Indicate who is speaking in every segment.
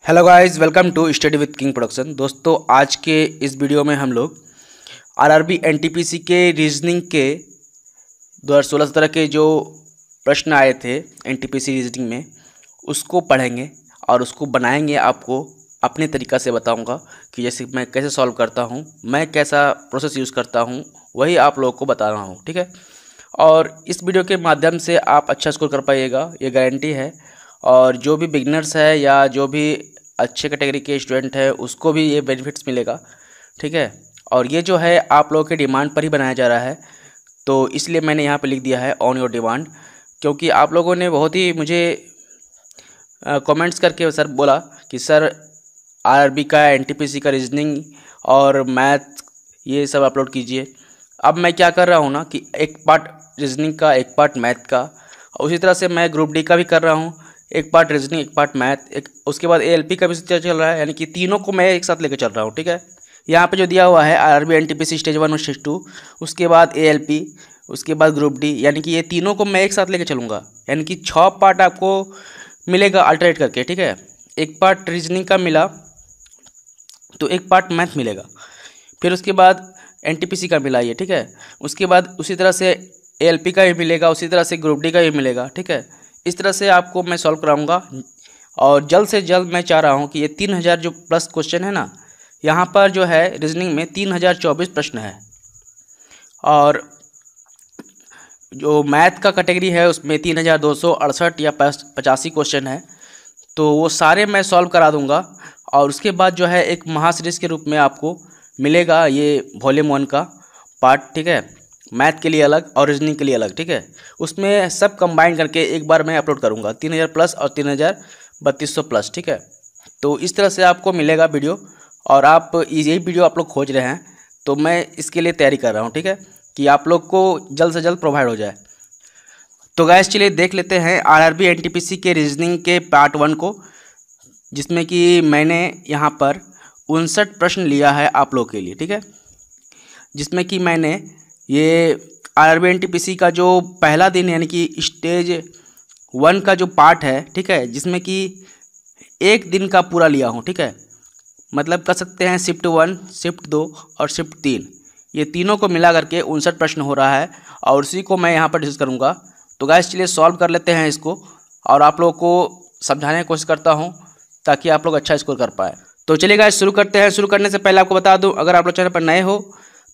Speaker 1: Hello guys, welcome to study with King Production. दोस्तों, आज के इस वीडियो में हम लोग आरआरबी एनटीपीसी के रीजनिंग के 2016-17 के जो प्रश्न आए थे एनटीपीसी रीजनिंग में, उसको पढ़ेंगे और उसको बनाएंगे। आपको अपने तरीक़ा से बताऊंगा कि जैसे मैं कैसे सॉल्व करता हूं, मैं कैसा प्रोसेस यूज़ करता हूं, वही आप लोगों को बता रहा हूं। ठीक है, और इस वीडियो के माध्यम से आप अच्छा स्कोर कर पाइएगा, ये गारंटी है। और जो भी बिगनर्स है या जो भी अच्छे कैटेगरी के स्टूडेंट है उसको भी ये बेनिफिट्स मिलेगा। ठीक है, और ये जो है आप लोगों के डिमांड पर ही बनाया जा रहा है, तो इसलिए मैंने यहाँ पे लिख दिया है ऑन योर डिमांड, क्योंकि आप लोगों ने बहुत ही मुझे कमेंट्स करके सर बोला कि सर आरआरबी का एनटीपीसी का रीजनिंग और मैथ ये सब अपलोड कीजिए। अब मैं क्या कर रहा हूँ ना कि एक पार्ट रीजनिंग का, एक पार्ट मैथ का, उसी तरह से मैं ग्रुप डी का भी कर रहा हूँ, एक पार्ट रीजनिंग एक पार्ट मैथ, एक उसके बाद एएलपी का भी चल रहा है, यानी कि तीनों को मैं एक साथ लेकर चल रहा हूँ। ठीक है, यहाँ पे जो दिया हुआ है आरआरबी एनटीपीसी स्टेज 1 और स्टेज 2, उसके बाद एएलपी, उसके बाद ग्रुप डी, यानी कि ये तीनों को मैं एक साथ लेकर चलूँगा। यानी कि 6 पार्ट आपको मिलेगा अल्टरनेट करके। ठीक है, एक पार्ट रीजनिंग का मिला तो एक पार्ट मैथ मिलेगा, फिर उसके बाद एनटीपीसी का मिला ये। ठीक है, उसके बाद उसी तरह से एएलपी का भी मिलेगा, उसी तरह से ग्रुप डी का भी मिलेगा। ठीक है, इस तरह से आपको मैं सॉल्व कराऊंगा और जल्द से जल्द मैं चाह रहा हूं कि ये 3000 जो प्लस क्वेश्चन है ना, यहाँ पर जो है रीजनिंग में 3024 प्रश्न है, और जो मैथ का कैटेगरी है उसमें 3268 या 85 क्वेश्चन है, तो वो सारे मैं सॉल्व करा दूंगा। और उसके बाद जो है एक महासीरीज के रूप में आपको मिलेगा ये वॉल्यूम 1 का पार्ट। ठीक है, मैथ के लिए अलग और रीजनिंग के लिए अलग। ठीक है, उसमें सब कंबाइन करके एक बार मैं अपलोड करूंगा, 3000 प्लस और 3200 प्लस। ठीक है, तो इस तरह से आपको मिलेगा वीडियो, और आप यही वीडियो आप लोग खोज रहे हैं, तो मैं इसके लिए तैयारी कर रहा हूं। ठीक है, कि आप लोग को जल्द से जल्द प्रोवाइड हो जाए। तो गाइस, चलिए देख लेते हैं आरआरबी एनटीपीसी के रीजनिंग के पार्ट 1 को, जिसमें कि मैंने यहाँ पर 59 प्रश्न लिया है आप लोग के लिए। ठीक है, जिसमें कि मैंने ये आरआरबी एनटीपीसी का जो पहला दिन यानी कि स्टेज 1 का जो पार्ट है, ठीक है, जिसमें कि एक दिन का पूरा लिया हूँ। ठीक है, मतलब कर सकते हैं शिफ्ट 1, शिफ्ट 2 और शिफ्ट 3, ये तीनों को मिला करके 59 प्रश्न हो रहा है, और उसी को मैं यहाँ पर डिस्कस करूँगा। तो गाइस, चलिए सॉल्व कर लेते हैं इसको, और आप लोगों को समझाने की कोशिश करता हूँ ताकि आप लोग अच्छा स्कोर कर पाए। तो चलिए गाइस, शुरू करते हैं। शुरू करने से पहले आपको बता दूँ, अगर आप लोग चैनल पर नए हो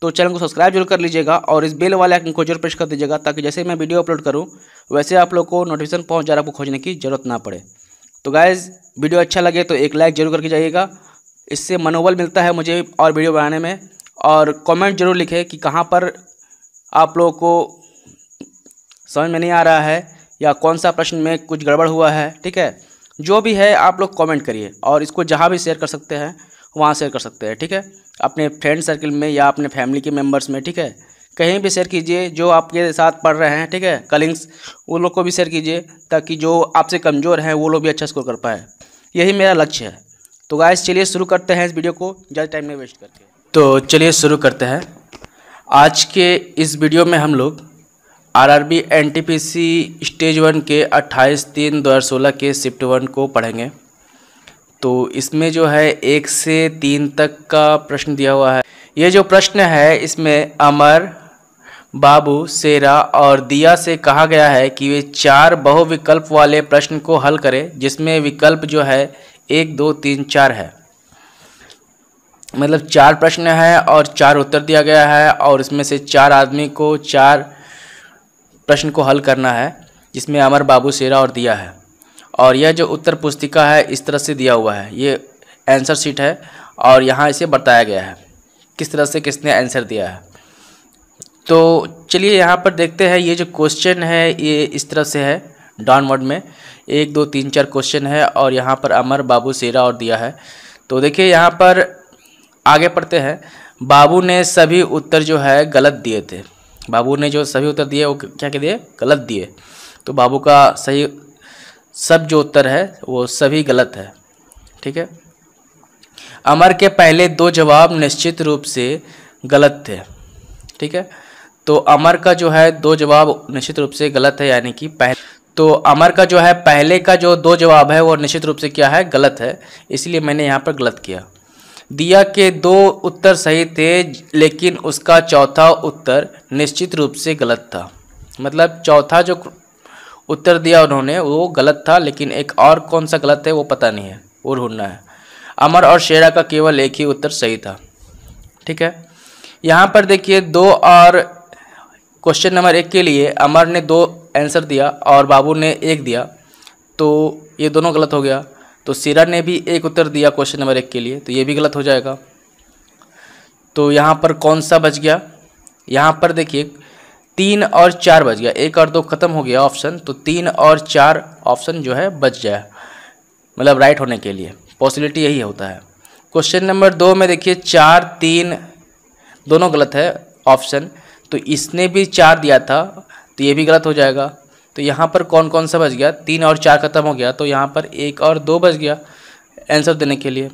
Speaker 1: तो चैनल को सब्सक्राइब जरूर कर लीजिएगा, और इस बेल वाले आइकन को जरूर प्रेस कर दीजिएगा, ताकि जैसे मैं वीडियो अपलोड करूं वैसे आप लोग को नोटिफिकेशन पहुंच जाए, आपको खोजने की ज़रूरत ना पड़े। तो गाइज़, वीडियो अच्छा लगे तो एक लाइक जरूर करके जाइएगा, इससे मनोबल मिलता है मुझे और वीडियो बनाने में। और कमेंट जरूर लिखें कि कहाँ पर आप लोगों को समझ में नहीं आ रहा है या कौन सा प्रश्न में कुछ गड़बड़ हुआ है। ठीक है, जो भी है आप लोग कमेंट करिए, और इसको जहाँ भी शेयर कर सकते हैं वहाँ शेयर कर सकते हैं। ठीक है, अपने फ्रेंड सर्कल में या अपने फैमिली के मेंबर्स में। ठीक है, कहीं भी शेयर कीजिए, जो आपके साथ पढ़ रहे हैं, ठीक है, कलिंग्स, वो लोग को भी शेयर कीजिए, ताकि जो आपसे कमज़ोर हैं वो लोग भी अच्छा स्कोर कर पाए। यही मेरा लक्ष्य है। तो गाइस, चलिए शुरू करते हैं इस वीडियो को ज़्यादा टाइम नहीं वेस्ट करके। तो चलिए शुरू करते हैं। आज के इस वीडियो में हम लोग आरआरबी एनटीपीसी स्टेज 1 के 28/3/2016 के शिफ्ट 1 को पढ़ेंगे। तो इसमें जो है 1 से 3 तक का प्रश्न दिया हुआ है। ये जो प्रश्न है इसमें अमर, बाबू, शेरा और दिया से कहा गया है कि वे 4 बहुविकल्प वाले प्रश्न को हल करें, जिसमें विकल्प जो है 1, 2, 3, 4 है। मतलब 4 प्रश्न है और 4 उत्तर दिया गया है, और इसमें से 4 आदमी को 4 प्रश्न को हल करना है, जिसमें अमर, बाबू, शेरा और दिया है। और यह जो उत्तर पुस्तिका है इस तरह से दिया हुआ है, ये आंसर शीट है, और यहाँ इसे बताया गया है किस तरह से किसने आंसर दिया है। तो चलिए यहाँ पर देखते हैं। ये जो क्वेश्चन है ये इस तरह से है, डाउनवर्ड में 1, 2, 3, 4 क्वेश्चन है, और यहाँ पर अमर, बाबू, शेरा और दिया है। तो देखिए यहाँ पर आगे पढ़ते हैं। बाबू ने सभी उत्तर जो है गलत दिए थे। बाबू ने जो सभी उत्तर दिए वो क्या दिए? गलत दिए। तो बाबू का सही सब जो उत्तर है वो सभी गलत है। ठीक है, अमर के पहले 2 जवाब निश्चित रूप से गलत थे। ठीक है, तो अमर का जो है 2 जवाब निश्चित रूप से गलत है, यानी कि पहले। तो अमर का जो है पहले का जो दो जवाब है वो निश्चित रूप से क्या है, गलत है, इसलिए मैंने यहाँ पर गलत किया। दिया के दो उत्तर सही थे लेकिन उसका चौथा उत्तर निश्चित रूप से गलत था। मतलब चौथा जो उत्तर दिया उन्होंने वो गलत था, लेकिन एक और कौन सा गलत है वो पता नहीं है, वो ढूंढना है। अमर और शेरा का केवल एक ही उत्तर सही था। ठीक है, यहाँ पर देखिए 2 और क्वेश्चन नंबर 1 के लिए अमर ने 2 आंसर दिया और बाबू ने 1 दिया, तो ये दोनों गलत हो गया। तो शेरा ने भी 1 उत्तर दिया क्वेश्चन नंबर 1 के लिए, तो ये भी गलत हो जाएगा। तो यहाँ पर कौन सा बच गया, यहाँ पर देखिए 3 और 4 बच गया, 1 और 2 खत्म हो गया ऑप्शन, तो 3 और 4 ऑप्शन जो है बच जाए, मतलब राइट होने के लिए पॉसिबिलिटी यही होता है। क्वेश्चन नंबर 2 में देखिए 4 3 दोनों गलत है ऑप्शन, तो इसने भी 4 दिया था तो ये भी गलत हो जाएगा। तो यहाँ पर कौन कौन सा बच गया, 3 और 4 खत्म हो गया, तो यहाँ पर 1 और 2 बच गया आंसर देने के लिए,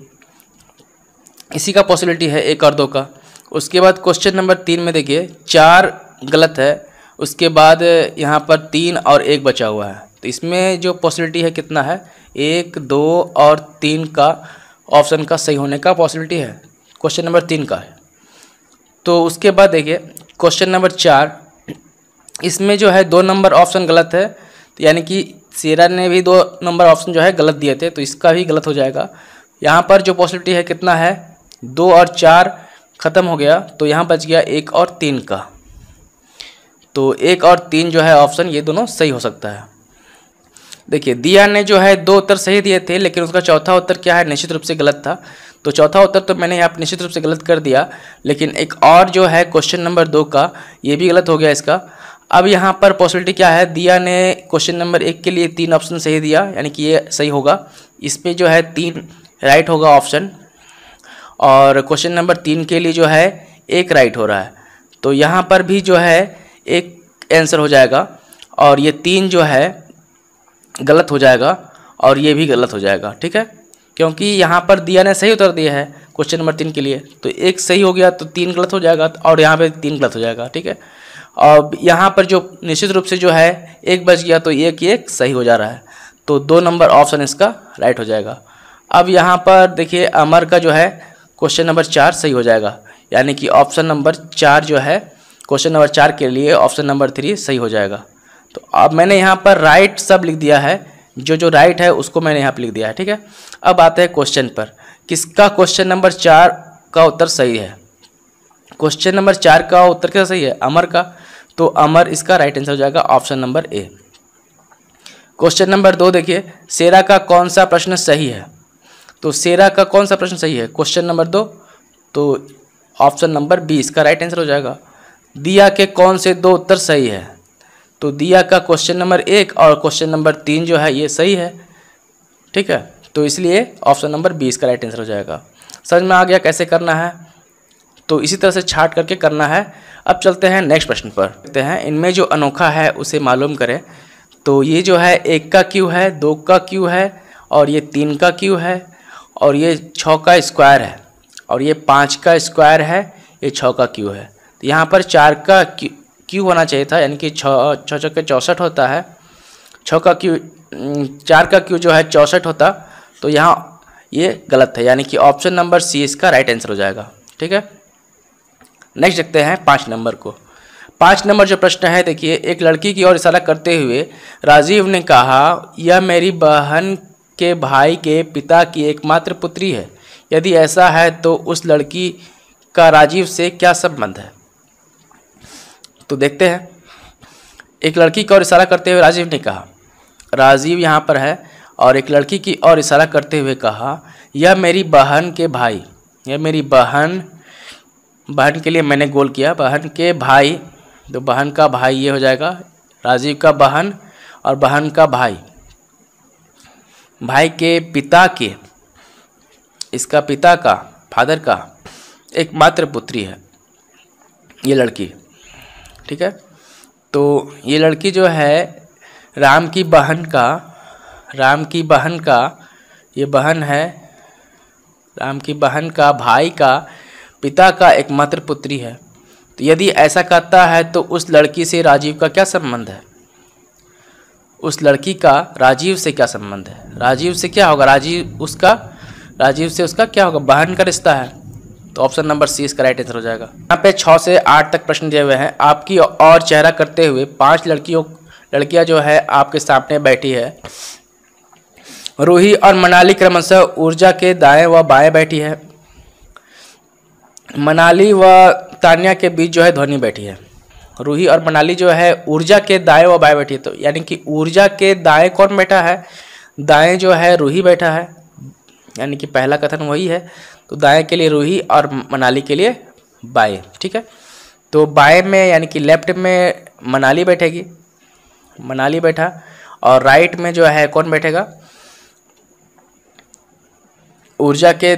Speaker 1: इसी का पॉसिबिलिटी है 1 और 2 का। उसके बाद क्वेश्चन नंबर 3 में देखिए 4 गलत है, उसके बाद यहाँ पर 3 और 1 बचा हुआ है, तो इसमें जो पॉसिबिलिटी है कितना है, 1 2 और 3 का ऑप्शन का सही होने का पॉसिबिलिटी है, क्वेश्चन नंबर 3 का है। तो उसके बाद देखिए क्वेश्चन नंबर 4, इसमें जो है 2 नंबर ऑप्शन गलत है, तो यानी कि शेरा ने भी 2 नंबर ऑप्शन जो है गलत दिए थे, तो इसका भी गलत हो जाएगा। यहाँ पर जो पॉसिबिलिटी है कितना है, 2 और 4 ख़त्म हो गया, तो यहाँ बच गया 1 और 3 का, तो 1 और 3 जो है ऑप्शन ये दोनों सही हो सकता है। देखिए दिया ने जो है 2 उत्तर सही दिए थे, लेकिन उसका चौथा उत्तर क्या है, निश्चित रूप से गलत था, तो चौथा उत्तर तो मैंने यहाँ पर निश्चित रूप से गलत कर दिया। लेकिन एक और जो है क्वेश्चन नंबर 2 का, ये भी गलत हो गया इसका। अब यहाँ पर पॉसिबिलिटी क्या है, दिया ने क्वेश्चन नंबर 1 के लिए 3 ऑप्शन सही दिया, यानी कि ये सही होगा, इस पर जो है 3 राइट होगा ऑप्शन, और क्वेश्चन नंबर 3 के लिए जो है 1 राइट हो रहा है, तो यहाँ पर भी जो है 1 आंसर हो जाएगा, और ये 3 जो है गलत हो जाएगा, और ये भी गलत हो जाएगा। ठीक है, क्योंकि यहाँ पर दिया ने सही उत्तर दिया है क्वेश्चन नंबर 3 के लिए, तो 1 सही हो गया तो 3 गलत हो जाएगा, और यहाँ पे 3 गलत हो जाएगा। ठीक है, और यहाँ पर जो निश्चित रूप से जो है 1 बच गया, तो 1 सही हो जा रहा है, तो 2 नंबर ऑप्शन इसका राइट हो जाएगा। अब यहाँ पर देखिए अमर का जो है क्वेश्चन नंबर 4 सही हो जाएगा, यानी कि ऑप्शन नंबर 4 जो है क्वेश्चन नंबर 4 के लिए ऑप्शन नंबर 3 सही हो जाएगा। तो अब मैंने यहाँ पर राइट सब लिख दिया है, जो राइट है उसको मैंने यहाँ पर लिख दिया है। ठीक है, अब आते हैं क्वेश्चन पर, किसका क्वेश्चन नंबर 4 का उत्तर सही है। क्वेश्चन नंबर 4 का उत्तर क्या सही है, अमर का, तो अमर इसका राइट आंसर हो जाएगा option number A. Question number 2 देखिए, शेरा का कौन सा प्रश्न सही है, तो शेरा का कौन सा प्रश्न सही है क्वेश्चन नंबर 2, तो ऑप्शन नंबर बी इसका राइट आंसर हो जाएगा। दिया के कौन से 2 उत्तर सही है, तो दिया का क्वेश्चन नंबर 1 और क्वेश्चन नंबर 3 जो है ये सही है। ठीक है, तो इसलिए ऑप्शन नंबर बी इसका राइट आंसर हो जाएगा। समझ में आ गया कैसे करना है, तो इसी तरह से छाट करके करना है। अब चलते हैं नेक्स्ट प्रश्न पर, देखते हैं इनमें जो अनोखा है उसे मालूम करें। तो ये जो है 1 का क्यू है, 2 का क्यू है, और ये 3 का क्यू है, और ये 6 का स्क्वायर है, और ये 5 का स्क्वायर है, ये 6 का क्यू है। तो यहाँ पर 4 का क्यू होना चाहिए था, यानी कि 6 के 64 होता है, 6 का क्यू 4 का क्यू जो है 64 होता, तो यहाँ ये गलत है, यानी कि ऑप्शन नंबर सी इसका राइट आंसर हो जाएगा। ठीक है, नेक्स्ट देखते हैं 5 नंबर को। 5 नंबर जो प्रश्न है देखिए, एक लड़की की ओर इशारा करते हुए राजीव ने कहा, यह मेरी बहन के भाई के पिता की एकमात्र पुत्री है, यदि ऐसा है तो उस लड़की का राजीव से क्या संबंध है। तो देखते हैं, एक लड़की की ओर इशारा करते हुए राजीव ने कहा, राजीव यहाँ पर है, और एक लड़की की ओर इशारा करते हुए कहा, यह मेरी बहन के भाई, यह मेरी बहन के लिए मैंने गोल किया, बहन के भाई, तो बहन का भाई ये हो जाएगा, राजीव का बहन और बहन का भाई, भाई के पिता के, इसका पिता का, फादर का एकमात्र पुत्री है ये लड़की। ठीक है, तो ये लड़की जो है राम की बहन का ये बहन है, राम की बहन का भाई का पिता का एकमात्र पुत्री है। तो यदि ऐसा कहता है तो उस लड़की से राजीव का क्या संबंध है। उस लड़की का राजीव से क्या संबंध है? राजीव से क्या होगा? राजीव से उसका क्या होगा? बहन का रिश्ता है। तो ऑप्शन नंबर सी इसका राइट आंसर हो जाएगा। यहाँ पे 6 से 8 तक प्रश्न दिए हुए हैं। आपकी और चेहरा करते हुए 5 लड़कियां जो है आपके सामने बैठी है। रूही और मनाली क्रमशः ऊर्जा के दाएं व बाएं बैठी है। मनाली व तान्या के बीच जो है ध्वनि बैठी है। रूही और मनाली जो है ऊर्जा के दाएं व बाएं बैठी है। तो यानी कि ऊर्जा के दाएं कौन बैठा है? दाएं जो है रूही बैठा है, यानी कि पहला कथन वही है। तो दाएं के लिए रूही और मनाली के लिए बाएं। ठीक है, तो बाएं में यानी कि लेफ्ट में मनाली बैठेगी, मनाली बैठा, और राइट में जो है कौन बैठेगा? ऊर्जा के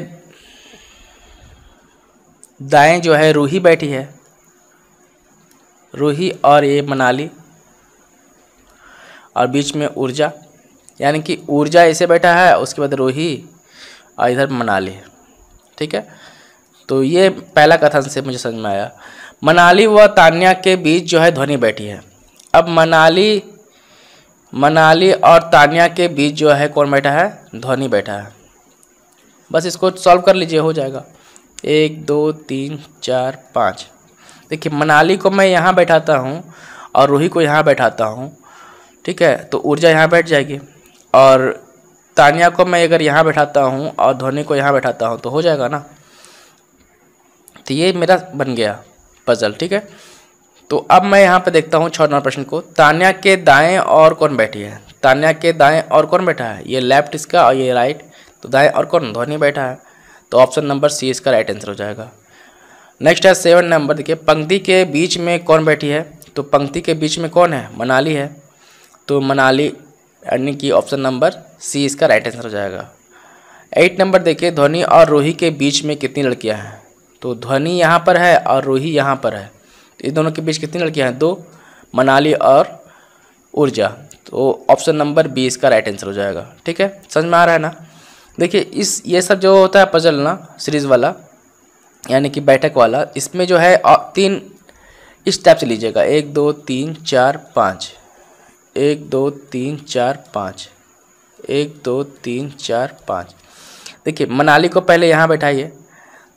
Speaker 1: दाएं जो है रूही बैठी है, रूही और ये मनाली, और बीच में ऊर्जा, यानी कि ऊर्जा ऐसे बैठा है, उसके बाद रूही और इधर मनाली। ठीक है, तो ये पहला कथन से मुझे समझ में आया। मनाली व तान्या के बीच जो है ध्वनि बैठी है। अब मनाली और तान्या के बीच जो है कौन बैठा है? ध्वनि बैठा है। बस इसको सॉल्व कर लीजिए, हो जाएगा। 1 2 3 4 5। देखिए, मनाली को मैं यहाँ बैठाता हूँ और रूही को यहाँ बैठाता हूँ। ठीक है, तो ऊर्जा यहाँ बैठ जाएगी, और तान्या को मैं अगर यहाँ बैठाता हूँ और ध्वनि को यहाँ बैठाता हूँ तो हो जाएगा ना। तो ये मेरा बन गया पजल। ठीक है, तो अब मैं यहाँ पे देखता हूँ 6 नंबर प्रश्न को। तान्या के दाएं और कौन बैठी है? तान्या के दाएं और कौन बैठा है? ये लेफ्ट इसका और ये राइट, तो दाएं और कौन? ध्वनि बैठा है। तो ऑप्शन नंबर सी इसका राइट आंसर हो जाएगा। नेक्स्ट है 7 नंबर। देखिए, पंक्ति के बीच में कौन बैठी है? तो पंक्ति के बीच में कौन है? मनाली है। तो मनाली यानी कि ऑप्शन नंबर सी इसका राइट आंसर हो जाएगा। 8 नंबर देखिए, ध्वनि और रूही के बीच में कितनी लड़कियां हैं? तो ध्वनि यहाँ पर है और रूही यहाँ पर है, तो इन दोनों के बीच कितनी लड़कियां हैं? 2, मनाली और ऊर्जा। तो ऑप्शन नंबर बी इसका राइट आंसर हो जाएगा। ठीक है, समझ में आ रहा है ना? देखिए, ये सब जो होता है पजल ना, सीरीज वाला यानी कि बैठक वाला, इसमें जो है 3 इस टाइप से लीजिएगा। 1 2 3 4 5, 1 2 3 4 5, 1 2 3 4 5। देखिए, मनाली को पहले यहाँ बैठाइए,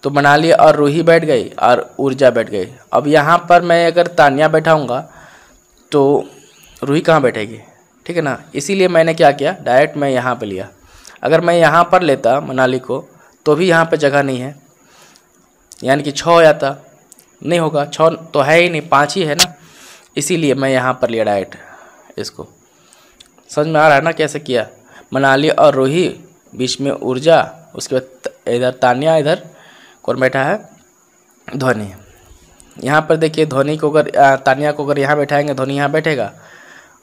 Speaker 1: तो मनाली और रूही बैठ गई और ऊर्जा बैठ गई। अब यहाँ पर मैं अगर तान्या बैठाऊँगा तो रूही कहाँ बैठेगी? ठीक है ना, इसीलिए मैंने क्या किया, डायरेक्ट मैं यहाँ पे लिया। अगर मैं यहाँ पर लेता मनाली को तो भी यहाँ पे जगह नहीं है, यानी कि 6 हो जाता, नहीं होगा, 6 तो है ही नहीं, 5 ही है ना, इसीलिए मैं यहाँ पर लिया डायरेक्ट इसको। समझ में आ रहा है ना कैसे किया? मनाली और रूही, बीच में ऊर्जा, उसके बाद इधर तान्या, इधर कौन बैठा है? ध्वनि। यहाँ पर देखिए, ध्वनि को अगर तान्या को अगर यहाँ बैठाएंगे, ध्वनि यहाँ बैठेगा,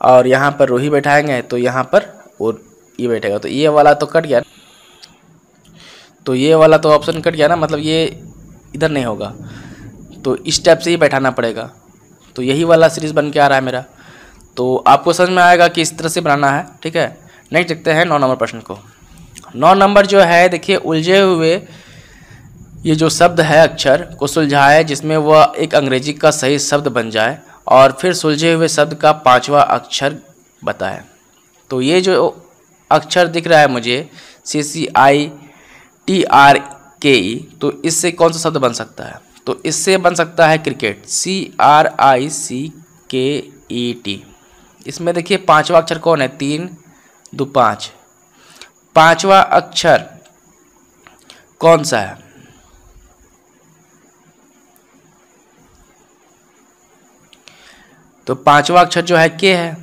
Speaker 1: और यहाँ पर रूही बैठाएंगे तो यहाँ पर और ये बैठेगा। तो ये वाला तो कट गया, तो ये वाला तो ऑप्शन कट गया ना, मतलब ये इधर नहीं होगा, तो इस टाइप से ही बैठाना पड़ेगा। तो यही वाला सीरीज बन के आ रहा है मेरा। तो आपको समझ में आएगा कि इस तरह से बनाना है। ठीक है, नेक्स्ट देखते हैं 9 नंबर प्रश्न को। 9 नंबर जो है, देखिए, उलझे हुए ये जो शब्द है अक्षर को सुलझाए जिसमें वह एक अंग्रेजी का सही शब्द बन जाए, और फिर सुलझे हुए शब्द का 5वां अक्षर बताएं। तो ये जो अक्षर दिख रहा है मुझे CCITRKE, तो इससे कौन सा शब्द बन सकता है? तो इससे बन सकता है क्रिकेट, CRICKET। इसमें देखिए 5वां अक्षर कौन है? 3 2 5। 5वां अक्षर कौन सा है? तो 5वां अक्षर जो है के है।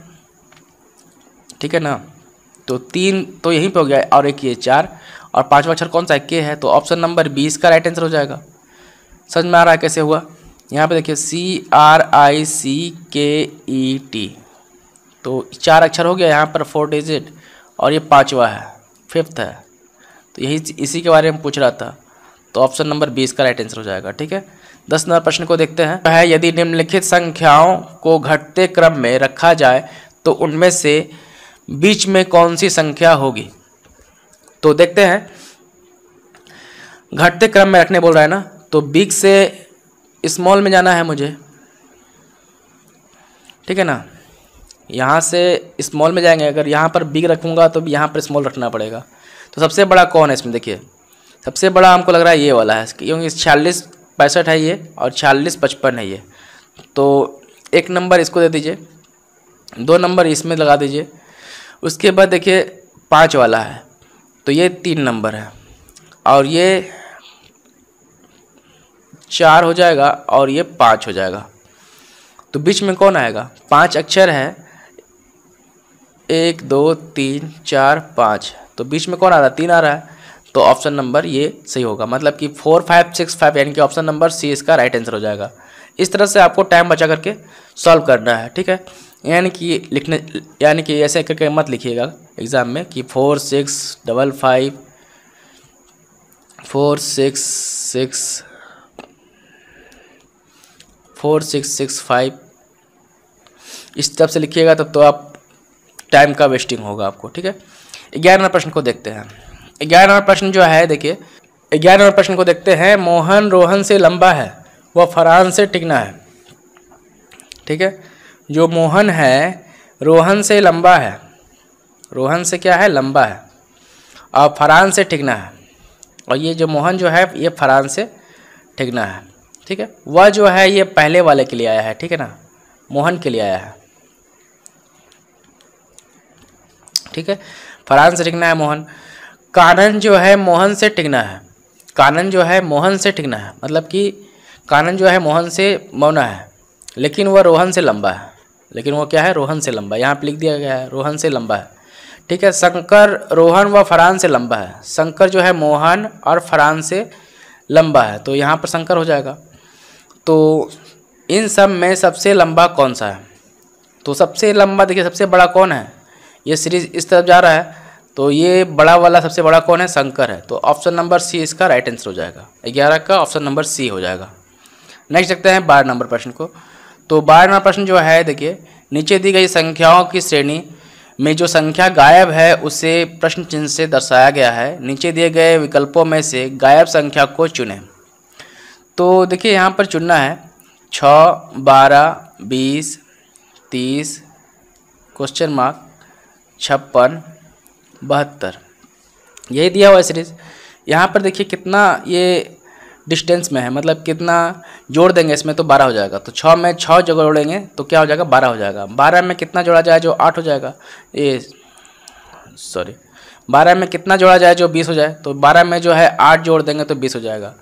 Speaker 1: ठीक है ना, तो 3 तो यहीं पे हो गया, और एक ये 4, और 5वां अक्षर कौन सा है? के है। तो ऑप्शन नंबर 20 का राइट आंसर हो जाएगा। समझ में आ रहा है कैसे हुआ? यहाँ पे देखिए CRICKET, तो 4 अक्षर हो गया यहाँ पर, 4 डिजिट, और ये 5वां है, 5th है। तो यही इसी के बारे में पूछ रहा था, तो ऑप्शन नंबर 20 का राइट आंसर हो जाएगा। ठीक है, 10 नंबर प्रश्न को देखते हैं। है यदि निम्नलिखित संख्याओं को घटते क्रम में रखा जाए तो उनमें से बीच में कौन सी संख्या होगी? तो देखते हैं, घटते क्रम में रखने बोल रहा है ना, तो बिग से स्मॉल में जाना है मुझे। ठीक है ना, यहाँ से स्मॉल में जाएंगे, अगर यहाँ पर बिग रखूँगा तो यहाँ पर स्मॉल रखना पड़ेगा। तो सबसे बड़ा कौन है इसमें, देखिए सबसे बड़ा हमको लग रहा है ये वाला है, क्योंकि 4665 है ये और 4655 है ये। तो 1 नंबर इसको दे दीजिए, 2 नंबर इसमें लगा दीजिए। उसके बाद देखिए 5 वाला है, तो ये 3 नंबर है और ये 4 हो जाएगा और ये 5 हो जाएगा। तो बीच में कौन आएगा, 5 अक्षर है, 1 2 3 4 5, तो बीच में कौन आ रहा है, 3 आ रहा है। तो ऑप्शन नंबर ये सही होगा, मतलब कि 4 5 6 5, यानी कि ऑप्शन नंबर सी इसका राइट आंसर हो जाएगा। इस तरह से आपको टाइम बचा करके सॉल्व करना है, ठीक है। यानी कि ऐसे करके मत लिखिएगा एग्ज़ाम में कि 4 6 5 5 4 6 6 4 6 6 5, इस तरफ से लिखिएगा तब तो आप टाइम का वेस्टिंग होगा आपको, ठीक है। 11 नंबर प्रश्न को देखते हैं। 11 नंबर प्रश्न जो है, देखिए 11 नंबर प्रश्न को देखते हैं। मोहन रोहन से लंबा है, वह फरहान से टिकना है, ठीक है। जो मोहन है रोहन से लंबा है, रोहन से क्या है, लंबा है, और फरहान से टिकना है। और ये जो मोहन जो है ये फरहान से टिकना है, ठीक है। वह जो है ये पहले वाले के लिए आया है, ठीक है ना, मोहन के लिए आया है, ठीक है। फरहान से टिकना है मोहन। कानन जो है मोहन से टिकना है, कानन जो है मोहन से टिकना है, मतलब कि कानन जो है मोहन से मौना है, लेकिन वह रोहन से लंबा है, लेकिन वो क्या है, रोहन से लंबा, यहाँ पे लिख दिया गया है रोहन से लंबा है, ठीक है। शंकर रोहन व फरहान से लंबा है, शंकर जो है मोहन और फरहान से लंबा है, तो यहाँ पर शंकर हो जाएगा। तो इन सब में सबसे लंबा कौन सा है, तो सबसे लंबा देखिए सबसे बड़ा कौन है, ये सीरीज इस तरफ जा रहा है, तो ये बड़ा वाला सबसे बड़ा कौन है, शंकर है। तो ऑप्शन नंबर सी इसका राइट आंसर हो जाएगा, 11 का ऑप्शन नंबर सी हो जाएगा। नेक्स्ट देखते हैं 12 नंबर प्रश्न को। तो 12 नंबर प्रश्न जो है, देखिए नीचे दी गई संख्याओं की श्रेणी में जो संख्या गायब है उसे प्रश्न चिन्ह से दर्शाया गया है। नीचे दिए गए विकल्पों में से गायब संख्या को चुनें। तो देखिए यहाँ पर चुनना है 6 12 20 30 क्वेश्चन मार्क 56 72, यही दिया हुआ है सीरीज। यहाँ पर देखिए कितना ये डिस्टेंस में है, मतलब कितना जोड़ देंगे इसमें तो 12 हो जाएगा। तो 6 में 6 जोड़ेंगे तो क्या हो जाएगा, 12 हो जाएगा। 12 में कितना जोड़ा जाए जो 8 हो जाएगा, ये सॉरी 12 में कितना जोड़ा जाए जो 20 हो जाए, तो 12 में जो है 8 जोड़ देंगे तो 20 हो जाएगा।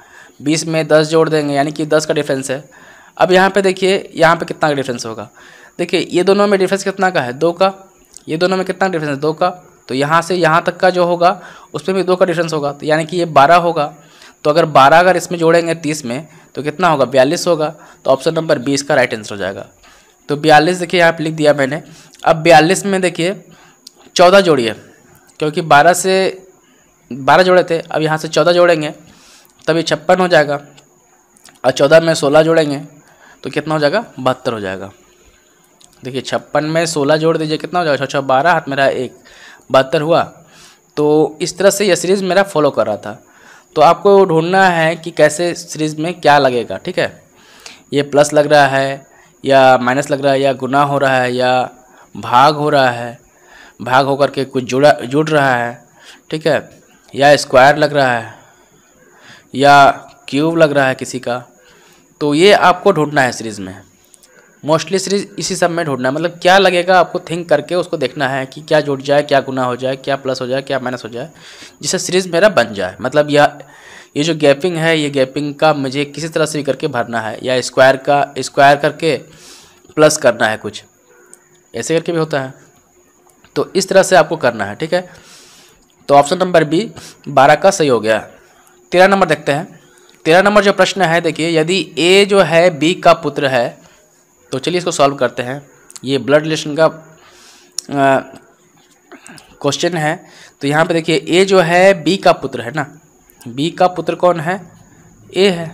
Speaker 1: 20 में 10 जोड़ देंगे यानी कि 10 का डिफरेंस है। अब यहाँ पे देखिए यहाँ पे कितना का डिफरेंस होगा, देखिए ये दोनों में डिफरेंस कितना का है, 2 का। ये दोनों में कितना डिफरेंस है, 2 का। तो यहाँ से यहाँ तक का जो होगा उसमें भी 2 का डिफरेंस होगा, तो यानी कि ये 12 होगा। तो अगर 12 अगर इसमें जोड़ेंगे 30 में तो कितना होगा, 42 होगा। तो ऑप्शन नंबर 20 का राइट आंसर हो जाएगा। तो 42 देखिए यहाँ पे लिख दिया मैंने। अब 42 में देखिए 14 जोड़िए, क्योंकि 12 से 12 जोड़े थे, अब यहाँ से 14 जोड़ेंगे तभी 56 हो जाएगा, और 14 में 16 जोड़ेंगे तो कितना हो जाएगा, 72 हो जाएगा। देखिए 56 में 16 जोड़ दीजिए कितना हो जाएगा, 6 12 हाथ मेरा 1 72 हुआ। तो इस तरह से यह सीरीज़ मेरा फॉलो कर रहा था। तो आपको ढूंढना है कि कैसे सीरीज़ में क्या लगेगा, ठीक है। ये प्लस लग रहा है या माइनस लग रहा है या गुना हो रहा है या भाग हो रहा है, भाग होकर के कुछ जुड़ रहा है, ठीक है, या स्क्वायर लग रहा है या क्यूब लग रहा है किसी का। तो ये आपको ढूंढना है सीरीज़ में। मोस्टली सीरीज इसी सब में ढूंढना है, मतलब क्या लगेगा आपको थिंक करके उसको देखना है कि क्या जुड़ जाए, क्या गुना हो जाए, क्या प्लस हो जाए, क्या माइनस हो जाए, जिससे सीरीज़ मेरा बन जाए। मतलब ये जो गैपिंग है, ये गैपिंग का मुझे किसी तरह से भी करके भरना है, या स्क्वायर करके प्लस करना है, कुछ ऐसे करके भी होता है। तो इस तरह से आपको करना है, ठीक है। तो ऑप्शन नंबर बी 12 का सही हो गया। 13 नंबर देखते हैं। 13 नंबर जो प्रश्न है, देखिए यदि ए जो है बी का पुत्र है, तो चलिए इसको सॉल्व करते हैं। ये ब्लड रिलेशन का क्वेश्चन है। तो यहाँ पे देखिए ए जो है बी का पुत्र है ना, बी का पुत्र कौन है, ए है।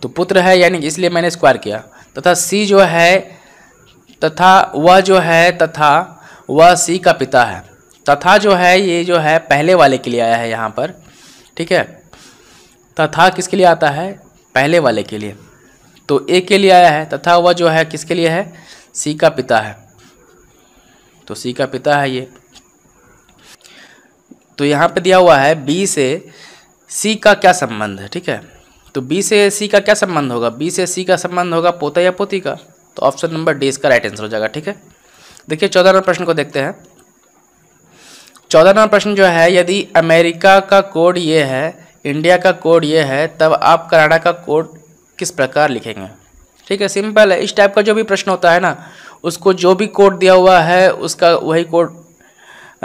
Speaker 1: तो पुत्र है यानी इसलिए मैंने स्क्वायर किया। तथा सी जो है, तथा वह सी का पिता है। तथा जो है ये जो है पहले वाले के लिए आया है यहाँ पर, ठीक है। तथा किसके लिए आता है, पहले वाले के लिए। तो ए के लिए आया है, तथा वह जो है किसके लिए है, सी का पिता है, तो सी का पिता है ये। तो यहाँ पे दिया हुआ है बी से सी का क्या संबंध है, ठीक है। तो बी से सी का क्या संबंध होगा, बी से सी का संबंध होगा पोता या पोती का, तो ऑप्शन नंबर डी इसका राइट आंसर हो जाएगा, ठीक है। देखिए 14 नंबर प्रश्न को देखते हैं। 14 नंबर प्रश्न जो है, यदि अमेरिका का कोड ये है, इंडिया का कोड ये है, तब आप कनाडा का कोड किस प्रकार लिखेंगे, ठीक है। सिंपल है, इस टाइप का जो भी प्रश्न होता है ना, उसको जो भी कोड दिया हुआ है उसका वही कोड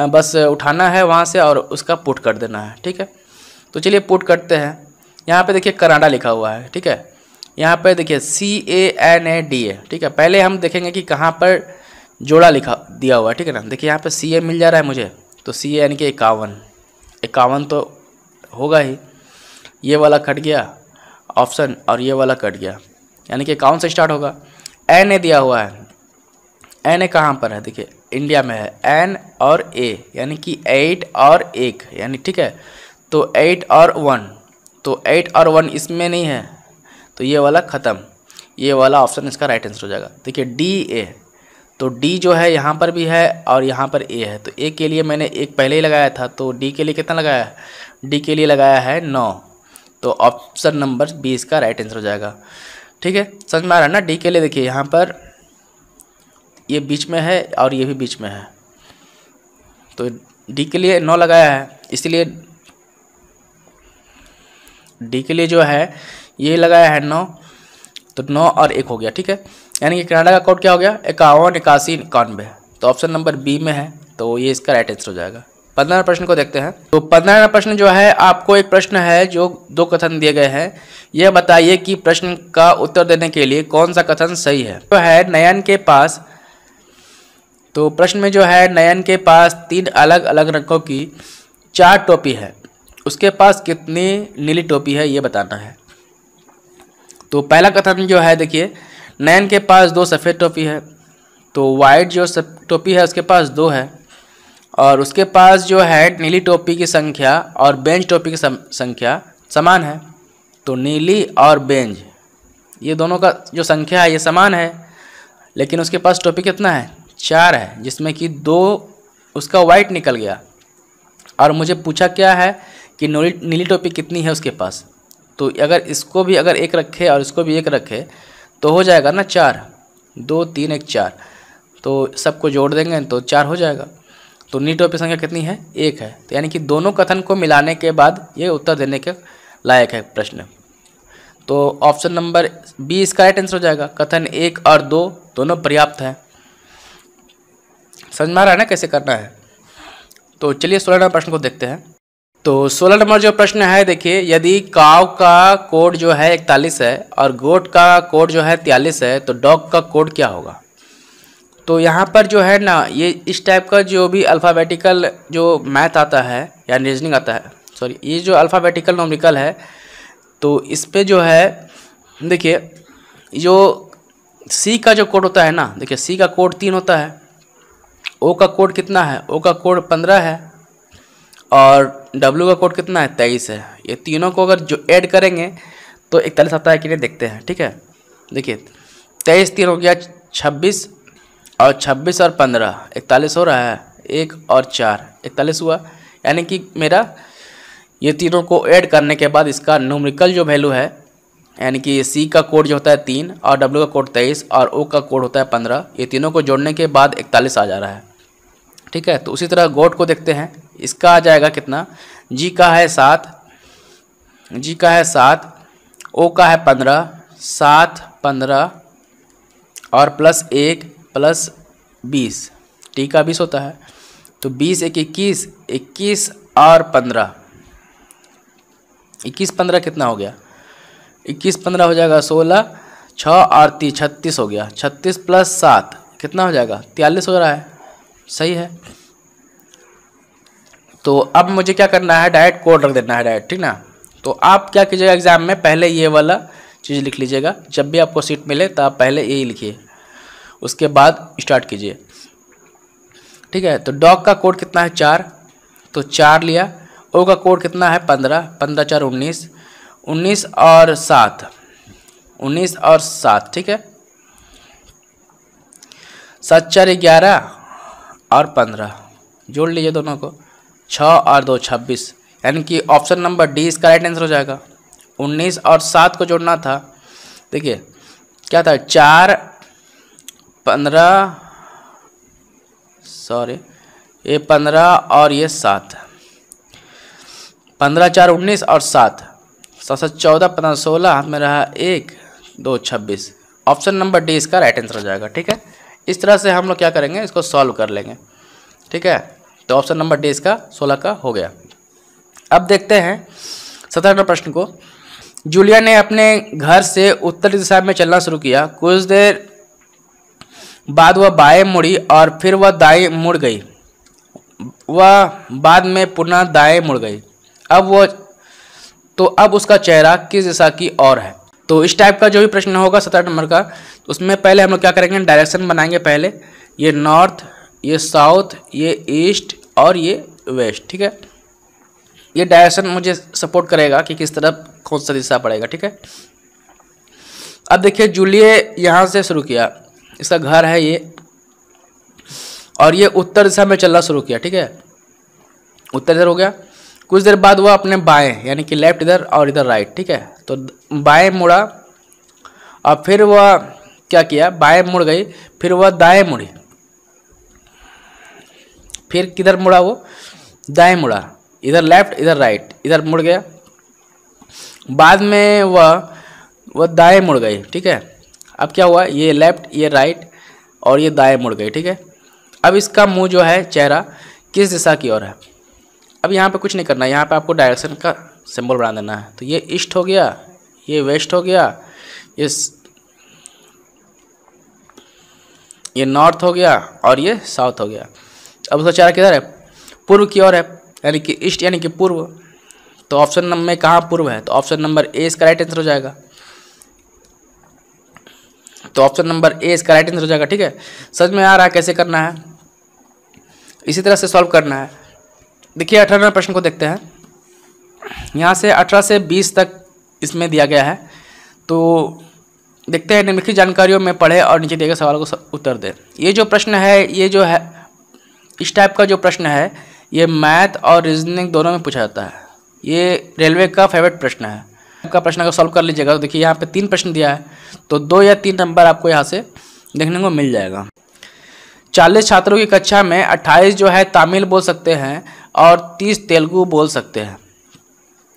Speaker 1: बस उठाना है वहाँ से और उसका पुट कर देना है, ठीक है। तो चलिए पुट करते हैं। यहाँ पे देखिए कनाडा लिखा हुआ है, ठीक है। यहाँ पे देखिए CANADA, ठीक है। पहले हम देखेंगे कि कहाँ पर जोड़ा लिखा दिया हुआ है, ठीक है ना। देखिए यहाँ पे CA मिल जा रहा है मुझे, तो CA यानी कि 51 तो होगा ही, ये वाला कट गया ऑप्शन और ये वाला कट गया, यानी कि 51 से स्टार्ट होगा। NA दिया हुआ है, NA कहाँ पर है, देखिए इंडिया में है, N और A यानी कि 8 और 1 यानी, ठीक है। तो 8 और 1, तो 8 और 1 इसमें नहीं है, तो ये वाला ख़त्म, ये वाला ऑप्शन इसका राइट आंसर हो जाएगा। देखिए DA, तो D जो है यहाँ पर भी है और यहाँ पर A है, तो A के लिए मैंने एक पहले ही लगाया था, तो D के लिए कितना लगाया है, D के लिए लगाया है 9, तो ऑप्शन नंबर B इसका राइट आंसर हो जाएगा, ठीक है। समझ में आ रहा है ना। D के लिए देखिए यहाँ पर ये बीच में है और ये भी बीच में है, तो D के लिए 9 लगाया है, इसलिए D के लिए जो है ये लगाया है 9, तो 9 और 1 हो गया, ठीक है। यानी कि कनाडा का कोड क्या हो गया, 51, 81, 91, तो ऑप्शन नंबर बी में है, तो ये इसका राइट आंसर हो जाएगा। 15 प्रश्न को देखते हैं। तो 15 प्रश्न जो है, आपको एक प्रश्न है जो 2 कथन दिए गए हैं, यह बताइए कि प्रश्न का उत्तर देने के लिए कौन सा कथन सही है। तो है नयन के पास, तो प्रश्न में जो है नयन के पास 3 अलग अलग रंगों की 4 टोपी है, उसके पास कितनी नीली टोपी है ये बताना है। तो पहला कथन जो है, देखिए नयन के पास 2 सफ़ेद टोपी है, तो वाइट जो टोपी है उसके पास 2 है, और उसके पास जो है नीली टोपी की संख्या और बेंज टोपी की संख्या समान है। तो नीली और बेंज ये दोनों का जो संख्या है ये समान है, लेकिन उसके पास टोपी कितना है, 4 है, जिसमें कि 2 उसका वाइट निकल गया। और मुझे पूछा क्या है कि नीली टोपी कितनी है उसके पास, तो अगर इसको भी अगर 1 रखे और इसको भी 1 रखे तो हो जाएगा ना 4, 2 3 1 4, तो सबको जोड़ देंगे तो 4 हो जाएगा। तो नीली टोपी संख्या कितनी है, 1 है, तो यानी कि दोनों कथन को मिलाने के बाद ये उत्तर देने के लायक है प्रश्न। तो ऑप्शन नंबर बी इसका राइट आंसर हो जाएगा। कथन 1 और 2 दोनों पर्याप्त है। समझ में आ रहा है ना कैसे करना है। तो चलिए 16 नंबर प्रश्न को देखते हैं। तो 16 नंबर जो प्रश्न है, देखिए यदि काव का कोड जो है 41 है और गोट का कोड जो है 43 है, तो डॉग का कोड क्या होगा। तो यहाँ पर जो है ना, ये इस टाइप का जो भी अल्फ़ाबेटिकल जो मैथ आता है या रीजनिंग आता है, सॉरी ये जो अल्फ़ाबेटिकल नॉमिकल है, तो इस पे जो है देखिए जो सी का जो कोड होता है ना, देखिए सी का कोड 3 होता है, ओ का कोड कितना है, ओ का कोड 15 है, और डब्ल्यू का कोड कितना है, 23 है। ये तीनों को अगर जो ऐड करेंगे तो 41 आता है कि नहीं देखते हैं, ठीक है। देखिए 23 3 हो गया 26, और 26 और 15 41 हो रहा है, 1 और 4 41 हुआ। यानी कि मेरा ये तीनों को ऐड करने के बाद इसका न्यूमेरिकल जो वैल्यू है, यानी कि सी का कोड जो होता है 3 और डब्ल्यू का कोड 23 और ओ का कोड होता है 15, ये तीनों को जोड़ने के बाद 41 आ जा रहा है, ठीक है। तो उसी तरह गोट को देखते हैं, इसका आ जाएगा कितना, जी का है 7, जी का है 7, ओ का है 15, 7 15 और प्लस 1 प्लस 20, टी का 20 होता है। तो 20 1 21, 21 और 15, 21 15 कितना हो गया, 21 15 हो जाएगा 16, 6 और 3 36 हो गया, 36 प्लस 7 कितना हो जाएगा, 43 हो रहा है, सही है। तो अब मुझे क्या करना है, डायरेक्ट कोड रख देना है डायरेक्ट, ठीक ना। तो आप क्या कीजिएगा, एग्जाम में पहले ये वाला चीज़ लिख लीजिएगा, जब भी आपको सीट मिले तो आप पहले यही लिखिए, उसके बाद स्टार्ट कीजिए, ठीक है। तो डॉग का कोड कितना है 4, तो 4 लिया। ओ का कोड कितना है 15, 15 4 19, 19 और 7 19 और 7, ठीक है। 7 4 11 और 15 जोड़ लीजिए दोनों को, 6 और 2 26, यानी कि ऑप्शन नंबर डी इसका राइट आंसर हो जाएगा। 19 और 7 को जोड़ना था, देखिए क्या था, 4 15, सॉरी ये 15 और ये 7, 15 4 19 और 7 7 14 15 16, हाथ में रहा 1 2 26, ऑप्शन नंबर डी इसका राइट आंसर हो जाएगा, ठीक है। इस तरह से हम लोग क्या करेंगे, इसको सॉल्व कर लेंगे, ठीक है। तो ऑप्शन नंबर डी इसका 16 का हो गया। अब देखते हैं 17 नंबर प्रश्न को। जूलिया ने अपने घर से उत्तर दिशा में चलना शुरू किया। कुछ देर बाद वह बाएं मुड़ी और फिर वह दाएं मुड़ गई। वह बाद में पुनः दाएं मुड़ गई। अब उसका चेहरा किस दिशा की ओर है। तो इस टाइप का जो भी प्रश्न होगा 17 नंबर का, तो उसमें पहले हम लोग क्या करेंगे, डायरेक्शन बनाएंगे। पहले ये नॉर्थ, ये साउथ, ये ईस्ट और ये वेस्ट, ठीक है। ये डायरेक्शन मुझे सपोर्ट करेगा कि किस तरफ कौन सा दिशा पड़ेगा, ठीक है। अब देखिए जूलिया यहाँ से शुरू किया, इसका घर है ये, और ये उत्तर दिशा में चलना शुरू किया, ठीक है। उत्तर इधर हो गया। कुछ देर बाद वह अपने बाएं यानी कि लेफ्ट इधर और इधर राइट, ठीक है। तो बाएं मुड़ा और फिर वह क्या किया, बाएं मुड़ गई, फिर वह दाएं मुड़ी, फिर किधर मुड़ा, वो दाएं मुड़ा, इधर लेफ्ट इधर राइट, इधर मुड़ गया। बाद में वह दाएं मुड़ गई, ठीक है। अब क्या हुआ, ये लेफ्ट ये राइट और ये दाएं मुड़ गई, ठीक है। अब इसका मुंह जो है, चेहरा किस दिशा की ओर है। अब यहाँ पे कुछ नहीं करना है, यहाँ पे आपको डायरेक्शन का सिंबल बना देना है। तो ये ईस्ट हो गया, ये वेस्ट हो गया, ये नॉर्थ हो गया और ये साउथ हो गया। अब उसका चेहरा किधर है, पूर्व की ओर है, यानी कि ईस्ट यानी कि पूर्व। तो ऑप्शन नंबर में कहाँ पूर्व है, तो ऑप्शन नंबर ए इसका राइट आंसर हो जाएगा। तो ऑप्शन नंबर ए इसका राइट आंसर हो जाएगा, ठीक है। समझ में आ रहा है कैसे करना है, इसी तरह से सॉल्व करना है। देखिए 18 नंबर प्रश्न को देखते हैं। यहाँ से 18 से 20 तक इसमें दिया गया है। तो देखते हैं, निम्नलिखित जानकारियों में पढ़े और नीचे दिए गए सवालों को उत्तर दें। ये जो प्रश्न है, ये जो है इस टाइप का जो प्रश्न है, ये मैथ और रीजनिंग दोनों में पूछा जाता है। ये रेलवे का फेवरेट प्रश्न है। आपका प्रश्न अगर सॉल्व कर लीजिएगा तो देखिए यहाँ पे 3 प्रश्न दिया है, तो 2 या 3 नंबर आपको यहाँ से देखने को मिल जाएगा। 40 छात्रों की कक्षा में 28 जो है तमिल बोल सकते हैं और 30 तेलुगु बोल सकते हैं।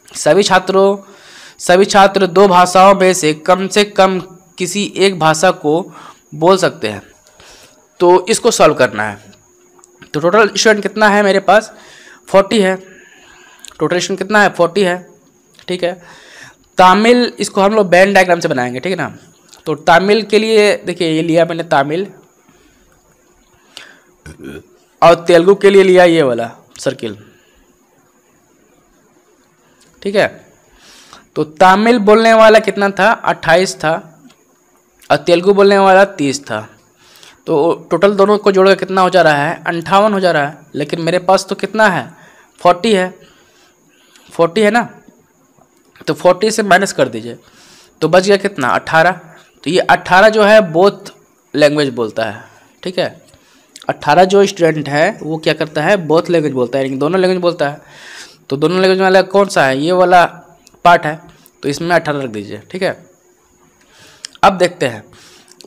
Speaker 1: सभी छात्र 2 भाषाओं में से कम किसी एक भाषा को बोल सकते हैं। तो इसको सॉल्व करना है। तो टोटल स्टूडेंट कितना है मेरे पास, 40 है। टोटल स्टूडेंट कितना है, 40 है, ठीक है। तमिल इसको हम लोग वेन डायग्राम से बनाएंगे, ठीक है ना। तो तमिल के लिए देखिए ये लिया मैंने तमिल, और तेलुगु के लिए लिया ये वाला सर्किल, ठीक है। तो तमिल बोलने वाला कितना था, 28 था, और तेलुगु बोलने वाला 30 था। तो टोटल दोनों को जोड़कर कितना हो जा रहा है, 58 हो जा रहा है। लेकिन मेरे पास तो कितना है, 40 है, 40 है ना। तो 40 से माइनस कर दीजिए, तो बच गया कितना, 18। तो ये 18 जो है बोथ लैंग्वेज बोलता है, ठीक है। 18 जो स्टूडेंट है वो क्या करता है, बोथ लैंग्वेज बोलता है, लेकिन दोनों लैंग्वेज बोलता है। तो दोनों लैंग्वेज वाला कौन सा है, ये वाला पार्ट है, तो इसमें 18 रख दीजिए, ठीक है। अब देखते हैं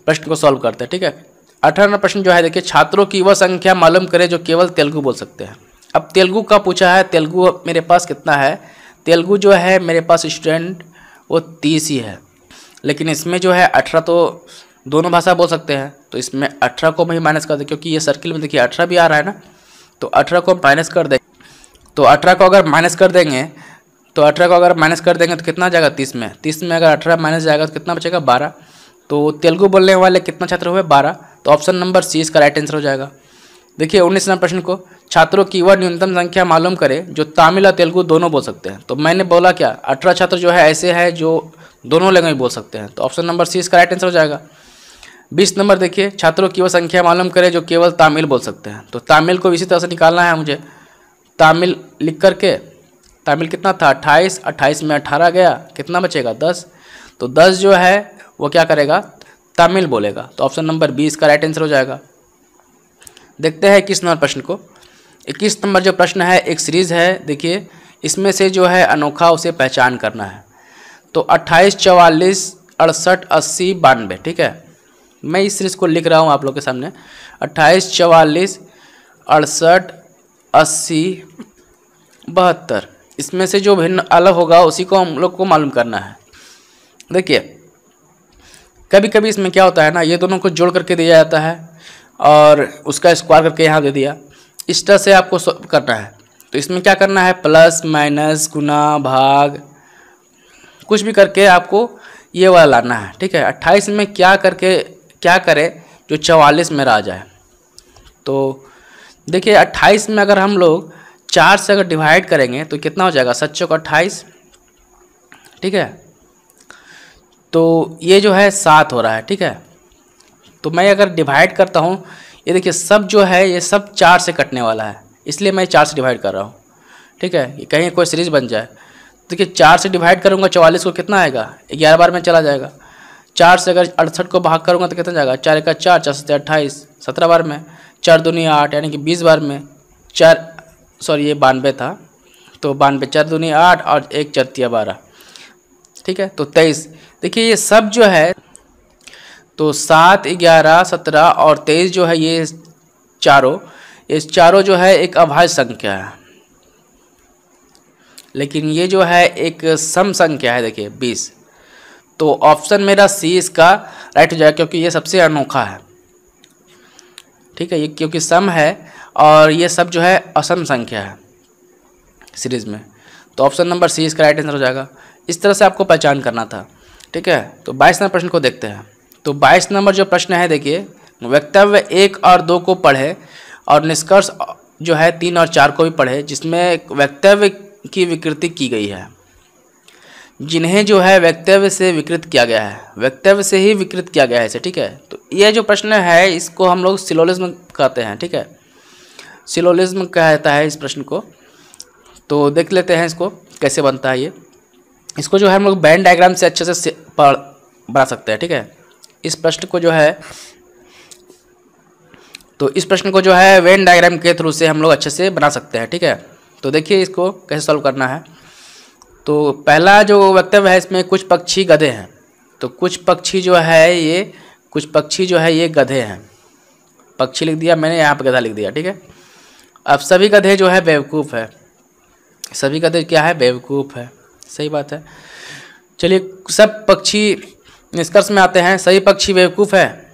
Speaker 1: प्रश्न को सॉल्व करते हैं, ठीक है। 18वां प्रश्न जो है देखिए, छात्रों की वह संख्या मालूम करें जो केवल तेलुगु बोल सकते हैं। अब तेलुगु का पूछा है, तेलुगु मेरे पास कितना है, तेलुगु जो है मेरे पास स्टूडेंट वो 30 ही है। लेकिन इसमें जो है 18 तो दोनों भाषा बोल सकते हैं, तो इसमें 18 को भी माइनस कर दे, क्योंकि ये सर्किल में देखिए 18 भी आ रहा है ना। तो 18 को माइनस कर दें, तो 18 को अगर माइनस कर देंगे तो कितना जाएगा, 30 में। 30 में अगर 18 माइनस जाएगा तो कितना बचेगा, 12। तो तेलुगु बोलने वाले कितना छात्र हुए, 12। तो ऑप्शन नंबर सी इसका राइट आंसर हो जाएगा। देखिए 19वें प्रश्न को, छात्रों की वह न्यूनतम संख्या मालूम करें जो तमिल और तेलुगु दोनों बोल सकते हैं। तो मैंने बोला क्या, 18 छात्र जो है ऐसे हैं जो दोनों लैंग्वेज बोल सकते हैं। तो ऑप्शन नंबर सी इसका राइट आंसर हो जाएगा। 20 नंबर देखिए, छात्रों की वह संख्या मालूम करें जो केवल तमिल बोल सकते हैं। तो तमिल को इसी तरह से निकालना है मुझे। तमिल लिख करके, तमिल कितना था, 28 में 18 गया, कितना बचेगा, 10। तो 10 जो है वो क्या करेगा, तमिल बोलेगा। तो ऑप्शन नंबर 20 का राइट आंसर हो जाएगा। देखते हैं 21 नंबर प्रश्न को। 21 नंबर जो प्रश्न है एक सीरीज़ है, देखिए इसमें से जो है अनोखा उसे पहचान करना है। तो 28, 44, 68, 80, 92, ठीक है। मैं इस सीरीज़ को लिख रहा हूँ आप लोग के सामने। 28, 44, 68, 80, 72, इसमें से जो भिन्न अलग होगा उसी को हम लोग को मालूम करना है। देखिए कभी कभी इसमें क्या होता है ना, ये दोनों को जोड़ करके दिया जाता है और उसका स्क्वायर करके यहाँ दे दिया, इस तरह से आपको करना है। तो इसमें क्या करना है, प्लस माइनस गुना भाग कुछ भी करके आपको ये वाला लाना है, ठीक है। 28 में क्या करें जो 44 में आ जाए। तो देखिए 28 में अगर हम लोग 4 से अगर डिवाइड करेंगे तो कितना हो जाएगा, 7 चौक 28, ठीक है। तो ये जो है 7 हो रहा है, ठीक है। तो मैं अगर डिवाइड करता हूँ, ये देखिए सब जो है ये सब 4 से कटने वाला है, इसलिए मैं 4 से डिवाइड कर रहा हूँ, ठीक है। कहीं कोई सीरीज बन जाए, देखिए 4 से डिवाइड करूँगा 44 को कितना आएगा, 11 बार में चला जाएगा। 4 से अगर 68 को भाग करूँगा तो कितना जाएगा, 4 का 4, 4 से 28, 17 बार में, 4 दूनी 8 यानी कि 20 बार में, 4 सॉरी ये 92 था, तो 92, 4 दूनी 8 और 1 4 12, ठीक है। तो 23, देखिए ये सब जो है तो 7, 11, 17 और 23 जो है ये चारों जो है एक अभाज्य संख्या है, लेकिन ये जो है एक सम संख्या है, देखिए 20। तो ऑप्शन मेरा सी इसका राइट हो जाएगा, क्योंकि ये सबसे अनोखा है, ठीक है। ये क्योंकि सम है और ये सब जो है असम संख्या है सीरीज में, तो ऑप्शन नंबर सी इसका राइट आंसर हो जाएगा। इस तरह से आपको पहचान करना था, ठीक है। तो 22 नंबर प्रश्न को देखते हैं। तो 22 नंबर जो प्रश्न है, देखिए वक्तव्य 1 और 2 को पढ़े और निष्कर्ष जो है 3 और 4 को भी पढ़े, जिसमें वक्तव्य की विकृति की गई है। जिन्हें जो है वक्तव्य से विकृत किया गया है, वक्तव्य से ही विकृत किया गया है इसे, ठीक है। तो ये जो प्रश्न है इसको हम लोग सिलोलिज्म कहते हैं, ठीक है। सिलोलिज्म कहता है इस प्रश्न को। तो देख लेते हैं इसको कैसे बनता है ये। इसको जो है हम लोग वेन डायग्राम से अच्छे से बना सकते हैं, ठीक है। इस प्रश्न को जो है वेन डायग्राम के थ्रू से हम लोग अच्छे से बना सकते हैं, ठीक है। तो देखिए इसको कैसे सॉल्व करना है। तो पहला जो वक्तव्य है इसमें कुछ पक्षी गधे हैं, तो कुछ पक्षी जो है ये गधे हैं। पक्षी लिख दिया मैंने, यहाँ पे गधा लिख दिया, ठीक है। अब सभी गधे जो है बेवकूफ़ है, सभी गधे क्या है, बेवकूफ़ है, सही बात है। चलिए सब पक्षी निष्कर्ष में आते हैं। सही पक्षी बेवकूफ़ है,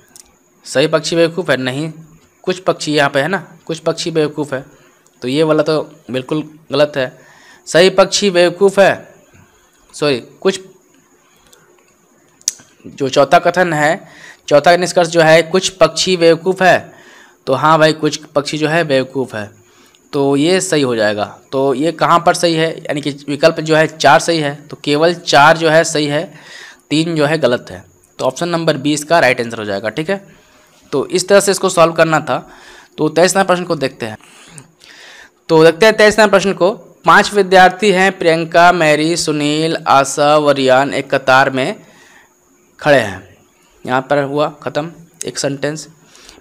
Speaker 1: सही पक्षी बेवकूफ़ है नहीं, कुछ पक्षी यहाँ पे है ना, कुछ पक्षी बेवकूफ़ है, तो ये वाला तो बिल्कुल गलत है। सही पक्षी बेवकूफ़ है, सॉरी कुछ, जो चौथा कथन है, चौथा निष्कर्ष जो है कुछ पक्षी बेवकूफ़ है, तो हाँ भाई कुछ पक्षी जो है बेवकूफ़ है, तो ये सही हो जाएगा। तो ये कहाँ पर सही है, यानी कि विकल्प जो है 4 सही है, तो केवल 4 जो है सही है, 3 जो है गलत है। तो ऑप्शन नंबर 20 का राइट आंसर हो जाएगा, ठीक है। तो इस तरह से इसको सॉल्व करना था। तो 23वां प्रश्न को देखते हैं। तो देखते हैं 23वां प्रश्न को। 5 विद्यार्थी हैं, प्रियंका, मैरी, सुनील, आशा व रियान एक कतार में खड़े हैं। यहाँ पर हुआ ख़त्म एक सेंटेंस।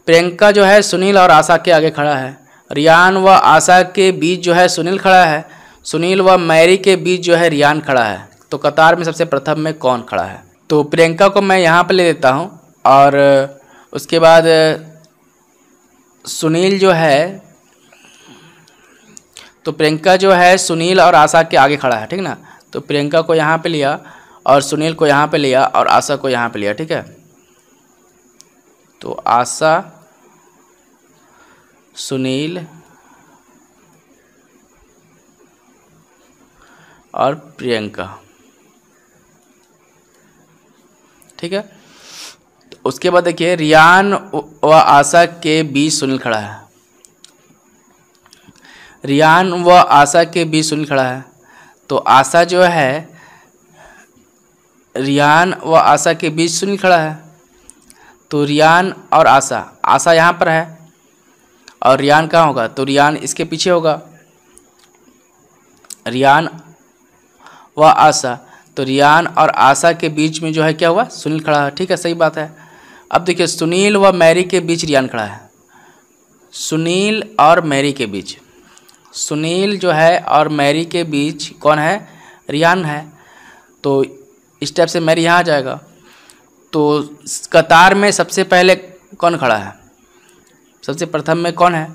Speaker 1: प्रियंका जो है सुनील और आशा के आगे खड़ा है, रियान व आशा के बीच जो है सुनील खड़ा है, सुनील व मैरी के बीच जो है रियान खड़ा है। तो कतार में सबसे प्रथम में कौन खड़ा है। तो प्रियंका को मैं यहाँ पे ले लेता हूँ और उसके बाद सुनील जो है, तो प्रियंका जो है सुनील और आशा के आगे खड़ा है, ठीक ना। तो प्रियंका को यहाँ पे लिया और सुनील को यहाँ पे लिया और आशा को यहाँ पे लिया, ठीक है। तो आशा, सुनील और प्रियंका, ठीक है। उसके बाद देखिए रियान व आशा के बीच सुनील खड़ा है, रियान व आशा के बीच सुनील खड़ा है। तो आशा जो है, रियान व आशा के बीच सुनील खड़ा है, तो रियान और आशा, आशा यहाँ पर है और रियान कहाँ होगा, तो रियान इसके पीछे होगा, रियान व आशा। तो रियान और आशा के बीच में जो है क्या हुआ, सुनील खड़ा है। ठीक है, सही बात है। अब देखिए सुनील व मैरी के बीच रियान खड़ा है। सुनील और मैरी के बीच, सुनील जो है और मैरी के बीच कौन है, रियान है। तो इस टाइप से मैरी यहाँ आ जाएगा। तो कतार में सबसे पहले कौन खड़ा है, सबसे प्रथम में कौन है,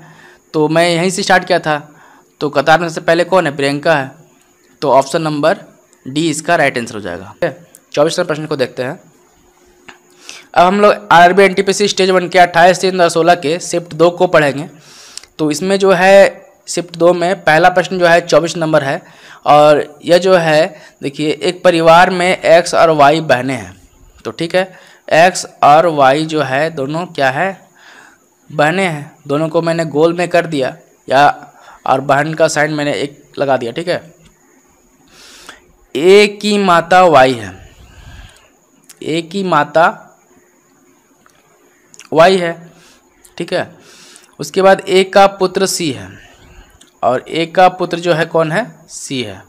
Speaker 1: तो मैं यहीं से स्टार्ट किया था। तो कतार में सबसे पहले कौन है, प्रियंका है। तो ऑप्शन नंबर डी इसका राइट आंसर हो जाएगा। 24वें प्रश्न को देखते हैं। अब हम लोग आरआरबी एनटीपीसी स्टेज 1 के 28/3/2016 के शिफ्ट 2 को पढ़ेंगे। तो इसमें जो है शिफ्ट 2 में पहला प्रश्न जो है 24 नंबर है। और यह जो है देखिए, एक परिवार में एक्स और वाई बहनें हैं। तो ठीक है, एक्स और वाई जो है दोनों क्या है, बहनें हैं। दोनों को मैंने गोल में कर दिया, या और बहन का साइन मैंने एक लगा दिया। ठीक है, ए की माता वाई है, ए की माता वाई है। ठीक है, उसके बाद ए का पुत्र सी है, और ए का पुत्र जो है कौन है, सी है।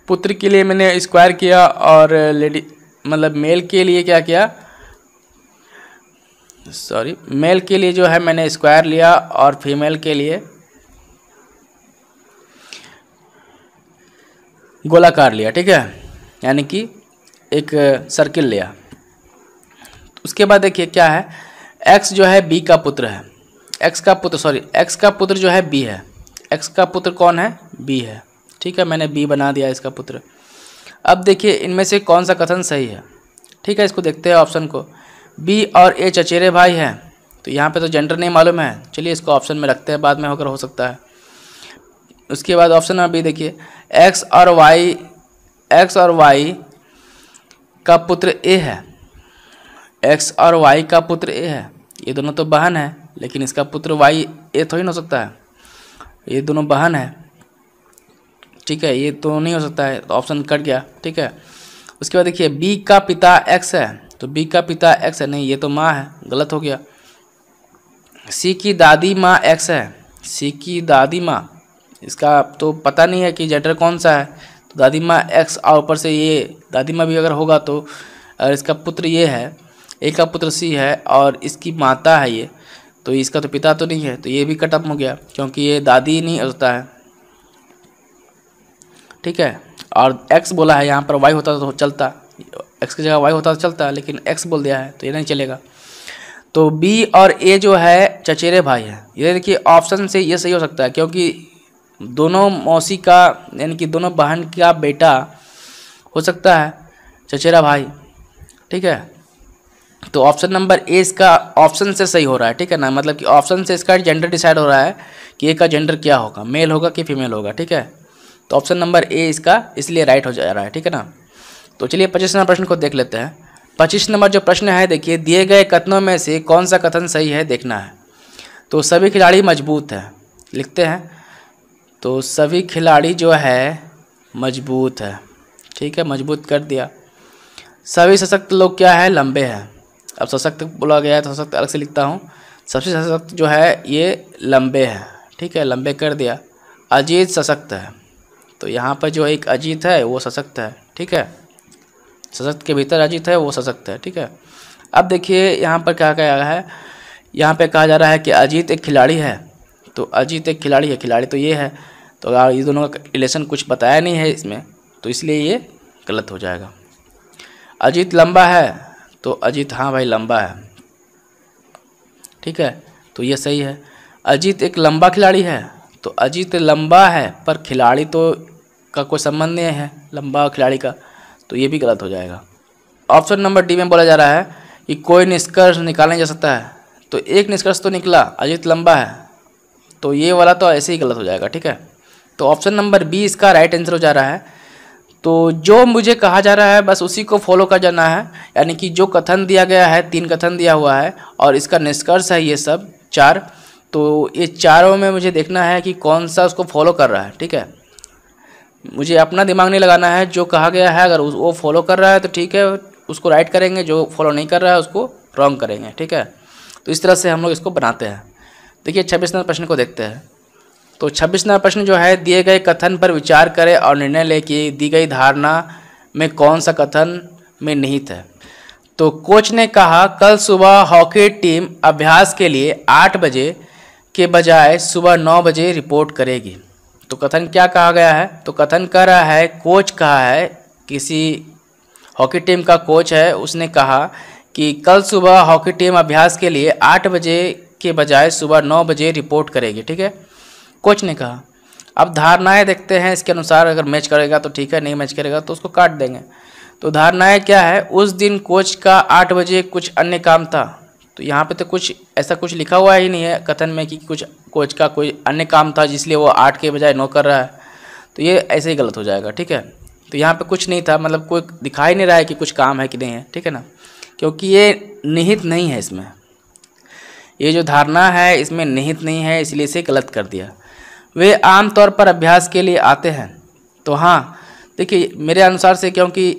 Speaker 1: पुत्र के लिए मैंने स्क्वायर किया, और लेडी मतलब मेल के लिए क्या किया, सॉरी मेल के लिए जो है मैंने स्क्वायर लिया, और फीमेल के लिए गोलाकार लिया। ठीक है, यानी कि एक सर्किल लिया। उसके बाद देखिए क्या है, एक्स जो है बी का पुत्र है, एक्स का पुत्र जो है बी है। एक्स का पुत्र कौन है, बी है। ठीक है, मैंने बी बना दिया इसका पुत्र। अब देखिए इनमें से कौन सा कथन सही है। ठीक है, इसको देखते हैं ऑप्शन को। बी और ए चचेरे भाई हैं। तो यहाँ पे तो जेंडर नहीं मालूम है, चलिए इसको ऑप्शन में रखते हैं, बाद में होकर हो सकता है। उसके बाद ऑप्शन नंबर बी देखिए, एक्स और वाई का पुत्र ए है। एक्स और वाई का पुत्र ए है। ये दोनों तो बहन है, लेकिन इसका पुत्र वाई ए थोड़ी ना हो सकता है, ये दोनों बहन है। ठीक है, ये तो नहीं हो सकता है, तो ऑप्शन कट गया। ठीक है, उसके बाद देखिए बी का पिता एक्स है। तो बी का पिता एक्स है, नहीं ये तो माँ है, गलत हो गया। सी की दादी माँ एक्स है, सी की दादी माँ, इसका तो पता नहीं है कि जेंडर कौन सा है। तो दादी माँ एक्स, और ऊपर से ये दादी माँ भी अगर होगा तो, अगर इसका पुत्र ये है, ए का पुत्र सी है, और इसकी माता है ये, तो इसका तो पिता तो नहीं है, तो ये भी कटअप हो गया, क्योंकि ये दादी नहीं होता है। ठीक है, और एक्स बोला है, यहाँ पर वाई होता तो चलता, एक्स की जगह वाई होता तो चलता, लेकिन एक्स बोल दिया है तो ये नहीं चलेगा। तो बी और ए जो है चचेरे भाई है। ये देखिए ऑप्शन से ये सही हो सकता है, क्योंकि दोनों मौसी का यानी कि दोनों बहन का बेटा हो सकता है चचेरा भाई। ठीक है, तो ऑप्शन नंबर ए इसका ऑप्शन से सही हो रहा है। ठीक है ना, मतलब कि ऑप्शन से इसका जेंडर डिसाइड हो रहा है कि ए का जेंडर क्या होगा, मेल होगा कि फीमेल होगा। ठीक है, तो ऑप्शन नंबर ए इसका इसलिए राइट हो जा रहा है। ठीक है ना, तो चलिए 25 नंबर प्रश्न को देख लेते हैं। 25 नंबर जो प्रश्न है देखिए, दिए गए कथनों में से कौन सा कथन सही है देखना है। तो सभी खिलाड़ी मजबूत है, लिखते हैं। तो सभी खिलाड़ी जो है मजबूत है। ठीक है, मजबूत कर दिया। सभी सशक्त लोग क्या है, लंबे हैं। अब सशक्त बोला गया है तो सशक्त अलग से लिखता हूँ। सबसे सशक्त जो है ये लंबे हैं। ठीक है, लंबे कर दिया। अजीत सशक्त है, तो यहाँ पर जो एक अजीत है वो सशक्त है। ठीक है, सशक्त के भीतर अजीत है, वो सशक्त है। ठीक है, अब देखिए यहाँ पर क्या कहा है, यहाँ पे कहा जा रहा है कि अजीत एक खिलाड़ी है। तो अजीत एक खिलाड़ी है, खिलाड़ी तो ये है, तो अगर ये दोनों का रिलेशन कुछ बताया नहीं है इसमें, तो इसलिए ये गलत हो जाएगा। अजीत लंबा है, तो अजीत हाँ भाई लंबा है। ठीक है, तो ये सही है। अजीत एक लंबा खिलाड़ी है, तो अजीत लंबा है, पर खिलाड़ी तो का कोई संबंध नहीं है लंबा खिलाड़ी का, तो ये भी गलत हो जाएगा। ऑप्शन नंबर डी में बोला जा रहा है कि कोई निष्कर्ष निकाला जा सकता है। तो एक निष्कर्ष तो निकला, अजीत लंबा है, तो ये वाला तो ऐसे ही गलत हो जाएगा। ठीक है, तो ऑप्शन नंबर बी इसका राइट आंसर हो जा रहा है। तो जो मुझे कहा जा रहा है बस उसी को फॉलो कर जाना है, यानी कि जो कथन दिया गया है, 3 कथन दिया हुआ है और इसका निष्कर्ष है ये सब 4। तो ये चारों में मुझे देखना है कि कौन सा उसको फॉलो कर रहा है। ठीक है, मुझे अपना दिमाग नहीं लगाना है, जो कहा गया है अगर वो फॉलो कर रहा है तो ठीक है उसको राइट करेंगे, जो फॉलो नहीं कर रहा है उसको रॉन्ग करेंगे। ठीक है, तो इस तरह से हम लोग इसको बनाते हैं। देखिए 26 नंबर प्रश्न को देखते हैं। तो 26 नंबर प्रश्न जो है, दिए गए कथन पर विचार करें और निर्णय लें कि दी गई धारणा में कौन सा कथन में निहित है? तो कोच ने कहा कल सुबह हॉकी टीम अभ्यास के लिए 8 बजे के बजाय सुबह 9 बजे रिपोर्ट करेगी। तो कथन क्या कहा गया है? तो कथन कह रहा है, कोच कहा है, किसी हॉकी टीम का कोच है, उसने कहा कि कल सुबह हॉकी टीम अभ्यास के लिए 8 बजे के बजाय सुबह 9 बजे रिपोर्ट करेगी। ठीक है, कोच ने कहा। अब धारणाएं देखते हैं, इसके अनुसार अगर मैच करेगा तो ठीक है, नहीं मैच करेगा तो उसको काट देंगे। तो धारणाएं क्या है? उस दिन कोच का 8 बजे कुछ अन्य काम था। तो यहाँ पे तो कुछ ऐसा कुछ लिखा हुआ ही नहीं है कथन में कि कुछ कोच का कोई अन्य काम था जिसलिए वो 8 के बजाय 9 कर रहा है, तो ये ऐसे ही गलत हो जाएगा। ठीक है, तो यहाँ पे कुछ नहीं था, मतलब कोई दिखाई नहीं रहा है कि कुछ काम है कि नहीं है। ठीक है ना, क्योंकि ये निहित नहीं है, इसमें ये जो धारणा है इसमें निहित नहीं है, इसलिए इसे गलत कर दिया। वे आमतौर पर अभ्यास के लिए आते हैं। तो हाँ देखिए, मेरे अनुसार से, क्योंकि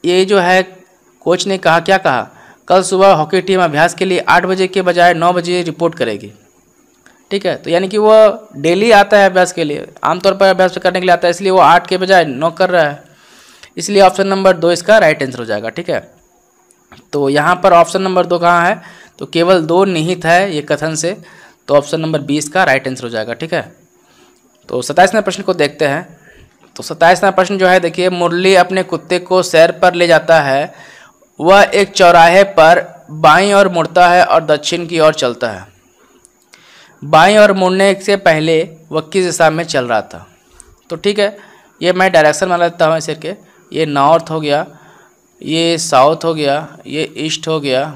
Speaker 1: ये जो है कोच ने कहा, क्या कहा? कल सुबह हॉकी टीम अभ्यास के लिए 8 बजे के बजाय 9 बजे रिपोर्ट करेगी। ठीक है, तो यानी कि वो डेली आता है अभ्यास के लिए, आमतौर पर अभ्यास करने के लिए आता है, इसलिए वो 8 के बजाय 9 कर रहा है, इसलिए ऑप्शन नंबर 2 इसका राइट आंसर हो जाएगा। ठीक है, तो यहाँ पर ऑप्शन नंबर 2 कहाँ है? तो केवल 2 निहित है ये कथन से, तो ऑप्शन नंबर 20 का राइट आंसर हो जाएगा। ठीक है, तो 27वें प्रश्न को देखते हैं। तो 27वां प्रश्न जो है, देखिए, मुरली अपने कुत्ते को सैर पर ले जाता है। वह एक चौराहे पर बाईं ओर मुड़ता है और दक्षिण की ओर चलता है। बाईं ओर मुड़ने से पहले वह किस दिशा में चल रहा था? तो ठीक है, ये मैं डायरेक्शन बना लेता हूँ सिर के। ये नॉर्थ हो गया, ये साउथ हो गया, ये ईस्ट हो गया,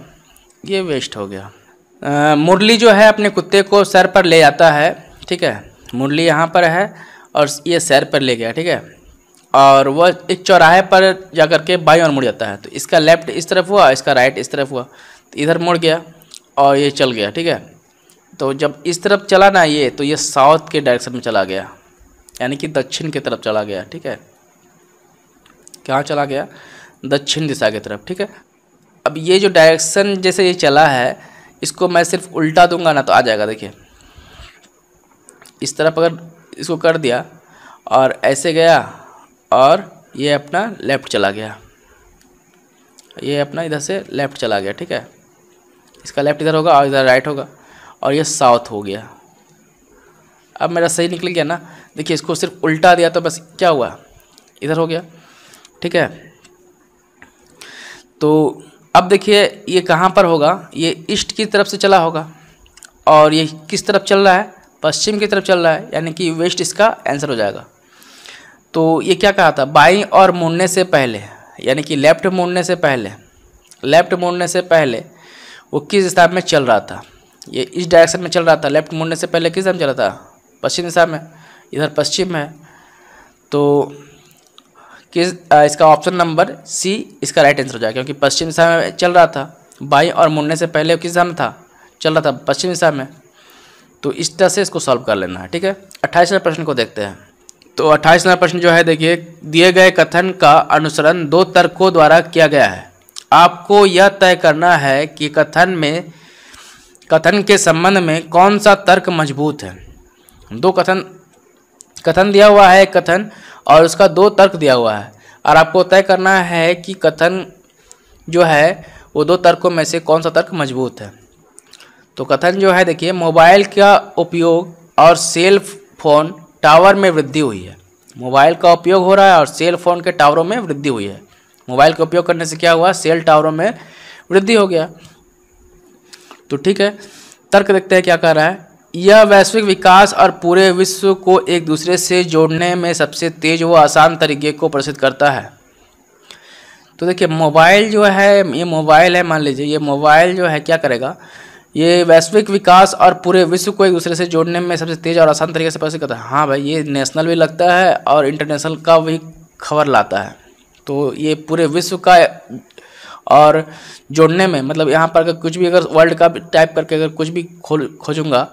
Speaker 1: ये वेस्ट हो गया। मुरली जो है अपने कुत्ते को सैर पर ले जाता है। ठीक है, मुरली यहाँ पर है और ये सैर पर ले गया। ठीक है, और वह एक चौराहे पर जाकर के बाईं ओर मुड़ जाता है। तो इसका लेफ्ट इस तरफ हुआ, इसका राइट इस तरफ हुआ, तो इधर मुड़ गया और ये चल गया। ठीक है, तो जब इस तरफ चला ना ये, तो ये साउथ के डायरेक्शन में चला गया, यानी कि दक्षिण की तरफ चला गया। ठीक है, कहाँ चला गया? दक्षिण दिशा की तरफ। ठीक है, अब ये जो डायरेक्शन जैसे ये चला है, इसको मैं सिर्फ उल्टा दूंगा ना तो आ जाएगा। देखिए, इस तरफ अगर इसको कर दिया और ऐसे गया और ये अपना लेफ़्ट चला गया, ये अपना इधर से लेफ़्ट चला गया। ठीक है, इसका लेफ़्ट इधर होगा और इधर राइट होगा, और ये साउथ हो गया। अब मेरा सही निकल गया ना। देखिए, इसको सिर्फ उल्टा दिया तो बस क्या हुआ? इधर हो गया। ठीक है, तो अब देखिए ये कहाँ पर होगा? ये ईस्ट की तरफ से चला होगा, और ये किस तरफ चल रहा है? पश्चिम की तरफ चल रहा है, यानी कि वेस्ट इसका आंसर हो जाएगा। तो ये क्या कहा था? बाईं और मुड़ने से पहले, यानी कि लेफ़्ट मुड़ने से पहले, लेफ़्ट मुड़ने से पहले वो किस दिशा में चल रहा था? ये इस डायरेक्शन में चल रहा था। लेफ़्ट मुड़ने से पहले किस दिशा में चल रहा था? पश्चिम दिशा में, इधर पश्चिम है। तो किस इसका ऑप्शन नंबर सी इसका राइट आंसर हो जाएगा, क्योंकि पश्चिम दिशा में चल रहा था। बाईं और मुड़ने से पहले किस दिशा में था? चल रहा था पश्चिम दिशा में। तो इस तरह से इसको सॉल्व कर लेना है। ठीक है, 28वें प्रश्न को देखते हैं। तो 28वां प्रश्न जो है, देखिए, दिए गए कथन का अनुसरण 2 तर्कों द्वारा किया गया है। आपको यह तय करना है कि कथन के संबंध में कौन सा तर्क मजबूत है। 2 कथन दिया हुआ है, एक कथन और उसका 2 तर्क दिया हुआ है, और आपको तय करना है कि कथन जो है वो 2 तर्कों में से कौन सा तर्क मजबूत है। तो कथन जो है, देखिए, मोबाइल का उपयोग और सेल फोन टावर में वृद्धि हुई है। मोबाइल का उपयोग हो रहा है और सेल फोन के टावरों में वृद्धि हुई है। मोबाइल का उपयोग करने से क्या हुआ? सेल टावरों में वृद्धि हो गया। तो ठीक है, तर्क देखते हैं क्या कह रहा है। यह वैश्विक विकास और पूरे विश्व को एक दूसरे से जोड़ने में सबसे तेज व आसान तरीके को प्रदर्शित करता है। तो देखिए, मोबाइल जो है, ये मोबाइल है, मान लीजिए ये मोबाइल जो है क्या करेगा? ये वैश्विक विकास और पूरे विश्व को एक दूसरे से जोड़ने में सबसे तेज और आसान तरीके से प्रदर्शित करता है। हाँ भाई, ये नेशनल भी लगता है और इंटरनेशनल का भी खबर लाता है। तो ये पूरे विश्व का और जोड़ने में, मतलब यहाँ पर अगर कुछ भी, अगर वर्ल्ड का टाइप करके अगर कुछ भी खोजूंगा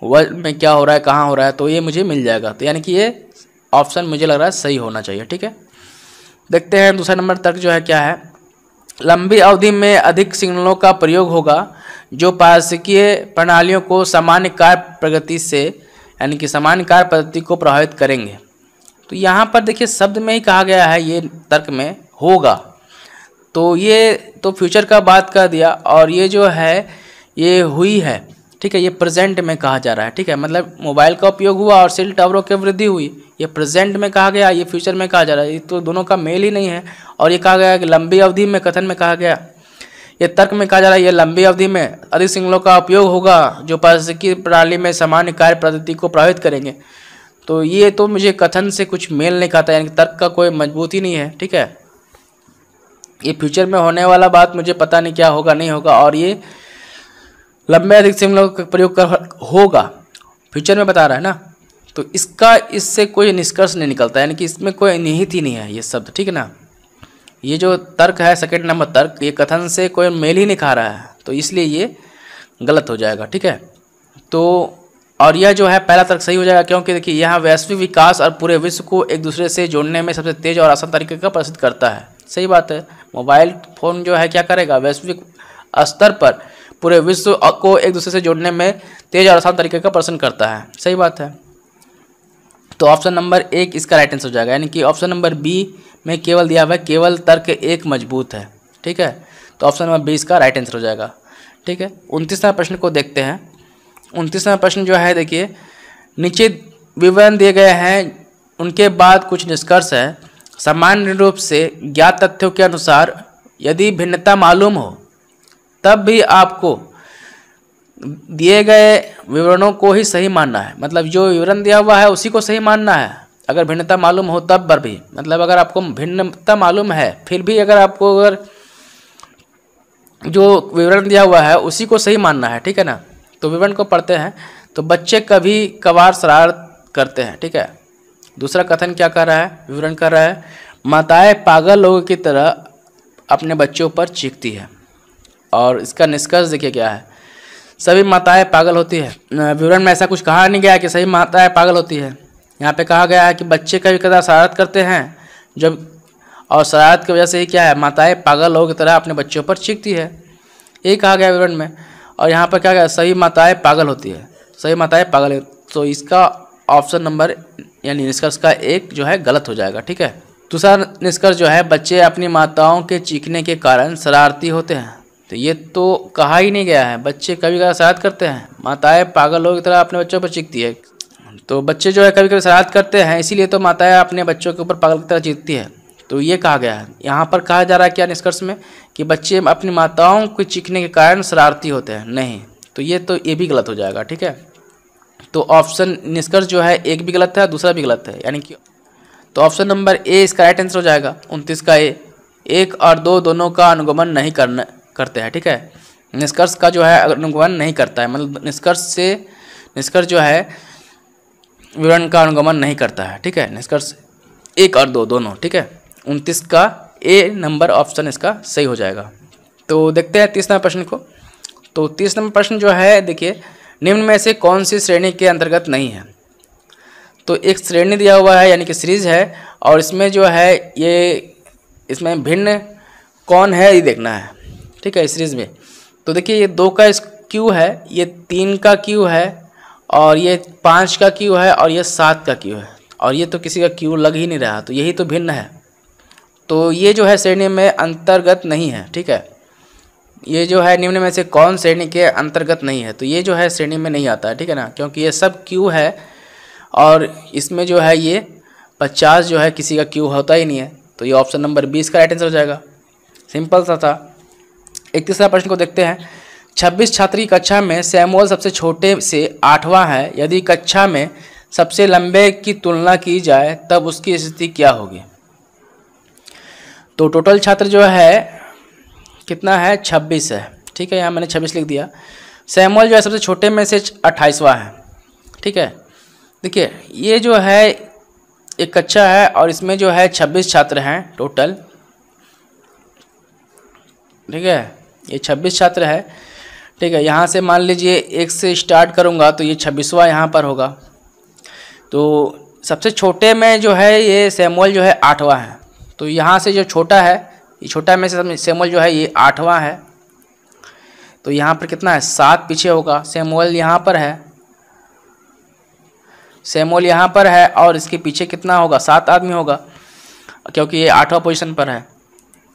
Speaker 1: वर्ल्ड में क्या हो रहा है, कहाँ हो रहा है, तो ये मुझे मिल जाएगा। तो यानी कि ये ऑप्शन मुझे लग रहा है सही होना चाहिए। ठीक है, देखते हैं दूसरा नंबर तर्क जो है क्या है। लंबी अवधि में अधिक सिग्नलों का प्रयोग होगा जो पारस्परिकीय प्रणालियों को सामान्य कार्य प्रगति से, यानी कि सामान्य कार्य पद्धति को प्रभावित करेंगे। तो यहाँ पर देखिए, शब्द में ही कहा गया है ये तर्क में होगा। तो ये तो फ्यूचर का बात कर दिया, और ये जो है ये हुई है, ठीक है, ये प्रेजेंट में कहा जा रहा है, ठीक है, मतलब मोबाइल का उपयोग हुआ और सेल टावरों की वृद्धि हुई, ये प्रेजेंट में कहा गया, ये फ्यूचर में कहा जा रहा है, ये तो दोनों का मेल ही नहीं है। और ये कहा गया कि लंबी अवधि में, कथन में कहा गया, ये तर्क में कहा जा रहा है, ये लंबी अवधि में अधिक सिग्नलों का उपयोग होगा जो पारिस्थितिकी प्रणाली में सामान्य कार्य पद्धति को प्रभावित करेंगे। तो ये तो मुझे कथन से कुछ मेल नहीं खाता, यानी तर्क का कोई मजबूती नहीं है, ठीक है। ये फ्यूचर में होने वाला बात मुझे पता नहीं क्या होगा नहीं होगा, और ये लंबे अधिक सिग्नलों का प्रयोग होगा, फ्यूचर में बता रहा है ना, तो इससे कोई निष्कर्ष नहीं निकलता, यानी कि इसमें कोई निहित ही नहीं है ये शब्द, ठीक है ना। ये जो तर्क है सेकंड नंबर तर्क, ये कथन से कोई मेल ही नहीं खा रहा है, तो इसलिए ये गलत हो जाएगा, ठीक है। तो और यह जो है पहला तर्क सही हो जाएगा, क्योंकि देखिए यहाँ वैश्विक विकास और पूरे विश्व को एक दूसरे से जोड़ने में सबसे तेज और आसान तरीके का प्रसिद्ध करता है। सही बात है, मोबाइल फ़ोन जो है क्या करेगा, वैश्विक स्तर पर पूरे विश्व को एक दूसरे से जोड़ने में तेज और आसान तरीके का प्रदर्शन करता है। सही बात है, तो ऑप्शन नंबर 1 इसका राइट आंसर हो जाएगा, यानी कि ऑप्शन नंबर बी में केवल दिया हुआ है केवल तर्क एक मजबूत है, ठीक है, तो ऑप्शन नंबर 20 का राइट आंसर हो जाएगा, ठीक है। 29वां प्रश्न को देखते हैं। 29वां प्रश्न जो है देखिए, नीचे विवरण दिए गए हैं, उनके बाद कुछ निष्कर्ष है। सामान्य रूप से ज्ञात तथ्यों के अनुसार यदि भिन्नता मालूम हो तब भी आपको दिए गए विवरणों को ही सही मानना है, मतलब जो विवरण दिया हुआ है उसी को सही मानना है। अगर भिन्नता मालूम हो तब पर भी, मतलब अगर आपको भिन्नता मालूम है फिर भी अगर जो विवरण दिया हुआ है उसी को सही मानना है, ठीक है ना। तो विवरण को पढ़ते हैं। तो बच्चे कभी कभार शरारत करते हैं, ठीक है। दूसरा कथन क्या कर रहा है, विवरण कर रहा है, माताएं पागल लोगों की तरह अपने बच्चों पर चीखती है, और इसका निष्कर्ष देखिए क्या है, सभी माताएं पागल होती है। विवरण में ऐसा कुछ कहा नहीं गया कि सभी माताएं पागल होती है, यहाँ पे कहा गया है कि बच्चे कभी कभार शरारत करते हैं जब, और शरारत की वजह से ही क्या है, माताएं पागल लोगों की तरह अपने बच्चों पर चीखती है, यही कहा गया विवरण में। और यहाँ पर क्या गया, सही माताएं पागल होती है, सही माताएं पागल है, तो इसका ऑप्शन नंबर यानी निष्कर्ष का 1 जो है गलत हो जाएगा, ठीक है। दूसरा निष्कर्ष जो है, बच्चे अपनी माताओं के चीखने के कारण शरारती होते हैं, तो ये तो कहा ही नहीं गया है, बच्चे कभी कभी शरारत करते हैं, माताएं पागल लोगों की तरह अपने बच्चों पर चीखती है, तो बच्चे जो है कभी कभी शरारत करते हैं, इसीलिए तो माताएं अपने बच्चों के ऊपर पागल की तरह चीखती है, तो ये कहा गया है। यहाँ पर कहा जा रहा है क्या निष्कर्ष में, कि बच्चे अपनी माताओं को चीखने के कारण शरारती होते हैं, नहीं, तो ये भी गलत हो जाएगा, ठीक है। तो ऑप्शन निष्कर्ष जो है 1 भी गलत है, दूसरा भी गलत है, यानी कि तो ऑप्शन नंबर ए इसका राइट आंसर हो जाएगा। 29 का ए, 1 और 2 दोनों का अनुगमन नहीं करते हैं, ठीक है। निष्कर्ष का जो है अनुगमन नहीं करता है, मतलब निष्कर्ष जो है विवरण का अनुगमन नहीं करता है, ठीक है। निष्कर्ष 1 और 2 दोनों, ठीक है। 29 का ए नंबर ऑप्शन इसका सही हो जाएगा। तो देखते हैं 30वां प्रश्न को। तो 30 नंबर प्रश्न जो है देखिए, निम्न में से कौन सी श्रेणी के अंतर्गत नहीं है। तो एक श्रेणी दिया हुआ है, यानी कि सीरीज है, और इसमें जो है इसमें भिन्न कौन है ये देखना है, ठीक है, सीरीज में। तो देखिए ये 2 का क्यू है, ये 3 का क्यू है, और ये 5 का क्यू है, और ये 7 का क्यू है, और ये तो किसी का क्यू लग ही नहीं रहा, तो यही तो भिन्न है। तो ये जो है श्रेणी में अंतर्गत नहीं है, ठीक है। ये जो है निम्न में से कौन श्रेणी के अंतर्गत नहीं है, तो ये जो है श्रेणी में नहीं आता है, ठीक है ना, क्योंकि ये सब क्यू है, और इसमें जो है ये 50 जो है किसी का क्यू होता ही नहीं है, तो ये ऑप्शन नंबर 20 का राइट आंसर हो जाएगा। सिंपल सा था। 31वां प्रश्न को देखते हैं। 26 छात्री कक्षा में सैमुअल सबसे छोटे से 8वां है, यदि कक्षा में सबसे लंबे की तुलना की जाए तब उसकी स्थिति क्या होगी। तो टोटल छात्र जो है कितना है, 26 है, ठीक है, यहाँ मैंने 26 लिख दिया। सैमुअल जो है सबसे छोटे में से 28वां है, ठीक है। देखिए ये जो है एक कक्षा है, और इसमें जो है 26 छात्र हैं टोटल, ठीक है, ये 26 छात्र है, ठीक है। यहाँ से मान लीजिए 1 से स्टार्ट करूँगा तो ये 26वां यहाँ पर होगा। तो सबसे छोटे में जो है ये सैमुअल जो है 8वां है, तो यहाँ से जो छोटा है, ये छोटा में से सैमुअल जो है ये 8वां है, तो यहाँ पर कितना है, 7 पीछे होगा। सैमुअल यहाँ पर है, सैमुअल यहाँ पर है, और इसके पीछे कितना होगा, 7 आदमी होगा, क्योंकि ये 8वां पोजीशन पर है।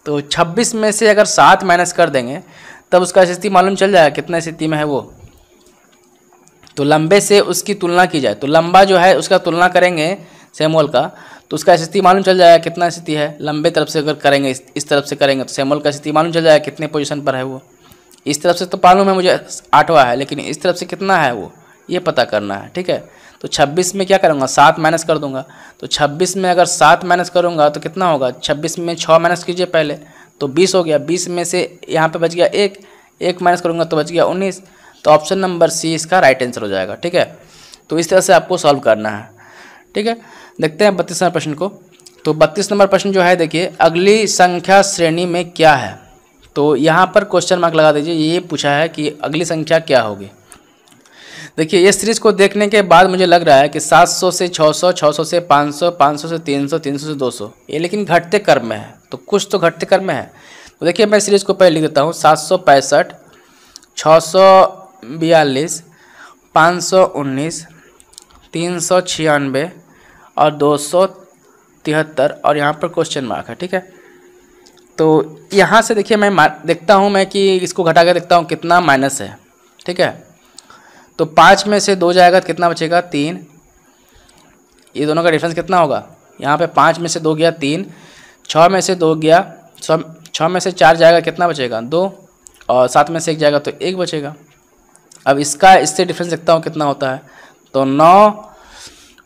Speaker 1: तो 26 में से अगर 7 माइनस कर देंगे तब उसका स्थिति मालूम चल जाएगा कितना स्थिति में है वो। तो लंबे से उसकी तुलना की जाए तो लंबा जो है उसका तुलना करेंगे सेमोल का, तो उसका स्थिति मालूम चल जाएगा कितना स्थिति है। लंबे तरफ से अगर करेंगे इस तरफ से करेंगे तो सेमोल का स्थिति मालूम चल जाएगा कितने पोजीशन पर है वो। इस तरफ से तो मालूम है मुझे 8वां है, लेकिन इस तरफ से कितना है वो ये पता करना है। ठीक है, तो 26 में क्या करूँगा 7 माइनस कर दूंगा। तो 26 में अगर 7 माइनस करूँगा तो कितना होगा, 26 में 6 माइनस कीजिए पहले तो 20 हो गया। 20 में से यहाँ पे बच गया 1 माइनस करूँगा तो बच गया 19। तो ऑप्शन नंबर सी इसका राइट आंसर हो जाएगा। ठीक है, तो इस तरह से आपको सॉल्व करना है। ठीक है, देखते हैं 32 नंबर प्रश्न को। तो 32 नंबर प्रश्न जो है देखिए, अगली संख्या श्रेणी में क्या है। तो यहाँ पर क्वेश्चन मार्क लगा दीजिए, ये पूछा है कि अगली संख्या क्या होगी। देखिए ये सीरीज़ को देखने के बाद मुझे लग रहा है कि 700 से 600, 600 से 500, 500 से 300, 300 से 200, ये लेकिन घटते क्रम में है, तो कुछ तो घटते क्रम में है। तो देखिए मैं सीरीज़ को पहले लिख देता हूँ, 765, 642, 519, 396 और 273 और यहाँ पर क्वेश्चन मार्क है। ठीक है, तो यहाँ से देखिए मैं देखता हूँ मैं कि इसको घटा कर देखता हूँ कितना माइनस है। ठीक है, तो 5 में से 2 जाएगा तो कितना बचेगा 3। ये दोनों का डिफरेंस कितना होगा, यहाँ पे 5 में से 2 गया 3, 6 में से 2 गया 6 में से 4 जाएगा कितना बचेगा 2, और 7 में से 1 जाएगा तो 1 बचेगा। अब इसका इससे डिफरेंस देखता हूँ कितना होता है। तो 9,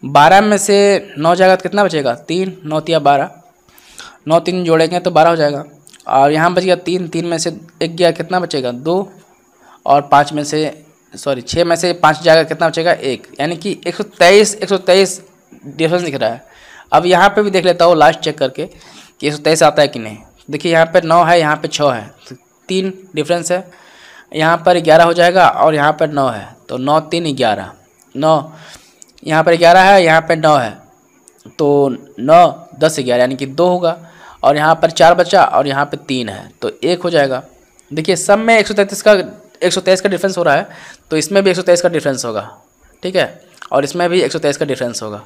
Speaker 1: 12 में से 9 जाएगा तो कितना बचेगा 3, 9 तिया 12, 9 3 जोड़ेंगे तो 12 हो जाएगा। और यहाँ बच गया 3, 3 में से 1 गया कितना बचेगा 2, और 6 में से 5 जाएगा कितना बचेगा 1, यानी कि 123 डिफरेंस दिख रहा है। अब यहाँ पे भी देख लेता हूँ लास्ट चेक करके कि 123 आता है कि नहीं। देखिए यहाँ पे 9 है, यहाँ पे 6 है, तो 3 डिफरेंस है। यहाँ पर 11 हो जाएगा और यहाँ पर 9 है, तो 9 3 11, 9 यहाँ पर 11 है, यहाँ पर 9 है, तो 9 10 11 यानी कि 2 होगा। और यहाँ पर 4 बचा और यहाँ पर 3 है, तो 1 हो जाएगा। देखिए सब में 123 का डिफरेंस हो रहा है, तो इसमें भी 123 का डिफरेंस होगा। ठीक है, और इसमें भी 123 का डिफरेंस होगा।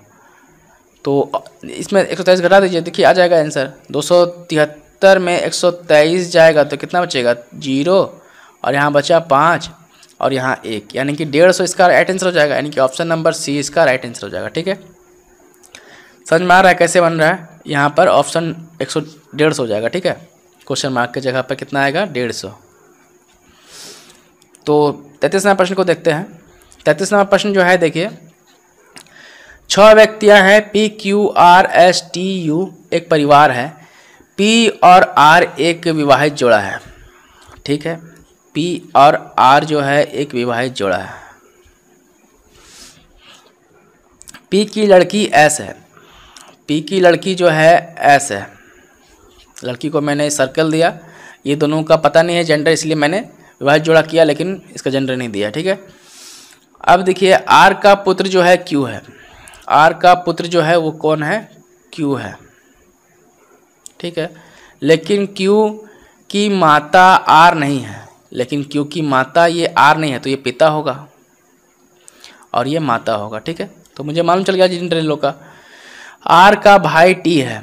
Speaker 1: तो इसमें 123 घटा दीजिए, देखिए आ जाएगा आंसर। 273 में 123 जाएगा तो कितना बचेगा 0, और यहाँ बचा 5 और यहाँ 1, यानी कि 150 इसका राइट आंसर हो जाएगा, यानी कि ऑप्शन नंबर सी इसका राइट आंसर हो जाएगा। ठीक है, समझ में आ रहा है कैसे बन रहा है। यहाँ पर ऑप्शन 150 हो जाएगा। ठीक है, क्वेश्चन मार्क की जगह पर कितना आएगा 150। तो 33 नंबर प्रश्न को देखते हैं। 33 नंबर प्रश्न जो है देखिए, 6 व्यक्तियां हैं, P Q R S T U एक परिवार है, P और R एक विवाहित जोड़ा है। ठीक है, P और R जो है एक विवाहित जोड़ा है। P की लड़की S है, P की लड़की जो है S है। लड़की को मैंने सर्कल दिया, ये दोनों का पता नहीं है जेंडर, इसलिए मैंने विवाहित जोड़ा किया, लेकिन इसका जेंडर नहीं दिया। ठीक है, अब देखिए R का पुत्र जो है Q है, R का पुत्र जो है वो कौन है Q है। ठीक है, लेकिन Q की माता R नहीं है, लेकिन Q की माता ये R नहीं है, तो ये पिता होगा और ये माता होगा। ठीक है, तो मुझे मालूम चल गया जेंडर इन लोग का। R का भाई T है,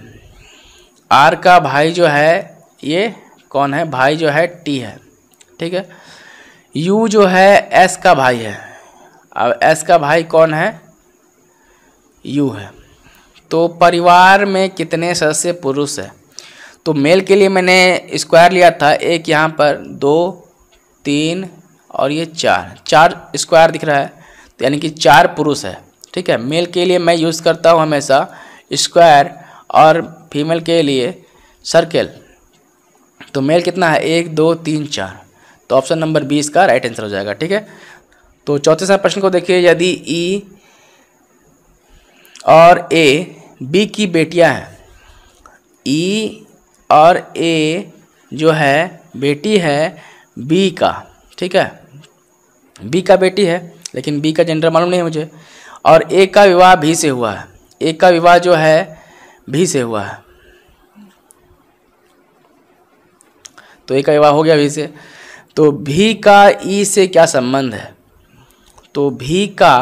Speaker 1: R का भाई जो है ये कौन है, भाई जो है T है। ठीक है, U जो है S का भाई है, अब S का भाई कौन है U है। तो परिवार में कितने सदस्य पुरुष है, तो मेल के लिए मैंने स्क्वायर लिया था, एक यहाँ पर 2 3 और ये 4 स्क्वायर दिख रहा है, तो यानी कि 4 पुरुष है। ठीक है, मेल के लिए मैं यूज़ करता हूँ हमेशा स्क्वायर और फीमेल के लिए सर्कल। तो मेल कितना है 1 2 3 4, तो ऑप्शन नंबर 20 का राइट आंसर हो जाएगा। ठीक है, तो 34 प्रश्न को देखिए, यदि E और A B की बेटियां हैं, E और A जो है बेटी है B का। ठीक है, B का बेटी है, लेकिन B का जेंडर मालूम नहीं है मुझे, और A का विवाह B से हुआ है, A का विवाह जो है B से हुआ है, तो A का विवाह हो गया B से। तो भी का ई से क्या संबंध है, तो भी का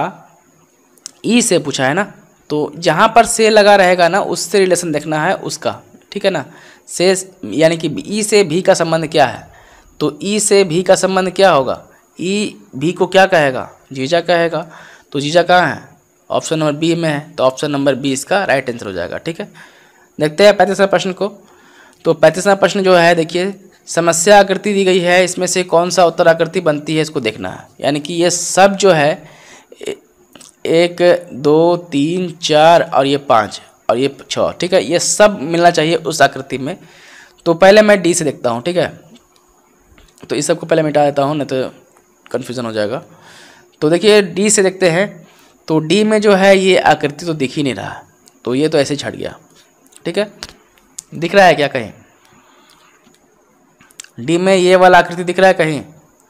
Speaker 1: ई से पूछा है ना, तो जहाँ पर से लगा रहेगा ना उससे रिलेशन देखना है उसका। ठीक है ना, से यानी कि ई से भी का संबंध क्या है, तो ई से भी का संबंध क्या होगा, ई भी को क्या कहेगा, जीजा कहेगा। तो जीजा कहाँ है, ऑप्शन नंबर बी में है, तो ऑप्शन नंबर बी इसका राइट आंसर हो जाएगा। ठीक है, देखते हैं 35वां प्रश्न को। तो 35वां प्रश्न जो है देखिए, समस्या आकृति दी गई है, इसमें से कौन सा उत्तर आकृति बनती है इसको देखना है। यानी कि ये सब जो है 1 2 3 4 और ये 5 और ये 6, ठीक है, ये सब मिलना चाहिए उस आकृति में। तो पहले मैं डी से देखता हूँ। ठीक है, तो इस सब को पहले मिटा देता हूँ, नहीं तो कन्फ्यूज़न हो जाएगा। तो देखिए डी से देखते हैं। तो डी में जो है ये आकृति तो दिख ही नहीं रहा, तो ये तो ऐसे छट गया। ठीक है, दिख रहा है क्या कहीं, डी में ये वाला आकृति दिख रहा है कहीं,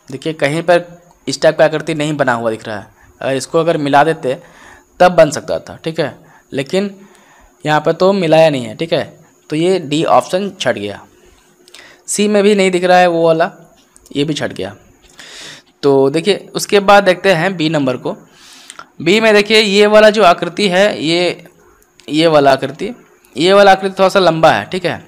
Speaker 1: देखिए कहीं पर इस टाइप का आकृति नहीं बना हुआ दिख रहा है। अगर इसको अगर मिला देते तब बन सकता था। ठीक है, लेकिन यहाँ पर तो मिलाया नहीं है। ठीक है, तो ये डी ऑप्शन छट गया। सी में भी नहीं दिख रहा है वो वाला, ये भी छट गया। तो देखिए उसके बाद देखते हैं बी नंबर को। बी में देखिए ये वाला जो आकृति है, ये वाला आकृति, ये वाला आकृति थोड़ा सा लंबा है। ठीक है,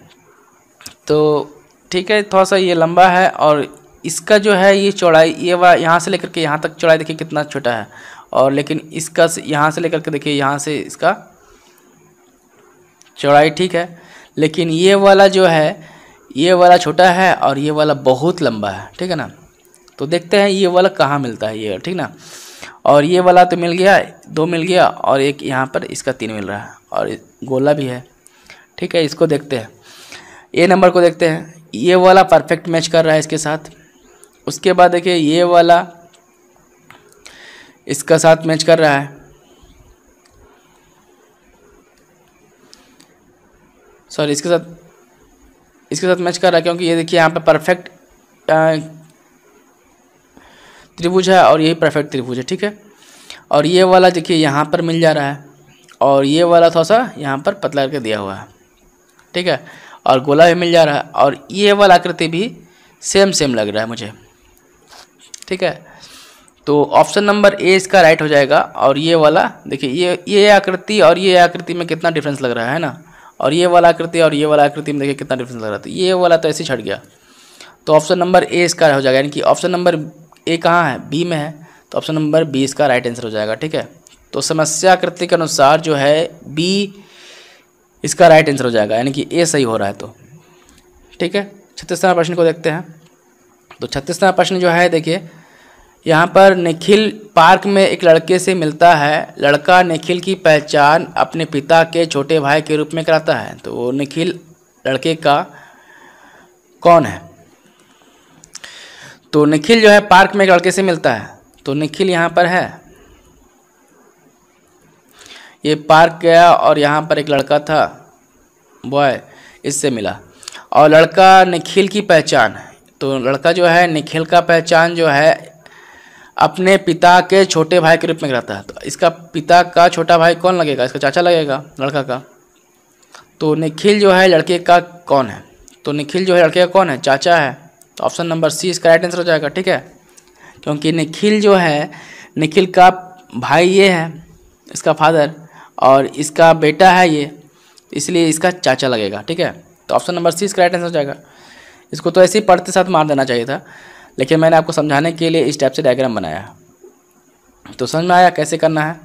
Speaker 1: तो ठीक है, थोड़ा सा ये लंबा है और इसका जो है ये चौड़ाई, ये वाला यहाँ से लेकर के यहाँ तक चौड़ाई देखिए कितना छोटा है, और लेकिन इसका यहाँ से लेकर के देखिए यहाँ से इसका चौड़ाई ठीक है, लेकिन ये वाला जो है ये वाला छोटा है और ये वाला बहुत लंबा है। ठीक है ना, तो देखते हैं ये वाला कहाँ मिलता है ये, ठीक ना। और ये वाला तो मिल गया, 2 मिल गया, और एक यहाँ पर इसका 3 मिल रहा है, और गोला भी है। ठीक है, इसको देखते हैं, ए नंबर को देखते हैं। ये वाला परफेक्ट मैच कर रहा है इसके साथ। उसके बाद देखिए ये वाला इसका साथ मैच कर रहा है, सॉरी इसके साथ मैच कर रहा है, क्योंकि ये देखिए यहाँ पे परफेक्ट त्रिभुज है और यही परफेक्ट त्रिभुज है। ठीक है, और ये वाला देखिए यहाँ पर मिल जा रहा है, और ये वाला थोड़ा सा यहाँ पर पतला करके दिया हुआ है। ठीक है, और गोला भी मिल जा रहा है, और ये वाला आकृति भी सेम लग रहा है मुझे। ठीक है, तो ऑप्शन नंबर ए इसका राइट हो जाएगा। और ये वाला देखिए ये आकृति और ये आकृति में कितना डिफरेंस लग रहा है ना, और ये वाला आकृति और ये वाला आकृति में देखिए कितना डिफरेंस लग रहा है, तो ये वाला तो ऐसे छट गया। तो ऑप्शन नंबर ए इसका हो जाएगा, यानी कि ऑप्शन नंबर ए कहाँ है, बी में है, तो ऑप्शन नंबर बी इसका राइट आंसर हो जाएगा। ठीक है, तो समस्या आकृति के अनुसार जो है बी इसका राइट आंसर हो जाएगा, यानी कि ए सही हो रहा है। तो ठीक है, 36वां प्रश्न को देखते हैं। तो 36वां प्रश्न जो है देखिए, यहाँ पर निखिल पार्क में एक लड़के से मिलता है। लड़का निखिल की पहचान अपने पिता के छोटे भाई के रूप में कराता है। तो वो निखिल लड़के का कौन है। तो निखिल जो है पार्क में एक लड़के से मिलता है, तो निखिल यहाँ पर है, ये पार्क गया और यहाँ पर एक लड़का था बॉय, इससे मिला, और लड़का निखिल की पहचान, तो लड़का जो है निखिल का पहचान जो है अपने पिता के छोटे भाई के रूप में कराता है। तो इसका पिता का छोटा भाई कौन लगेगा, इसका चाचा लगेगा लड़का का। तो निखिल जो है लड़के का कौन है, तो निखिल जो है लड़के का कौन है, चाचा है। तो ऑप्शन नंबर सी इसका राइट आंसर हो जाएगा। ठीक है, क्योंकि निखिल जो है निखिल का भाई ये है, इसका फादर, और इसका बेटा है ये, इसलिए इसका चाचा लगेगा। ठीक है, तो ऑप्शन नंबर सी इसका राइट आंसर हो जाएगा। इसको तो ऐसे ही पढ़ते साथ मार देना चाहिए था, लेकिन मैंने आपको समझाने के लिए इस टाइप से डायग्राम बनाया, तो समझ में आया कैसे करना है।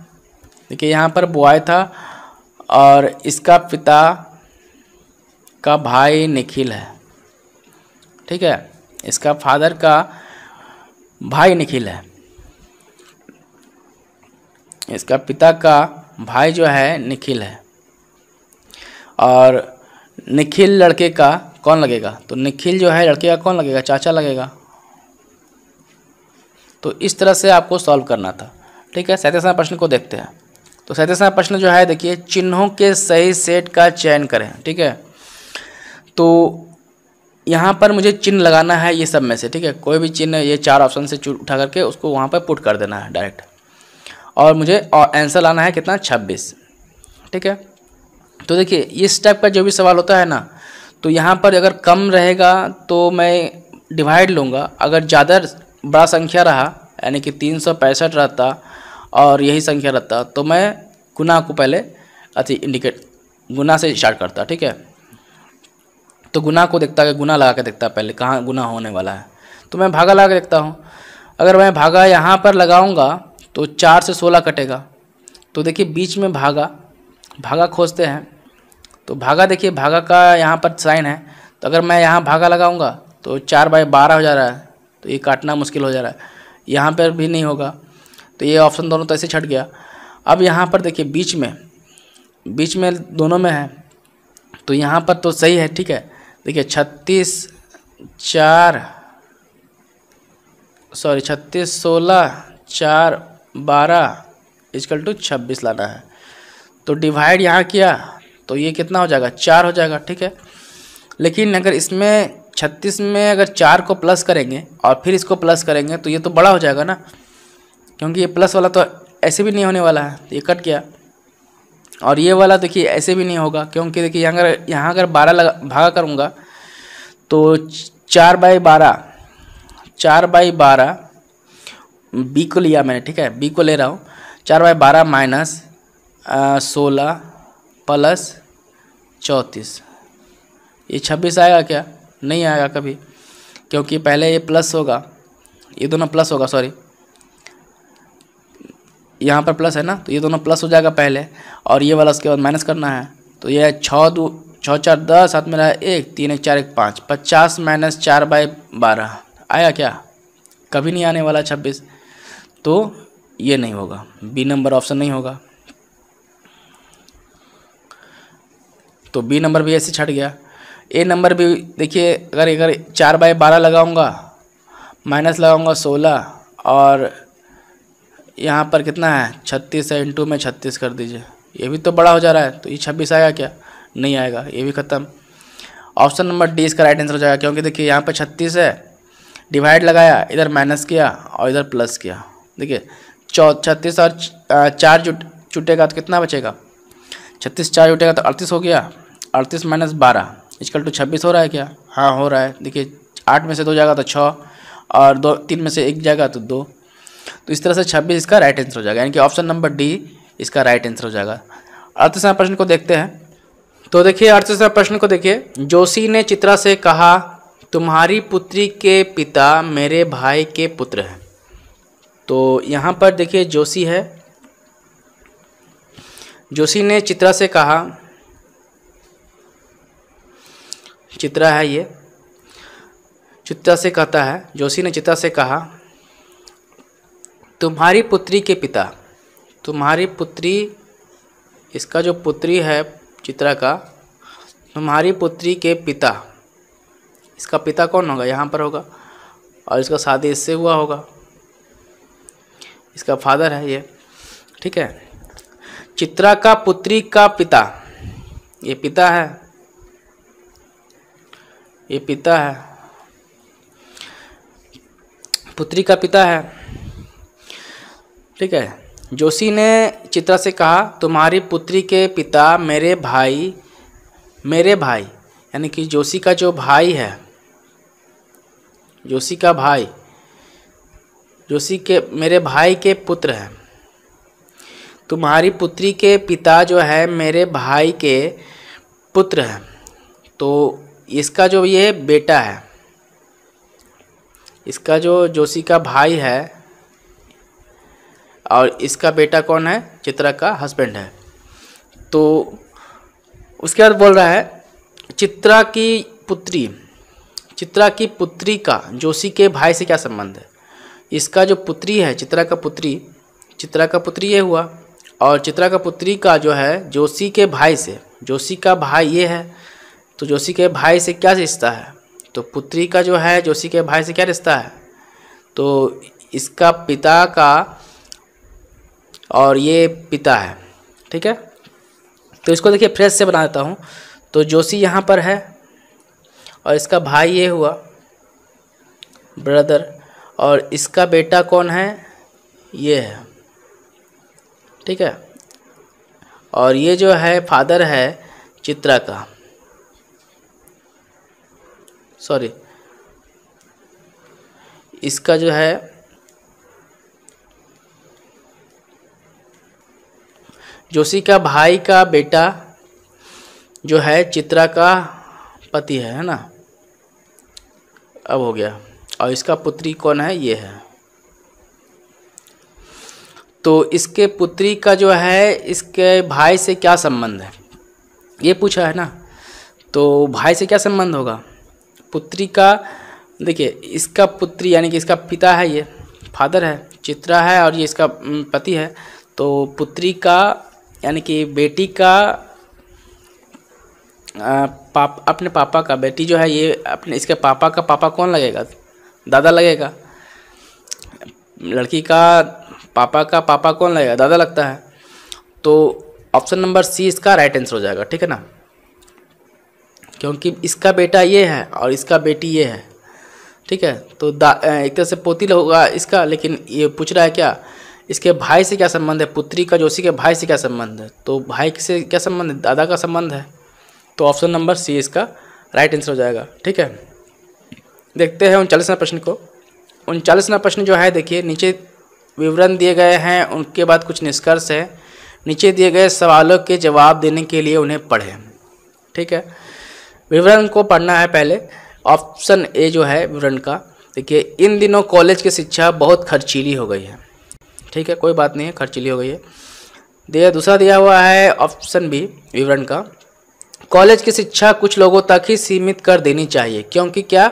Speaker 1: देखिए यहाँ पर बॉय था और इसका पिता का भाई निखिल है। ठीक है, इसका फादर का भाई निखिल है, इसका पिता का भाई जो है निखिल है, और निखिल लड़के का कौन लगेगा, तो निखिल जो है लड़के का कौन लगेगा, चाचा लगेगा। तो इस तरह से आपको सॉल्व करना था। ठीक है, 37वां प्रश्न को देखते हैं। तो 37वां प्रश्न जो है देखिए, चिन्हों के सही सेट का चयन करें। ठीक है, तो यहाँ पर मुझे चिन्ह लगाना है ये सब में से। ठीक है, कोई भी चिन्ह ये 4 ऑप्शन से उठा करके उसको वहाँ पर पुट कर देना है डायरेक्ट, और मुझे आंसर लाना है कितना, 26। ठीक है, तो देखिए इस टाइप का जो भी सवाल होता है ना, तो यहाँ पर अगर कम रहेगा तो मैं डिवाइड लूँगा, अगर ज़्यादा बड़ा संख्या रहा यानी कि 365 रहता और यही संख्या रहता, तो मैं गुना को पहले इंडिकेट गुना से स्टार्ट करता। ठीक है, तो गुना को देखता है, गुना लगा के देखता है पहले कहाँ गुना होने वाला है। तो मैं भागा लगा के देखता हूँ। अगर मैं भागा यहाँ पर लगाऊंगा तो 4 से 16 कटेगा। तो देखिए बीच में भागा खोजते हैं। तो भागा देखिए, भागा का यहाँ पर साइन है। तो अगर मैं यहाँ भागा लगाऊंगा तो 4/12 हो जा रहा है, तो ये काटना मुश्किल हो जा रहा है। यहाँ पर भी नहीं होगा, तो ये ऑप्शन दोनों तो ऐसे छट गया। अब यहाँ पर देखिए बीच में दोनों में है, तो यहाँ पर तो सही है, ठीक है। देखिए 36 16 4 12 इक्वल टू 26 लाना है। तो डिवाइड यहाँ किया तो ये कितना हो जाएगा, 4 हो जाएगा, ठीक है। लेकिन अगर इसमें 36 में अगर 4 को प्लस करेंगे और फिर इसको प्लस करेंगे तो ये तो बड़ा हो जाएगा ना, क्योंकि ये प्लस वाला तो ऐसे भी नहीं होने वाला है, ये कट गया। और ये वाला देखिए ऐसे भी नहीं होगा, क्योंकि देखिए यहाँ अगर 12 भागा करूँगा तो 4/12 बी को लिया मैंने, ठीक है, बी को ले रहा हूँ। 4/12 माइनस 16 प्लस 34, ये 26 आएगा क्या? नहीं आएगा कभी, क्योंकि पहले ये प्लस होगा, ये दोनों प्लस होगा, सॉरी यहाँ पर प्लस है ना, तो ये दोनों प्लस हो जाएगा पहले, और ये वाला उसके बाद माइनस करना है। तो ये 6 4 10, साथ में रहा 1 3 1 4 1 5, 50 माइनस 4/12 आया क्या? कभी नहीं आने वाला 26। तो ये नहीं होगा, बी नंबर ऑप्शन नहीं होगा। तो बी नंबर भी ऐसे छट गया। ए नंबर भी देखिए, अगर 4/12 लगाऊंगा, माइनस लगाऊंगा 16, और यहाँ पर कितना है 36 है, इंटू में 36 कर दीजिए, ये भी तो बड़ा हो जा रहा है, तो ये 26 आएगा क्या? नहीं आएगा, ये भी ख़त्म। ऑप्शन नंबर डी इसका राइट आंसर हो जाएगा, क्योंकि देखिए यहाँ पर 36 है, डिवाइड लगाया, इधर माइनस किया और इधर प्लस किया। देखिए 36 और 4 जुटेगा तो कितना बचेगा? 36 4 जुटेगा तो 38 हो गया। 38 माइनस 12 इक्वल टू 26 हो रहा है क्या? हाँ हो रहा है। देखिए 8 में से 2 जाएगा तो 6, और 3 में से 1 जाएगा तो 2। तो इस तरह से 26 इसका राइट आंसर हो जाएगा, यानी कि ऑप्शन नंबर डी इसका राइट आंसर हो जाएगा। 38वां प्रश्न को देखते हैं। तो देखिए 38वां प्रश्न को देखिए, जोशी ने चित्रा से कहा, तुम्हारी पुत्री के पिता मेरे भाई के पुत्र हैं। तो यहाँ पर देखिए जोशी है, जोशी ने चित्रा से कहा, चित्रा है ये, चित्रा से कहता है, जोशी ने चित्रा से कहा, तुम्हारी पुत्री के पिता, तुम्हारी पुत्री, इसका जो पुत्री है चित्रा का, तुम्हारी पुत्री के पिता, इसका पिता कौन होगा? यहाँ पर होगा, और इसका शादी इससे हुआ होगा, इसका फादर है ये, ठीक है। चित्रा का पुत्री का पिता, ये पिता है, ये पिता है, पुत्री का पिता है, ठीक है। जोशी ने चित्रा से कहा, तुम्हारी पुत्री के पिता मेरे भाई यानी कि जोशी का जो भाई है, जोशी का भाई, जोशी के मेरे भाई के पुत्र हैं। तुम्हारी पुत्री के पिता जो है मेरे भाई के पुत्र हैं, तो इसका जो ये बेटा है, इसका जो जोशी का भाई है, और इसका बेटा कौन है? चित्रा का हस्बैंड है। तो उसके बाद बोल रहा है, चित्रा की पुत्री का जोशी के भाई से क्या संबंध है? इसका जो पुत्री है, चित्रा का पुत्री ये हुआ, और चित्रा का पुत्री का जो है जोशी के भाई से, जोशी का भाई ये है, तो जोशी के भाई से क्या रिश्ता है? तो पुत्री का जो है जोशी के भाई से क्या रिश्ता है? तो इसका पिता का, और ये पिता है, ठीक है। तो इसको देखिए फ्रेश से बना देता हूँ। तो जोशी यहाँ पर है, और इसका भाई ये हुआ ब्रदर, और इसका बेटा कौन है? ये है, ठीक है। और ये जो है फादर है चित्रा का, सॉरी, इसका जो है जोशी का भाई का बेटा जो है चित्रा का पति है ना, अब हो गया। और इसका पुत्री कौन है, ये है। तो इसके पुत्री का जो है इसके भाई से क्या संबंध है, ये पूछा है ना। तो भाई से क्या संबंध होगा, पुत्री का, देखिए इसका पुत्री यानी कि इसका पिता है, ये फादर है, चित्रा है, और ये इसका पति है। तो पुत्री का यानी कि बेटी का अपने पापा का, बेटी जो है ये अपने इसके पापा का पापा कौन लगेगा, दादा लगेगा। लड़की का पापा का पापा कौन लगेगा, दादा लगता है। तो ऑप्शन नंबर सी इसका राइट आंसर हो जाएगा, ठीक है ना, क्योंकि इसका बेटा ये है और इसका बेटी ये है, ठीक है। तो एक तरह से पोती होगा इसका, लेकिन ये पूछ रहा है क्या, इसके भाई से क्या संबंध है, पुत्री का जोशी के भाई से क्या संबंध है। तो भाई से क्या संबंध है, दादा का संबंध है। तो ऑप्शन नंबर सी इसका राइट आंसर हो जाएगा, ठीक है। देखते हैं 39वां प्रश्न को। 39वां प्रश्न जो है, देखिए नीचे विवरण दिए गए हैं, उनके बाद कुछ निष्कर्ष है। नीचे दिए गए सवालों के जवाब देने के लिए उन्हें पढ़ें, ठीक है। विवरण को पढ़ना है पहले। ऑप्शन ए जो है विवरण का, देखिए इन दिनों कॉलेज की शिक्षा बहुत खर्चीली हो गई है, ठीक है, कोई बात नहीं है, खर्चीली हो गई है। दूसरा दिया हुआ है ऑप्शन बी विवरण का, कॉलेज की शिक्षा कुछ लोगों तक ही सीमित कर देनी चाहिए, क्योंकि क्या,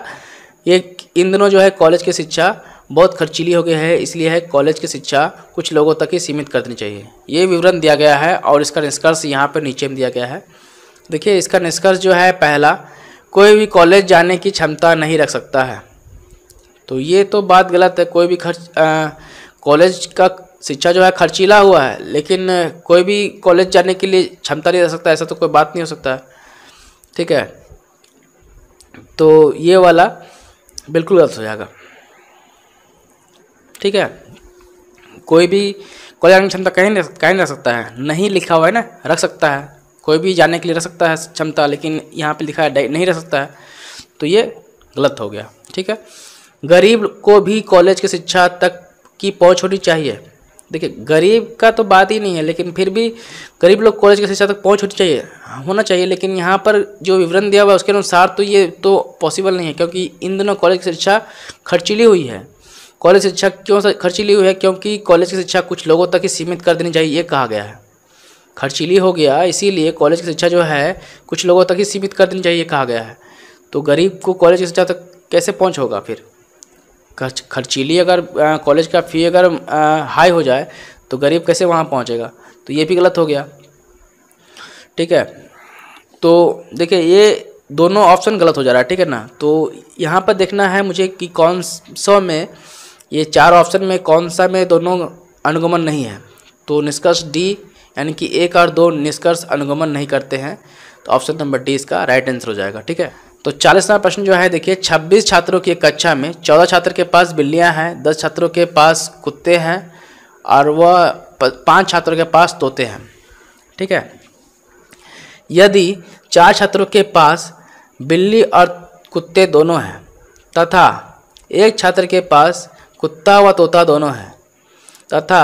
Speaker 1: ये इन दिनों जो है कॉलेज की शिक्षा बहुत खर्चीली हो गई है, इसलिए है कॉलेज की शिक्षा कुछ लोगों तक ही सीमित कर देनी चाहिए। ये विवरण दिया गया है और इसका निष्कर्ष यहाँ पर नीचे में दिया गया है। देखिए इसका निष्कर्ष जो है, पहला, कोई भी कॉलेज जाने की क्षमता नहीं रख सकता है। तो ये तो बात गलत है, कोई भी कॉलेज का शिक्षा जो है खर्चीला हुआ है, लेकिन कोई भी कॉलेज जाने के लिए क्षमता नहीं रख सकता, ऐसा तो कोई बात नहीं हो सकता है, ठीक है। तो ये वाला बिल्कुल गलत हो जाएगा, ठीक है। कोई भी कॉलेज जाने की क्षमता कहीं नहीं रख सकता है, नहीं लिखा हुआ है ना, रख सकता है, कोई भी जाने के लिए रख सकता है क्षमता, लेकिन यहाँ पे लिखा है नहीं रख सकता है, तो ये गलत हो गया, ठीक है। गरीब को भी कॉलेज की शिक्षा तक की पहुँच होनी चाहिए। देखिए गरीब का तो बात ही नहीं है, लेकिन फिर भी गरीब लोग कॉलेज की शिक्षा तक पहुँच होना चाहिए, लेकिन यहाँ पर जो विवरण दिया हुआ है उसके अनुसार तो ये तो पॉसिबल नहीं है, क्योंकि इन दिनों कॉलेज की शिक्षा खर्चीली हुई है। कॉलेज शिक्षा क्यों खर्चीली हुई है, क्योंकि कॉलेज की शिक्षा कुछ लोगों तक ही सीमित कर देनी चाहिए, ये कहा गया है। खर्चीली हो गया, इसीलिए कॉलेज की शिक्षा जो है कुछ लोगों तक ही सीमित कर देनी चाहिए, कहा गया है। तो गरीब को कॉलेज की शिक्षा तक कैसे पहुंच होगा फिर, खर्चीली अगर कॉलेज का फ़ी अगर हाई हो जाए तो गरीब कैसे वहां पहुंचेगा, तो ये भी गलत हो गया, ठीक है। तो देखिए ये दोनों ऑप्शन गलत हो जा रहा है, ठीक है ना। तो यहाँ पर देखना है मुझे कि कौन सा में, ये 4 ऑप्शन में कौन सा में दोनों अनुगमन नहीं है। तो निष्कर्ष डी यानी कि 1 और 2 निष्कर्ष अनुगमन नहीं करते हैं, तो ऑप्शन नंबर डी इसका राइट आंसर हो जाएगा, ठीक है। तो 40वां प्रश्न जो है, देखिए 26 छात्रों की एक कक्षा में 14 छात्र के पास बिल्लियां हैं, 10 छात्रों के पास कुत्ते हैं और वह 5 छात्रों के पास तोते हैं, ठीक है। यदि 4 छात्रों के पास बिल्ली और कुत्ते दोनों हैं तथा 1 छात्र के पास कुत्ता व तोता दोनों हैं तथा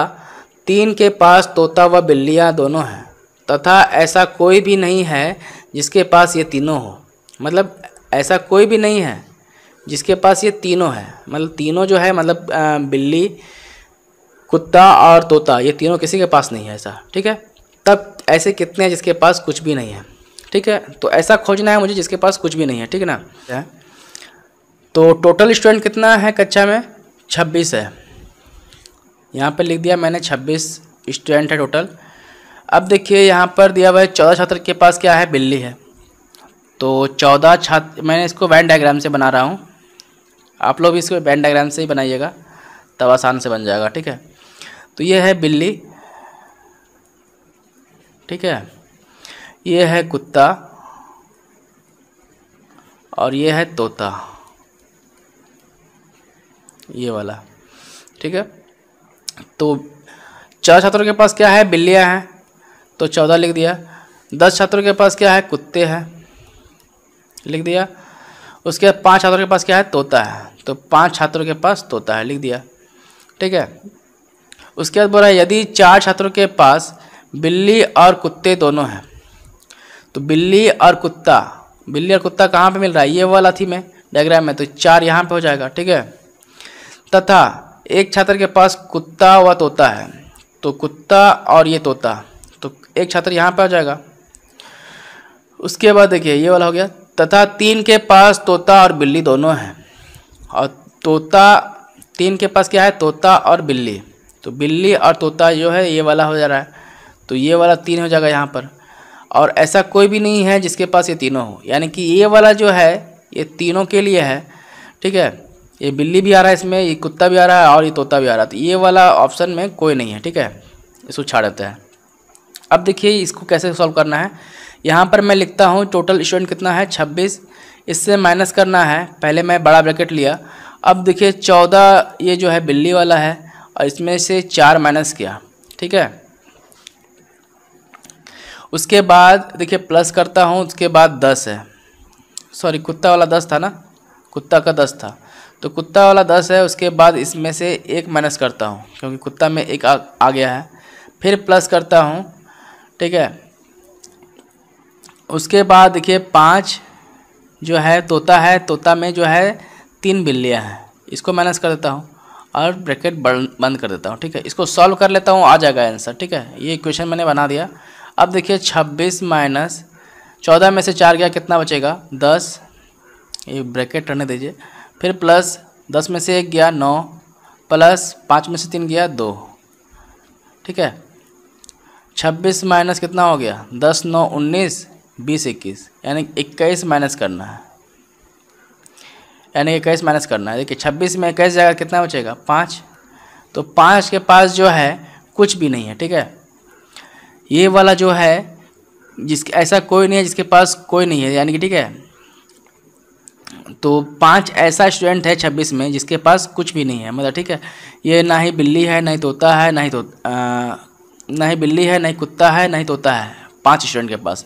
Speaker 1: 3 के पास तोता व बिल्लियां दोनों हैं तथा ऐसा कोई भी नहीं है जिसके पास ये तीनों हो, मतलब ऐसा कोई भी नहीं है जिसके पास ये तीनों है, मतलब तीनों जो है, मतलब बिल्ली, कुत्ता और तोता, ये तीनों किसी के पास नहीं है ऐसा, ठीक है। तब ऐसे कितने हैं जिसके पास कुछ भी नहीं है, ठीक है। तो ऐसा खोजना है मुझे जिसके पास कुछ भी नहीं है, ठीक है ना। तो टोटल स्टूडेंट कितना है कक्षा में, 26 है, यहाँ पर लिख दिया मैंने 26 स्टूडेंट है टोटल। अब देखिए यहाँ पर दिया हुआ है 14 छात्र के पास क्या है, बिल्ली है। तो 14 छात्र, मैंने इसको वेन डायग्राम से बना रहा हूँ, आप लोग भी इसको वेन डायग्राम से ही बनाइएगा, तब आसान से बन जाएगा, ठीक है। तो ये है बिल्ली, ठीक है, ये है कुत्ता और ये है तोता, ये वाला, ठीक है। तो 4 छात्रों के पास क्या है, बिल्लियाँ हैं, तो 14 लिख दिया। 10 छात्रों के पास क्या है, कुत्ते हैं, लिख दिया। उसके बाद 5 छात्रों के पास क्या है, तोता है, तो 5 छात्रों के पास तोता है, लिख दिया, ठीक है। उसके बाद बोला यदि 4 छात्रों के पास बिल्ली और कुत्ते दोनों हैं, तो बिल्ली और कुत्ता बिल्ली और कुत्ता कहाँ पे मिल रहा है, ये वाला थी मैं डायग्राम में, तो 4 यहाँ पे हो जाएगा, ठीक है। तथा एक छात्र के पास कुत्ता व तोता है, तो कुत्ता और ये तोता, तो एक छात्र यहाँ पे हो जाएगा। उसके बाद देखिए ये वाला हो गया, तथा 3 के पास तोता और बिल्ली दोनों हैं, और तोता 3 के पास क्या है, तोता और बिल्ली, तो बिल्ली और तोता जो है ये वाला हो जा रहा है, तो ये वाला 3 हो जाएगा यहाँ पर। और ऐसा कोई भी नहीं है जिसके पास ये तीनों हो, यानी कि ये वाला जो है ये तीनों के लिए है, ठीक है। ये बिल्ली भी आ रहा है इसमें, ये कुत्ता भी आ रहा है और ये तोता भी आ रहा है, तो ये वाला ऑप्शन में कोई नहीं है, ठीक है, इसको छाड़ देते हैं। अब देखिए इसको कैसे सॉल्व करना है। यहाँ पर मैं लिखता हूँ टोटल स्टूडेंट कितना है 26, इससे माइनस करना है, पहले मैं बड़ा ब्रैकेट लिया। अब देखिए 14 ये जो है बिल्ली वाला है और इसमें से 4 माइनस किया, ठीक है। उसके बाद देखिए प्लस करता हूँ, उसके बाद 10 है, सॉरी कुत्ता वाला 10 था ना, कुत्ता का 10 था, तो कुत्ता वाला 10 है। उसके बाद इसमें से 1 माइनस करता हूँ क्योंकि कुत्ता में 1 आ गया है, फिर प्लस करता हूँ, ठीक है। उसके बाद देखिए 5 जो है तोता है, तोता में जो है 3 बिल्लियाँ हैं, इसको माइनस कर देता हूँ और ब्रैकेट बंद कर देता हूँ, ठीक है। इसको सॉल्व कर लेता हूँ, आ जाएगा आंसर, ठीक है। ये इक्वेशन मैंने बना दिया। अब देखिए 26 माइनस 14 में से 4 गया, कितना बचेगा 10, ये ब्रैकेट रहने दीजिए, फिर प्लस 10 में से 1 गया 9, प्लस 5 में से 3 गया 2, ठीक है। 26 माइनस कितना हो गया 10 9 19 20 21, यानी 21 माइनस करना है, यानी 21 माइनस करना है। देखिए 26 में 21 जाएगा, कितना बचेगा 5, तो 5 के पास जो है कुछ भी नहीं है, ठीक है। ये वाला जो है जिसके ऐसा कोई नहीं है जिसके पास कोई नहीं है, यानी कि ठीक है, तो 5 ऐसा स्टूडेंट है 26 में जिसके पास कुछ भी नहीं है, मतलब ठीक है। ये ना ही बिल्ली है, ना ही तोता है, ना ही बिल्ली है, ना ही कुत्ता है, ना ही तोता है, 5 स्टूडेंट के पास,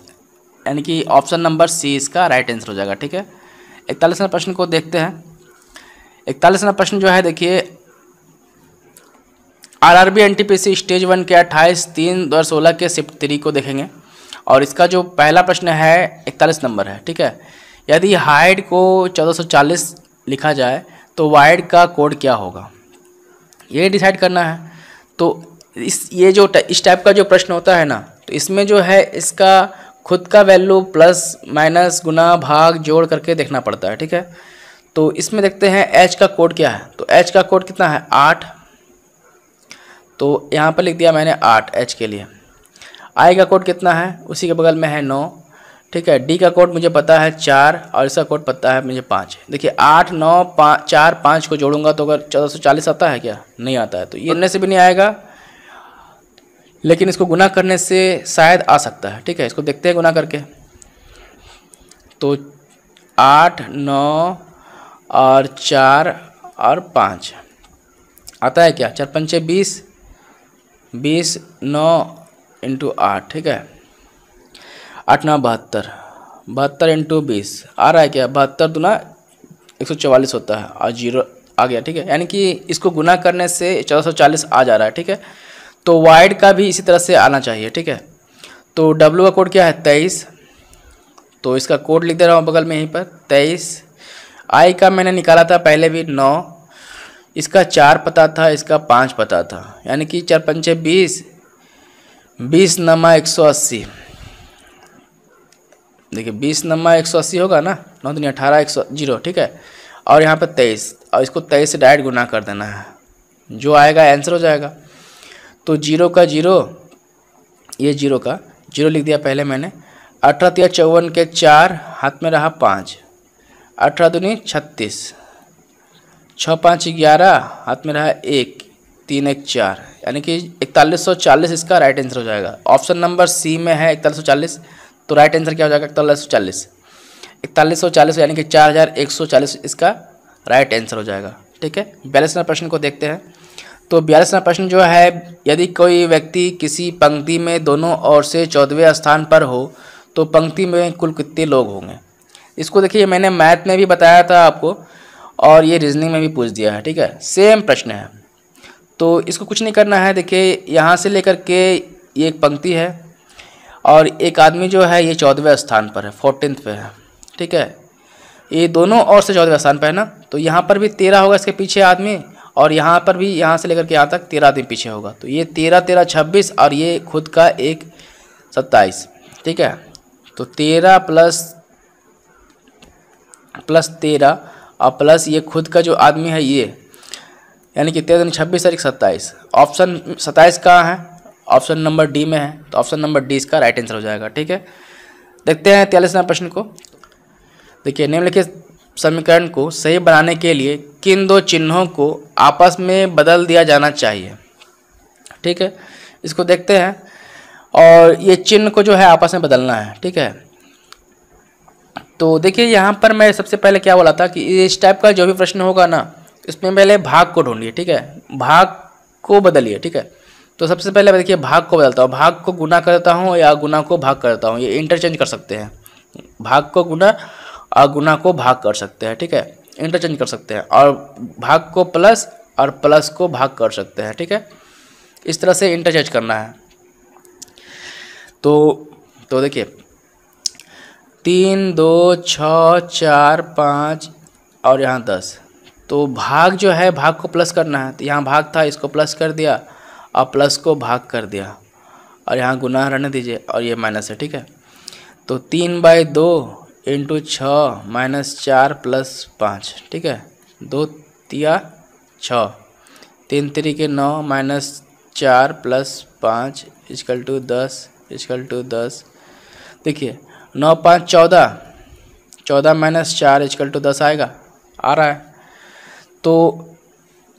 Speaker 1: यानी कि ऑप्शन नंबर सी इसका राइट आंसर हो जाएगा, ठीक है। 41वां प्रश्न को देखते हैं। 41वां प्रश्न जो है देखिए, आरआरबी एनटीपीसी स्टेज 1 के 28/3/2016 के शिफ्ट 3 को देखेंगे, और इसका जो पहला प्रश्न है 41 नंबर है, ठीक है। यदि हाइट को 1440 लिखा जाए तो वाइड का कोड क्या होगा, ये डिसाइड करना है। तो इस टाइप का जो प्रश्न होता है ना, तो इसमें जो है इसका खुद का वैल्यू प्लस माइनस गुना भाग जोड़ करके देखना पड़ता है, ठीक है। तो इसमें देखते हैं एच का कोड क्या है, तो एच का कोड कितना है 8, तो यहाँ पर लिख दिया मैंने 8 एच के लिए। आई का कोड कितना है, उसी के बगल में है 9, ठीक है। डी का कोड मुझे पता है 4 और इसका कोड पता है मुझे 5। देखिए 8 9 5 4 5 को जोड़ूंगा तो अगर 1440 आता है क्या, नहीं आता है, तो ये करने से भी नहीं आएगा, लेकिन इसको गुना करने से शायद आ सकता है, ठीक है। इसको देखते हैं गुना करके, तो 8 9 और 4 और 5 आता है क्या, 4 5 20 20 9 इंटू 8, ठीक है। 8 9 72 72 इंटू 20 आ रहा है क्या, 72 दूना 144 होता है और 0 आ गया, ठीक है। यानी कि इसको गुना करने से 1440 आ जा रहा है, ठीक है। तो वाइड का भी इसी तरह से आना चाहिए, ठीक है। तो डब्ल्यू का कोड क्या है 23, तो इसका कोड लिख दे रहा हूँ बगल में यहीं पर 23। आई का मैंने निकाला था पहले भी 9, इसका 4 पता था, इसका 5 पता था, यानी कि 4 5 20 20 नमा 180, देखिए 20 नमा 180 होगा ना, 9 दूनी 18 100, ठीक है। और यहाँ पर 23, और इसको 23 से डायरेक्ट गुना कर देना है, जो आएगा आंसर हो जाएगा। तो 0 का 0, ये 0 का 0 लिख दिया पहले मैंने। 18 3 54 के 4 हाथ में रहा 5, 18 दूनी 36, 6 5 11 हाथ में रहा 1 3 1 4, यानी कि 4140 इसका राइट आंसर हो जाएगा। ऑप्शन नंबर सी में है 4140, तो राइट आंसर क्या हो जाएगा 4140 यानी कि 4140 इसका राइट आंसर हो जाएगा, ठीक है। 42वां प्रश्न को देखते हैं। तो 42वां प्रश्न जो है, यदि कोई व्यक्ति किसी पंक्ति में दोनों ओर से 14वें स्थान पर हो तो पंक्ति में कुल कितने लोग होंगे। इसको देखिए मैंने मैथ में भी बताया था आपको, और ये रीजनिंग में भी पूछ दिया है, ठीक है, सेम प्रश्न है। तो इसको कुछ नहीं करना है, देखिए यहाँ से लेकर के ये एक पंक्ति है और एक आदमी जो है ये 14वें स्थान पर है, 14th पे है, ठीक है, ये दोनों और से 14 आसान पे है ना, तो यहाँ पर भी 13 होगा इसके पीछे आदमी, और यहाँ पर भी यहाँ से लेकर के यहाँ तक 13 आदमी पीछे होगा, तो ये 13 13 26 और ये खुद का एक 27, ठीक है। तो 13 प्लस 13 और प्लस ये खुद का जो आदमी है ये, यानी कि 13 26 और 27। ऑप्शन 27 कहाँ है? ऑप्शन नंबर डी में है, तो ऑप्शन नंबर डी इसका राइट आंसर हो जाएगा, ठीक है। देखते हैं 43वां प्रश्न को। देखिए, निम्नलिखित समीकरण को सही बनाने के लिए किन दो चिन्हों को आपस में बदल दिया जाना चाहिए, ठीक है। इसको देखते हैं, और ये चिन्ह को जो है आपस में बदलना है, ठीक है। तो देखिए, यहाँ पर मैं सबसे पहले क्या बोला था कि इस टाइप का जो भी प्रश्न होगा ना, इसमें पहले भाग को ढूंढिए, ठीक है, भाग को बदलिए, ठीक है। तो सबसे पहले देखिए, भाग को बदलता हूँ, भाग को गुना करता हूँ या गुना को भाग करता हूँ, ये इंटरचेंज कर सकते हैं। भाग को गुना और गुना को भाग कर सकते हैं, ठीक है, इंटरचेंज कर सकते हैं। और भाग को प्लस और प्लस को भाग कर सकते हैं, ठीक है। इस तरह से इंटरचेंज करना है। तो देखिए, 3 2 6 4 5 और यहाँ 10, तो भाग जो है भाग को प्लस करना है, तो यहाँ भाग था, इसको प्लस कर दिया और प्लस को भाग कर दिया, और यहाँ गुना रहने दीजिए और ये माइनस है, ठीक है। तो 3/2 इंटू 6 माइनस 4 प्लस 5, ठीक है, 2 तिया 6, 3 3 9 माइनस 4 प्लस 5 इक्वल टू 10। देखिए, 9 5 14, 14 माइनस 4 इक्वल टू 10 आएगा, आ रहा है। तो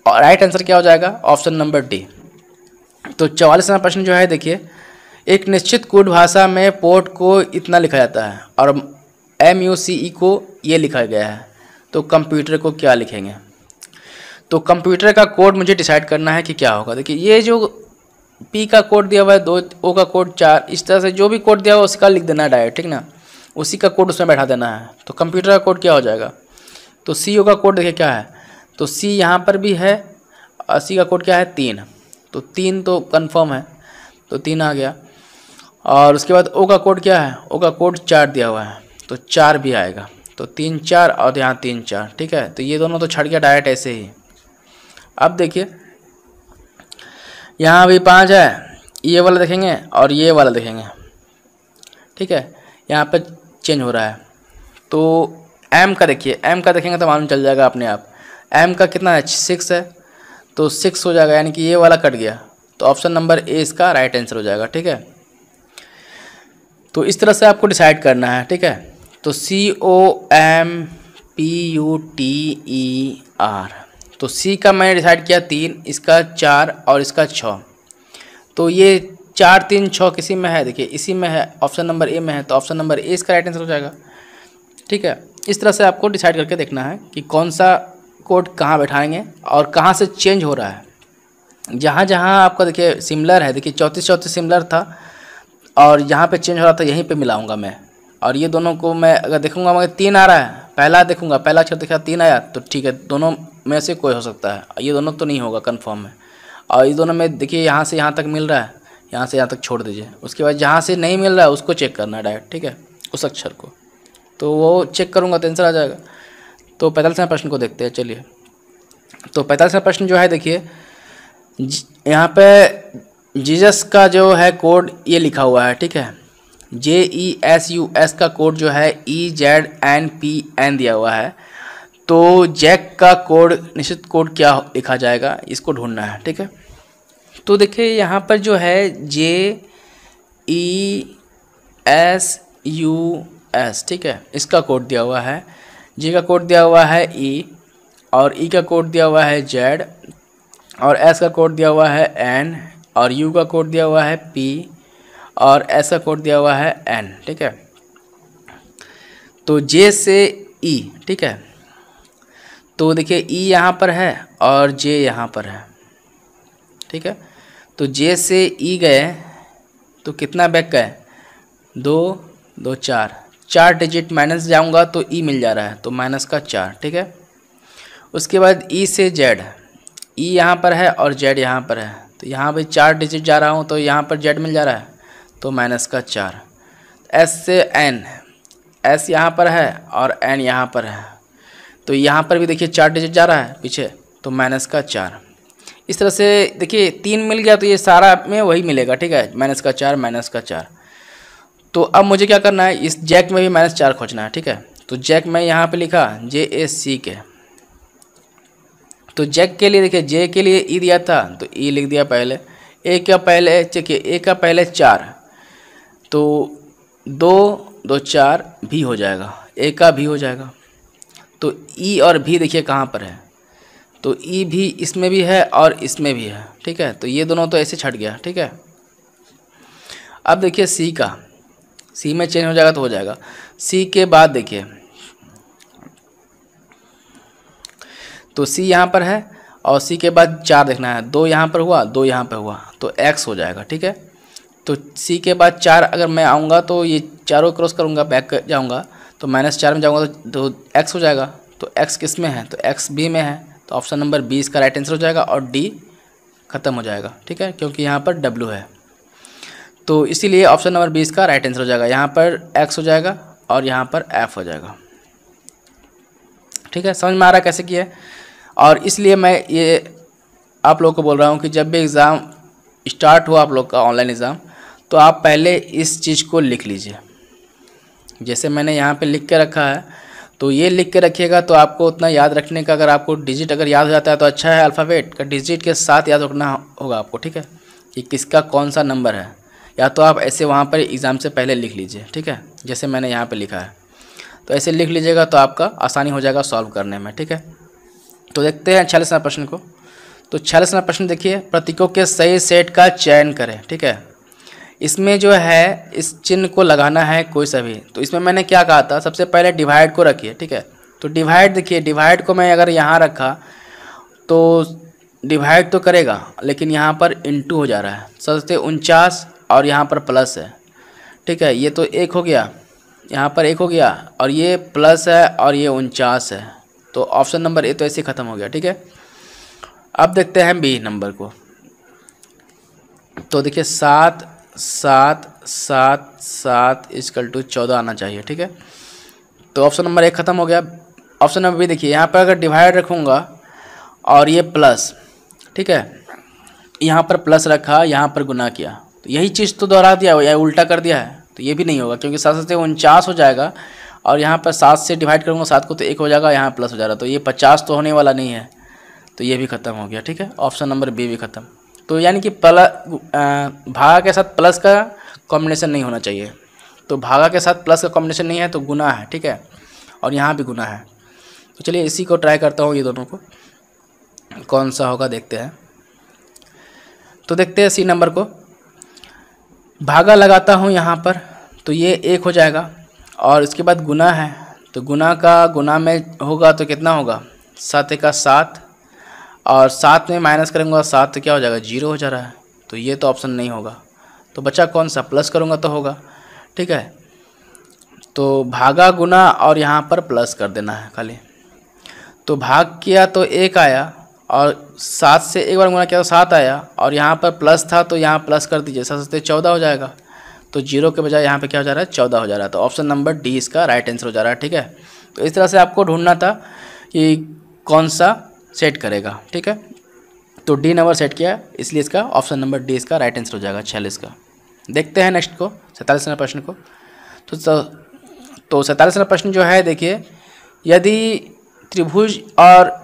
Speaker 1: राइट आंसर क्या हो जाएगा? Option number D. तो 44वां प्रश्न जो है, देखिए, एक निश्चित कोड भाषा में पोर्ट को इतना लिखा जाता है और MUCE को ये लिखा गया है, तो कंप्यूटर को क्या लिखेंगे? तो कंप्यूटर का कोड मुझे डिसाइड करना है कि क्या होगा। देखिए, ये जो P का कोड दिया हुआ है 2, O का कोड 4, इस तरह से जो भी कोड दिया हुआ है उसका लिख देना है डायरेक्ट, ठीक ना, उसी का कोड उसमें बैठा देना है। तो कंप्यूटर का कोड क्या हो जाएगा? तो CO का कोड देखिए क्या है, तो C यहाँ पर भी है, और C का कोड क्या है? 3, तो 3 तो कन्फर्म है, तो 3 आ गया। और उसके बाद O का कोड क्या है? O का कोड 4 दिया हुआ है, तो 4 भी आएगा, तो 3 4 और यहाँ 3 4, ठीक है। तो ये दोनों तो छड़ गया डायरेक्ट ऐसे ही। अब देखिए, यहाँ भी 5 है, ये वाला देखेंगे और ये वाला देखेंगे, ठीक है, यहाँ पे चेंज हो रहा है। तो M का देखिए, M का देखेंगे तो मालूम चल जाएगा अपने आप। M का कितना है? 6 है, तो 6 हो जाएगा, यानी कि ये वाला कट गया, तो ऑप्शन नंबर ए इसका राइट आंसर हो जाएगा, ठीक है। तो इस तरह से आपको डिसाइड करना है, ठीक है। तो COMPUTER, तो C का मैंने डिसाइड किया 3, इसका 4 और इसका 6, तो ये 4 3 6 किसी में है? देखिए, इसी में है, ऑप्शन नंबर ए में है, तो ऑप्शन नंबर ए इसका राइट आंसर हो जाएगा, ठीक है। इस तरह से आपको डिसाइड करके देखना है कि कौन सा कोड कहाँ बैठाएंगे और कहाँ से चेंज हो रहा है। जहाँ जहाँ आपका देखिए सिमिलर है, देखिए 34 सिमिलर था और यहाँ पे चेंज हो रहा था, यहीं पे मिलाऊंगा मैं। और ये दोनों को मैं अगर देखूंगा, मगर 3 आ रहा है, पहला देखूंगा, पहला अक्षर देखा 3 आया, तो ठीक है, दोनों में से कोई हो सकता है, ये दोनों तो नहीं होगा, कंफर्म है। और इस दोनों में देखिए, यहाँ से यहाँ तक मिल रहा है, यहाँ से यहाँ तक छोड़ दीजिए, उसके बाद जहाँ से नहीं मिल रहा है उसको चेक करना है डायरेक्ट, ठीक है, उस अक्षर को, तो वो चेक करूँगा तो आंसर आ जाएगा। तो 45वें प्रश्न को देखते हैं, चलिए। तो 45वां प्रश्न जो है, देखिए, यहाँ पे जीसस का जो है कोड ये लिखा हुआ है, ठीक है, JESUS का कोड जो है EZNPN दिया हुआ है, तो जैक का कोड, निश्चित कोड क्या लिखा जाएगा, इसको ढूंढना है, ठीक है। तो देखिए, यहाँ पर जो है JESUS, ठीक है, इसका कोड दिया हुआ है, J का कोड दिया हुआ है E, और E का कोड दिया हुआ है Z, और S का कोड दिया हुआ है N, और U का कोड दिया हुआ है P, और S का कोड दिया हुआ है N, ठीक है। तो J से E, ठीक है, तो देखिए E यहाँ पर है और J यहाँ पर है, ठीक है। तो J से E गए तो कितना बैक गए? 2 2 4 डिजिट माइनस जाऊँगा तो E मिल जा रहा है, तो माइनस का 4, ठीक है। उसके बाद E से Z, E यहाँ पर है और Z यहाँ पर है, तो यहाँ भी 4 डिजिट जा रहा हूँ, तो यहाँ पर Z मिल जा रहा है, तो माइनस का 4। S से N, S यहाँ पर है और N यहाँ पर है, तो यहाँ पर भी देखिए 4 डिजिट जा रहा है पीछे, तो -4। इस तरह से देखिए 3 मिल गया तो ये सारा में वही मिलेगा, ठीक है, -4। तो अब मुझे क्या करना है, इस जैक में भी -4 खोजना है, ठीक है। तो जैक में यहाँ पे लिखा JAC के, तो जैक के लिए देखिए J के लिए E दिया था तो E लिख दिया पहले, A का पहले चलिए A का पहले 4, तो 2 2 4 भी हो जाएगा, A का भी हो जाएगा। तो E और भी देखिए कहाँ पर है, तो E भी इसमें भी है और इसमें भी है, ठीक है। तो ये दोनों तो ऐसे छट गया, ठीक है। अब देखिए C का, C में चेंज हो जाएगा तो हो जाएगा। C के बाद देखिए, तो C यहाँ पर है और C के बाद 4 देखना है, 2 यहाँ पर हुआ 2 यहाँ पर हुआ, तो X हो जाएगा, ठीक है। तो C के बाद 4 अगर मैं आऊँगा तो ये चारों क्रॉस करूँगा, बैक जाऊँगा तो -4 में जाऊँगा तो X हो जाएगा। तो X किस में है, तो X B में है, तो ऑप्शन नंबर 20 इसका राइट आंसर हो जाएगा और D ख़त्म हो जाएगा, ठीक है, क्योंकि यहाँ पर W है। तो इसीलिए ऑप्शन नंबर 20 का राइट आंसर हो जाएगा, यहाँ पर X हो जाएगा और यहाँ पर F हो जाएगा, ठीक है। समझ में आ रहा है कैसे किया है। और इसलिए मैं ये आप लोगों को बोल रहा हूँ कि जब भी एग्ज़ाम स्टार्ट हो आप लोग का ऑनलाइन एग्ज़ाम, तो आप पहले इस चीज़ को लिख लीजिए। जैसे मैंने यहाँ पे लिख के रखा है, तो ये लिख के रखिएगा तो आपको उतना याद रखने का, अगर आपको डिजिट अगर याद हो जाता है तो अच्छा है, अल्फ़ाबेट का डिजिट के साथ याद रखना होगा आपको, ठीक है, कि किसका कौन सा नंबर है। या तो आप ऐसे वहाँ पर एग्ज़ाम से पहले लिख लीजिए, ठीक है, जैसे मैंने यहाँ पर लिखा है, तो ऐसे लिख लीजिएगा तो आपका आसानी हो जाएगा सॉल्व करने में, ठीक है। तो देखते हैं 46वां प्रश्न को। तो 46वां प्रश्न देखिए, प्रतीकों के सही सेट का चयन करें, ठीक है। इसमें जो है इस चिन्ह को लगाना है कोई सा भी। तो इसमें मैंने क्या कहा था, सबसे पहले डिवाइड को रखिए, ठीक है। तो डिवाइड देखिए, डिवाइड को मैं अगर यहाँ रखा तो डिवाइड तो करेगा, लेकिन यहाँ पर इंटू हो जा रहा है, सोचते 49 और यहाँ पर प्लस है, ठीक है। ये तो 1 हो गया, यहाँ पर 1 हो गया और ये प्लस है और ये 49 है, तो ऑप्शन नंबर ए तो ऐसे ख़त्म हो गया, ठीक है। अब देखते हैं बी नंबर को। तो देखिए 7 7 7 7 = 14 आना चाहिए, ठीक है। तो ऑप्शन नंबर 1 ख़त्म हो गया। ऑप्शन नंबर बी देखिए, यहाँ पर अगर डिवाइड रखूँगा और ये प्लस, ठीक है, यहाँ पर प्लस रखा, यहाँ पर गुना किया, तो यही चीज़ तो दोहरा दिया या उल्टा कर दिया है, तो ये भी नहीं होगा, क्योंकि 7 से 49 हो जाएगा और यहाँ पर 7 से डिवाइड करूँगा 7 को तो 1 हो जाएगा, यहाँ प्लस हो जाएगा, तो ये 50 तो होने वाला नहीं है, तो ये भी ख़त्म हो गया, ठीक है। ऑप्शन नंबर बी भी ख़त्म। तो यानी कि भागा के साथ प्लस का कॉम्बिनेशन नहीं होना चाहिए, तो भागा के साथ प्लस का कॉम्बिनेशन नहीं है तो गुना है, ठीक है, और यहाँ भी गुना है। तो चलिए इसी को ट्राई करता हूँ, ये दोनों को कौन सा होगा देखते हैं। तो देखते हैं सी नंबर को, भागा लगाता हूँ यहाँ पर तो ये 1 हो जाएगा और इसके बाद गुना है, तो गुना का गुना में होगा तो कितना होगा, 7 का 7 और 7 में माइनस करूँगा 7 तो क्या हो जाएगा, 0 हो जा रहा है, तो ये तो ऑप्शन नहीं होगा। तो बचा कौन सा, प्लस करूँगा तो होगा, ठीक है। तो भागा गुना और यहाँ पर प्लस कर देना है खाली। तो भाग किया तो 1 आया और 7 से एक बार गुना किया तो 7 आया और यहाँ पर प्लस था तो यहाँ प्लस कर दीजिए, 7 से 14 हो जाएगा, तो 0 के बजाय यहाँ पे क्या हो जा रहा है, 14 हो जा रहा है। तो ऑप्शन नंबर डी इसका राइट आंसर हो जा रहा है, ठीक है। तो इस तरह से आपको ढूंढना था कि कौन सा सेट करेगा, ठीक है। तो डी नंबर सेट किया, इसलिए इसका ऑप्शन नंबर डी इसका राइट आंसर हो जाएगा 46 का। देखते हैं नेक्स्ट को, 47वां प्रश्न को। तो 47वां प्रश्न जो है देखिए, यदि त्रिभुज और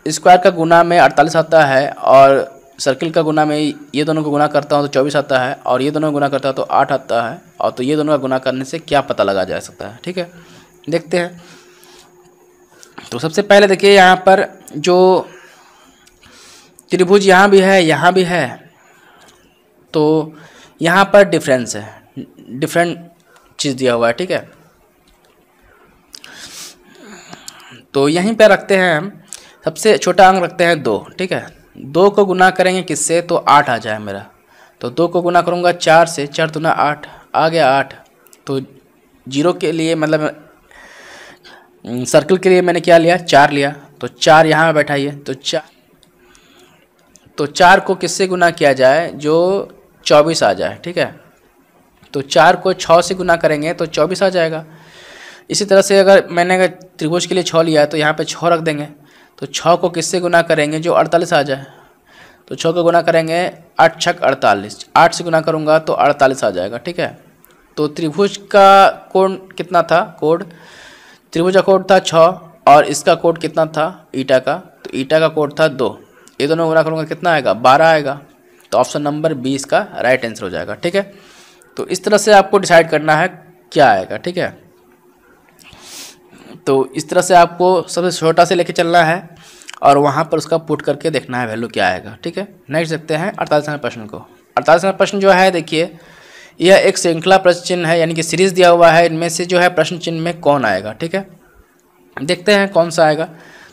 Speaker 1: स्क्वायर का गुना में 48 आता है और सर्किल का गुना में ये दोनों को गुना करता हूँ तो 24 आता है और ये दोनों को गुना करता हूँ तो 8 आता है, और तो ये दोनों का गुना करने से क्या पता लगा जा सकता है, ठीक है। देखते हैं। तो सबसे पहले देखिए, यहाँ पर जो त्रिभुज यहाँ भी है यहाँ भी है, तो यहाँ पर डिफरेंस है, डिफरेंट चीज़ दिया हुआ है, ठीक है। तो यहीं पे रखते हैं हम, सबसे छोटा अंक रखते हैं 2, ठीक है। 2 को गुना करेंगे किससे, तो 8 आ जाए मेरा, तो 2 को गुना करूँगा 4 से, 4 दूना 8 आ गया 8। तो 0 के लिए मतलब सर्कल के लिए मैंने क्या लिया, 4 लिया, तो 4 यहाँ में बैठाइए, तो 4 को किससे गुना किया जाए, जो 24 आ जाए, ठीक है। तो 4 को 6 से गुना करेंगे तो 24 आ जाएगा। इसी तरह से अगर मैंने अगर त्रिभुज के लिए 6 लिया है तो यहाँ पे 6 रख देंगे। तो 6 को किससे गुना करेंगे जो 48 आ जाए। तो 6 को गुना करेंगे 8 छक 48, 8 से गुना करूँगा तो 48 आ जाएगा। ठीक है, तो त्रिभुज का कोड कितना था, कोड त्रिभुज का कोड था 6 और इसका कोड कितना था ईटा का, तो ईटा का कोड था 2। ये दोनों गुना करूँगा कितना आएगा, 12 आएगा। तो ऑप्शन नंबर 20 का राइट आंसर हो जाएगा। ठीक है, तो इस तरह से आपको डिसाइड करना है क्या आएगा। ठीक है, तो इस तरह से आपको सबसे छोटा से लेके चलना है और वहाँ पर उसका पुट करके देखना है वैल्यू क्या आएगा। ठीक है, नेक्स्ट देखते हैं 48वें प्रश्न को। 48वां प्रश्न जो है देखिए, यह एक श्रृंखला प्रश्न चिन्ह है, यानी कि सीरीज दिया हुआ है। इनमें से जो है प्रश्न चिन्ह में कौन आएगा। ठीक है, देखते हैं कौन सा आएगा।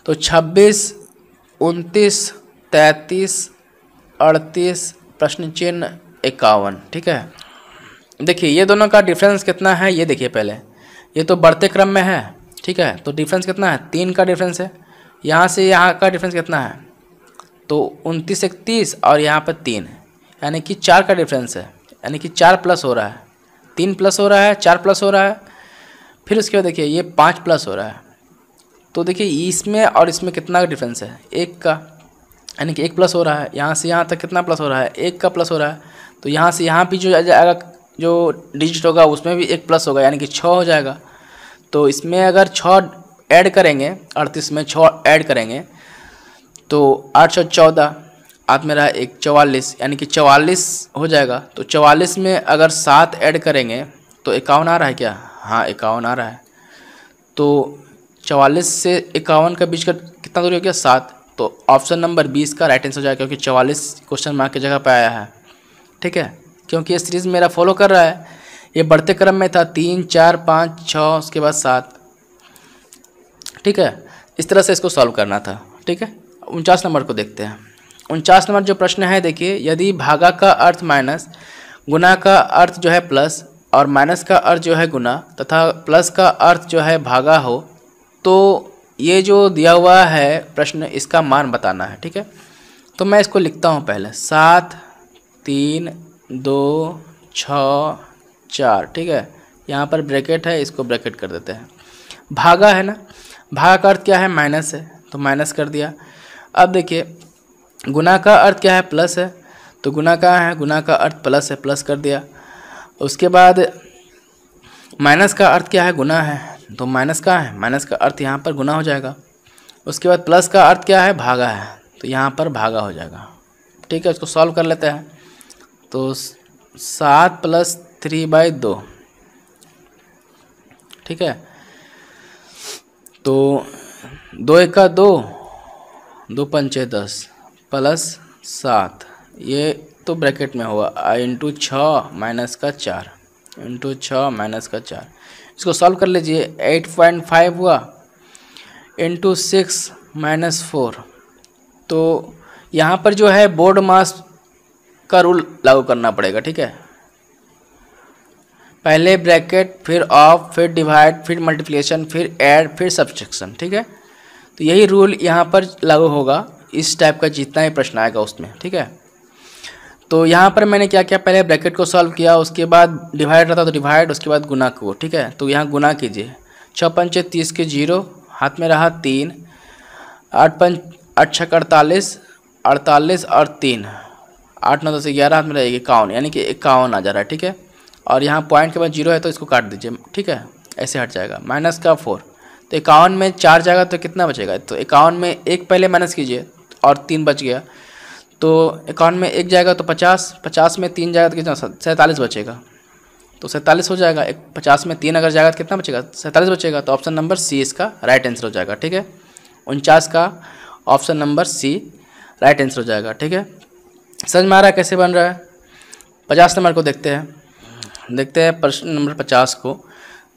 Speaker 1: तो 26, 29, 33, 38, प्रश्न चिन्ह 51। ठीक है, देखिए ये दोनों का डिफरेंस कितना है ये देखिए। पहले ये तो बढ़ते क्रम में है। ठीक है, तो डिफरेंस कितना है, 3 का डिफरेंस है। यहाँ से यहाँ का डिफरेंस कितना है, तो 29 एक 30 और यहाँ पर 3, यानी कि 4 का डिफरेंस है, यानी कि 4 प्लस हो रहा है, 3 प्लस हो रहा है, 4 प्लस हो रहा है। फिर उसके बाद देखिए ये 5 प्लस हो रहा है। तो देखिए इसमें और इसमें कितना का डिफरेंस है, 1 का, यानी कि 1 प्लस हो रहा है। यहाँ से यहाँ तक कितना प्लस हो रहा है, 1 का प्लस हो रहा है। तो यहाँ से यहाँ भी जो डिजिट होगा उसमें भी 1 प्लस होगा, यानी कि 6 हो जाएगा। तो इसमें अगर 6 ऐड करेंगे, 38 में 6 ऐड करेंगे तो 8 6 14, हाथ में रहा 1 44, यानी कि 44 हो जाएगा। तो 44 में अगर 7 ऐड करेंगे तो 51 आ रहा है क्या, हाँ 51 आ रहा है। तो 44 से 51 का बीच का कितना दूरी हो गया, 7। तो ऑप्शन नंबर 20 का राइट आंसर हो जाएगा, क्योंकि 44 क्वेश्चन मार्क की जगह पे आया है। ठीक है, क्योंकि ये सीरीज़ मेरा फॉलो कर रहा है, ये बढ़ते क्रम में था, 3 4 5 6 उसके बाद 7। ठीक है, इस तरह से इसको सॉल्व करना था। ठीक है, 49 नंबर को देखते हैं। 49 नंबर जो प्रश्न है देखिए, यदि भागा का अर्थ माइनस, गुना का अर्थ जो है प्लस और माइनस का अर्थ जो है गुना तथा प्लस का अर्थ जो है भागा हो, तो ये जो दिया हुआ है प्रश्न, इसका मान बताना है। ठीक है, तो मैं इसको लिखता हूँ पहले 7 3 2 6 4। ठीक है, यहाँ पर ब्रैकेट है, इसको ब्रैकेट कर देते हैं। भागा है ना, भागा का अर्थ क्या है, माइनस है, तो माइनस कर दिया। अब देखिए गुना का अर्थ क्या है, प्लस है, तो गुना का है, गुना का अर्थ प्लस है, प्लस कर दिया। उसके बाद माइनस का अर्थ क्या है, गुना है, तो माइनस का है, माइनस का अर्थ यहाँ पर गुना हो जाएगा। उसके बाद प्लस का अर्थ क्या है, भागा है, तो यहाँ पर भागा हो जाएगा। ठीक है, इसको सॉल्व कर लेते हैं। तो 7 + 3/2। ठीक है, तो 2 × 1 = 2, 2 × 5 = 10 प्लस 7, ये तो ब्रैकेट में होगा, × 6 माइनस का 4, × 6 माइनस का 4। इसको सॉल्व कर लीजिए, 8.5 हुआ × 6 माइनस 4। तो यहाँ पर जो है बोर्ड मास का रूल लागू करना पड़ेगा। ठीक है, पहले ब्रैकेट, फिर ऑफ, फिर डिवाइड, फिर मल्टीप्लिकेशन, फिर ऐड, फिर सब्सट्रैक्शन। ठीक है, तो यही रूल यहाँ पर लागू होगा, इस टाइप का जितना ही प्रश्न आएगा उसमें। ठीक है, तो यहाँ पर मैंने क्या किया, पहले ब्रैकेट को सॉल्व किया, उसके बाद डिवाइड रहता तो डिवाइड, उसके बाद गुना को। ठीक है, तो यहाँ गुना कीजिए, 6 × 5 = 30 के 0, हाथ में रहा 3, 8 × 8 = 48, 48 और 3, 8 9 10 11, हाथ में रहेगी 51, यानी कि 51 आ जा रहा है। ठीक है, और यहाँ पॉइंट के बाद 0 है तो इसको काट दीजिए। ठीक है, ऐसे हट जाएगा। माइनस का 4, तो 51 में 4 जाएगा तो कितना बचेगा, तो 51 में 1 पहले माइनस कीजिए और 3 बच गया। तो 51 में 1 जाएगा तो 50, 50 में 3 जाएगा तो कितना, 47 बचेगा, तो 47 हो जाएगा। 50 में 3 अगर जाएगा तो कितना बचेगा, 47 बचेगा। तो ऑप्शन नंबर सी इसका राइट आंसर हो जाएगा। ठीक है, 49 का option number C right answer हो जाएगा। ठीक है, समझ में आ रहा है कैसे बन रहा है। 50 नंबर को देखते हैं। प्रश्न नंबर 50 को।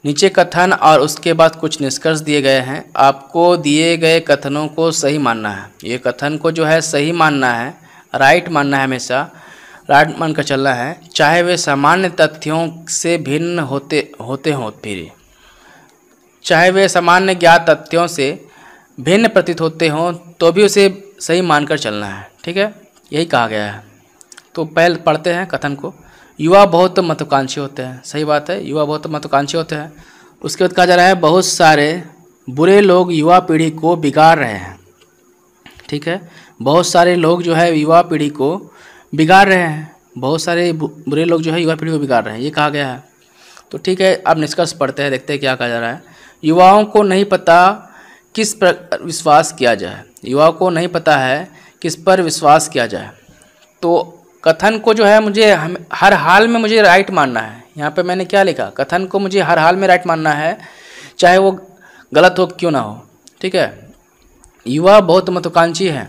Speaker 1: नीचे कथन और उसके बाद कुछ निष्कर्ष दिए गए हैं, आपको दिए गए कथनों को सही मानना है। ये कथन को जो है सही मानना है, राइट मानना है, हमेशा राइट मान कर चलना है, चाहे वे सामान्य तथ्यों से भिन्न होते हों। फिर चाहे वे सामान्य ज्ञात तथ्यों से भिन्न प्रतीत होते हों तो भी उसे सही मानकर चलना है। ठीक है, यही कहा गया है। तो पहले पढ़ते हैं कथन को। युवा बहुत महत्वाकांक्षी होते हैं, सही बात है, युवा बहुत महत्वाकांक्षी होते हैं। उसके बाद कहा जा रहा है बहुत सारे बुरे लोग युवा पीढ़ी को बिगाड़ रहे हैं। ठीक है, बहुत सारे लोग जो है युवा पीढ़ी को बिगाड़ रहे हैं, बहुत सारे बुरे लोग जो है युवा पीढ़ी को बिगाड़ रहे हैं, ये कहा गया है। तो ठीक है, अब निष्कर्ष पढ़ते हैं, देखते हैं क्या कहा जा रहा है। युवाओं को नहीं पता किस पर विश्वास किया जाए, युवाओं को नहीं पता है किस पर विश्वास किया जाए। तो कथन को जो है मुझे हर हाल में मुझे राइट मानना है। यहाँ पे मैंने क्या लिखा, कथन को मुझे हर हाल में राइट मानना है, चाहे वो गलत हो क्यों ना हो। ठीक है, युवा बहुत महत्वाकांक्षी है,